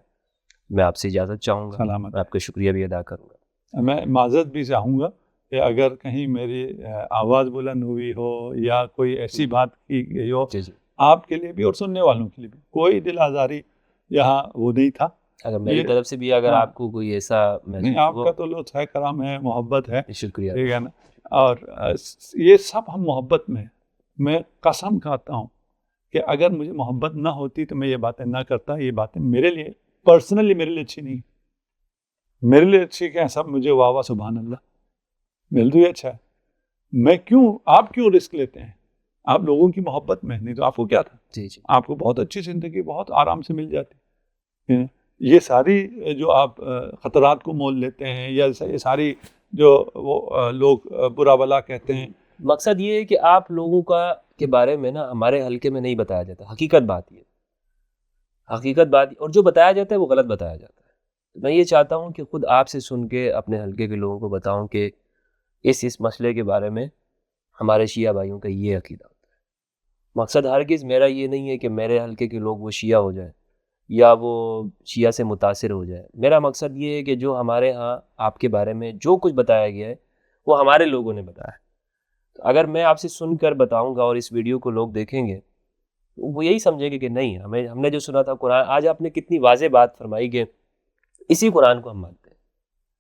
میں آپ سے اجازت چاہوں گا، سلامت. میں آپ کا شکریہ بھی ادا کروں گا. میں معذرت بھی چاہوں گا کہ اگر کہیں میری آواز بلند ہوئی ہو یا کوئی ایسی بات کی گئی ہو آپ کے لیے بھی اور سننے والوں کے لیے بھی، کوئی دل آزاری یہاں وہ نہیں تھا. اگر میری طرف سے بھی اگر آپ کو کوئی ایسا نہیں، آپ کا تو لطف ہے، کرم ہے، محبت ہے. شکریہ. ٹھیک ہے نا. اور یہ سب ہم محبت میں، میں قسم کھاتا ہوں کہ اگر مجھے محبت نہ ہوتی تو میں یہ باتیں نہ کرتا. یہ باتیں میرے لیے پرسنلی میرے لیے اچھی نہیں، میرے لیے اچھی کہ سب مجھے واہ واہ سبحان اللہ، میرے لیے اچھا ہے. میں کیوں، آپ کیوں رسک لیتے ہیں؟ آپ لوگوں کی محبت میں. نہیں تو آپ کو کیا تھا؟ جی آپ کو بہت اچھی زندگی بہت آرام سے مل جاتی. یہ ساری جو آپ خطرات کو مول لیتے ہیں، یا یہ ساری جو وہ لوگ برا بلا کہتے ہیں، مقصد یہ ہے کہ آپ لوگوں کے بارے میں نا ہمارے حلقے میں نہیں بتایا جاتا. حقیقت بات یہ، حقیقت بات، اور جو بتایا جاتا ہے وہ غلط بتایا جاتا ہے. میں یہ چاہتا ہوں کہ خود آپ سے سن کے اپنے حلقے کے لوگوں کو بتاؤں کہ اس مسئلے کے بارے میں ہمارے شیعہ بھائیوں کا یہ عقیدہ ہوتا ہے. مقصد ہرگز میرا یہ نہیں ہے کہ میرے حلقے کے لوگ وہ شیعہ ہو جائیں یا وہ شیعہ سے متاثر ہو جائے. میرا مقصد یہ ہے کہ جو ہمارے ہاں آپ کے بارے میں جو کچھ بتایا گیا ہے وہ ہمارے لوگوں نے بتایا ہے. اگر میں آپ سے سن کر بتاؤں گا اور اس ویڈیو کو لوگ دیکھیں گے وہ یہی سمجھیں گے کہ نہیں، ہم نے جو سنا تھا قرآن، آج آپ نے کتنی واضح بات فرمائی کہ اسی قرآن کو ہم مانتے ہیں،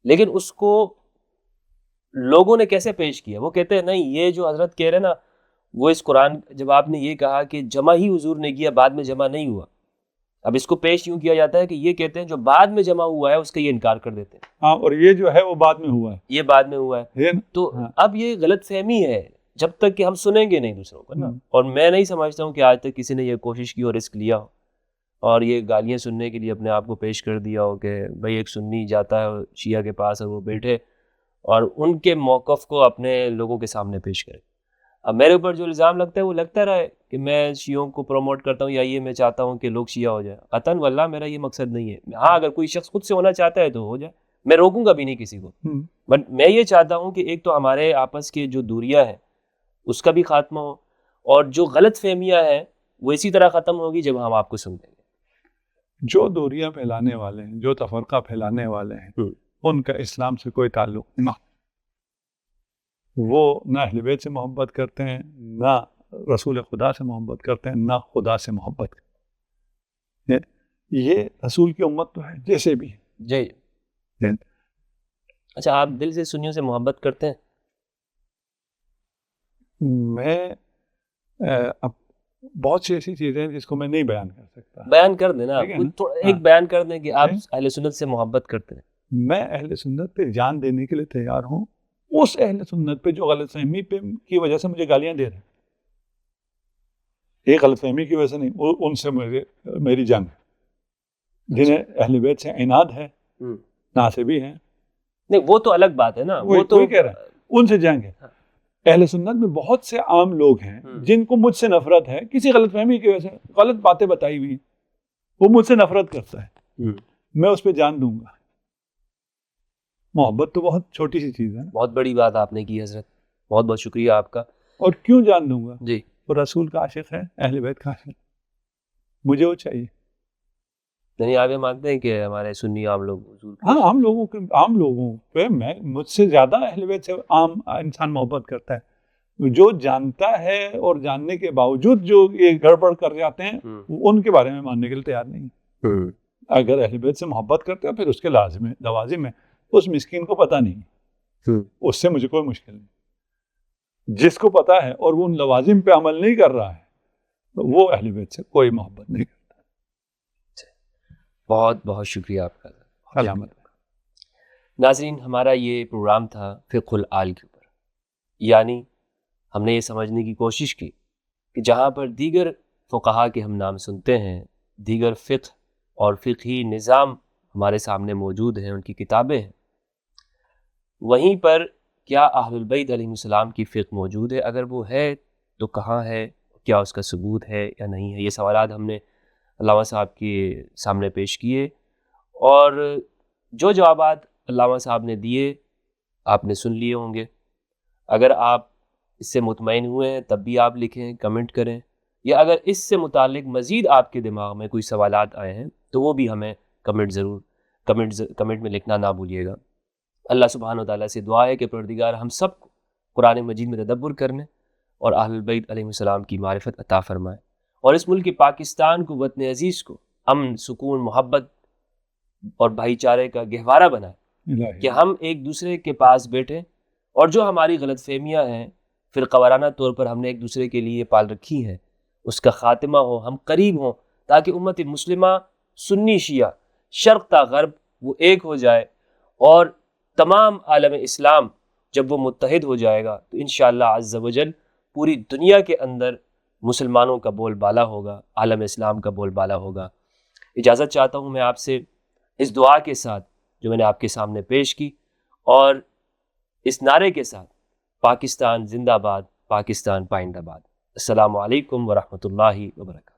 لیکن اس کو لوگوں نے کیسے پیش کیا؟ وہ کہتے ہیں نہیں، یہ جو حضرت کہہ رہے نا وہ اس قرآن، جب آپ نے یہ کہا کہ جمع ہی حضور نے کیا، بعد میں جمع نہیں ہوا، اب اس کو پیش یوں کیا جاتا ہے کہ یہ کہتے ہیں جو بعد میں جمع ہوا ہے اس کا یہ انکار کر دیتے ہیں. ہاں، اور یہ جو ہے وہ بعد میں ہوا ہے، یہ بعد میں ہوا ہے. تو اب یہ غلط فہمی ہے جب تک کہ ہم سنیں گے نہیں دوسروں کو نا. اور میں نہیں سمجھتا ہوں کہ آج تک کسی نے یہ کوشش کی اور رسک لیا ہو اور یہ گالیاں سننے کے لیے اپنے آپ کو پیش کر دیا ہو کہ بھائی ایک سنی جاتا ہے شیعہ کے پاس اور وہ بیٹھے اور ان کے موقف کو اپنے لوگوں کے سامنے پیش کرے. اب میرے اوپر جو الزام لگتا ہے وہ لگتا رہے کہ میں شیعوں کو پروموٹ کرتا ہوں یا یہ میں چاہتا ہوں کہ لوگ شیعہ ہو جائیں. قطعاً واللہ میرا یہ مقصد نہیں ہے. ہاں اگر کوئی شخص خود سے ہونا چاہتا ہے تو ہو جائے, میں روکوں گا بھی نہیں کسی کو. بٹ میں یہ چاہتا ہوں کہ ایک تو ہمارے آپس کے جو دوریاں ہیں اس کا بھی خاتمہ ہو, اور جو غلط فہمیاں ہیں وہ اسی طرح ختم ہوگی جب ہم آپ کو سن دیں گے. جو دوریاں پھیلانے والے ہیں, جو تفرقہ پھیلانے والے ہیں, ان کا اسلام سے کوئی تعلق نہ. وہ نہ اہل بیت سے محبت کرتے ہیں, نہ رسول خدا سے محبت کرتے ہیں, نہ خدا سے محبت کرتے ہیں. یہ رسول کی امت تو ہے جیسے بھی. جی. اچھا, آپ دل سے سنیوں سے محبت کرتے ہیں؟ میں اب بہت سی ایسی چیزیں ہیں جس کو میں نہیں بیان کر سکتا. بیان کر دیں نا, ایک بیان کر دیں کہ آپ اہل سنت سے محبت کرتے ہیں. میں اہل سنت پہ جان دینے کے لیے تیار ہوں, اس اہل سنت پہ جو غلط فہمی پہ کی وجہ سے مجھے گالیاں دے رہے ہیں. ایک غلط فہمی کی وجہ سے نہیں, ان سے میری جنگ ہے. جنہیں اہل بیت سے عناد ہے, ناصبی ہیں, نہیں وہ تو الگ بات ہے نا, وہ تو کہہ رہا ہے ان سے جنگ ہے. اہل سنت میں بہت سے عام لوگ ہیں جن کو مجھ سے نفرت ہے کسی غلط فہمی کی وجہ سے, غلط باتیں بتائی ہوئی, وہ مجھ سے نفرت کرتا ہے, میں اس پہ جان دوں گا. محبت تو بہت چھوٹی سی چیز ہے. بہت بڑی بات آپ نے کی حضرت, بہت بہت شکریہ آپ کا. اور کیوں جان دوں گا؟ جی, وہ رسول کا عاشق ہے, اہل بیت کا عاشق, مجھے وہ چاہیے. نہیں آپ یہ مانتے ہیں کہ ہمارے سنی عام لوگ حضور؟ ہاں, عام لوگوں پہ میں مجھ سے زیادہ اہل بیت سے عام انسان محبت کرتا ہے. جو جانتا ہے اور جاننے کے باوجود جو یہ گڑبڑ کر جاتے ہیں ان کے بارے میں ماننے کے لیے تیار نہیں. اگر اہل بیت سے محبت کرتے ہیں پھر اس کے لوازم ہے, اس مسکین کو پتہ نہیں, اس سے مجھے کوئی مشکل نہیں. جس کو پتہ ہے اور وہ ان لوازم پہ عمل نہیں کر رہا ہے تو وہ اہل بیت سے کوئی محبت نہیں کرتا. بہت بہت شکریہ آپ کا. علامت. ناظرین, ہمارا یہ پروگرام تھا فقہ الآل کے اوپر, یعنی ہم نے یہ سمجھنے کی کوشش کی کہ جہاں پر دیگر فقہا کے ہم نام سنتے ہیں, دیگر فقہ اور فقہی نظام ہمارے سامنے موجود ہیں, ان کی کتابیں ہیں, وہیں پر کیا اہل البیت علیہ السلام کی فقہ موجود ہے؟ اگر وہ ہے تو کہاں ہے, کیا اس کا ثبوت ہے یا نہیں ہے؟ یہ سوالات ہم نے علامہ صاحب کے سامنے پیش کیے, اور جو جوابات علامہ صاحب نے دیے آپ نے سن لیے ہوں گے. اگر آپ اس سے مطمئن ہوئے ہیں تب بھی آپ لکھیں, کمنٹ کریں, یا اگر اس سے متعلق مزید آپ کے دماغ میں کوئی سوالات آئے ہیں تو وہ بھی ہمیں کمنٹ میں لکھنا نہ بھولیے گا. اللہ سبحانہ و تعالیٰ سے دعا ہے کہ پروردگار ہم سب کو قرآن مجید میں تدبر کرنے اور اہل البیت علیہ السلام کی معرفت عطا فرمائے, اور اس ملک پاکستان کو, وطن عزیز کو امن, سکون, محبت اور بھائی چارے کا گہوارہ بنائے کہ ہم ایک دوسرے کے پاس بیٹھیں, اور جو ہماری غلط فہمیاں ہیں فرقہ وارانہ طور پر ہم نے ایک دوسرے کے لیے پال رکھی ہیں, اس کا خاتمہ ہو, ہم قریب ہوں, تاکہ امت مسلمہ سنی شیعہ شرق تا غرب وہ ایک ہو جائے, اور تمام عالم اسلام جب وہ متحد ہو جائے گا تو انشاءاللہ عز و جل پوری دنیا کے اندر مسلمانوں کا بول بالا ہوگا, عالم اسلام کا بول بالا ہوگا. اجازت چاہتا ہوں میں آپ سے اس دعا کے ساتھ جو میں نے آپ کے سامنے پیش کی, اور اس نعرے کے ساتھ, پاکستان زندہ باد, پاکستان پائندہ باد. السلام علیکم ورحمۃ اللہ وبرکاتہ.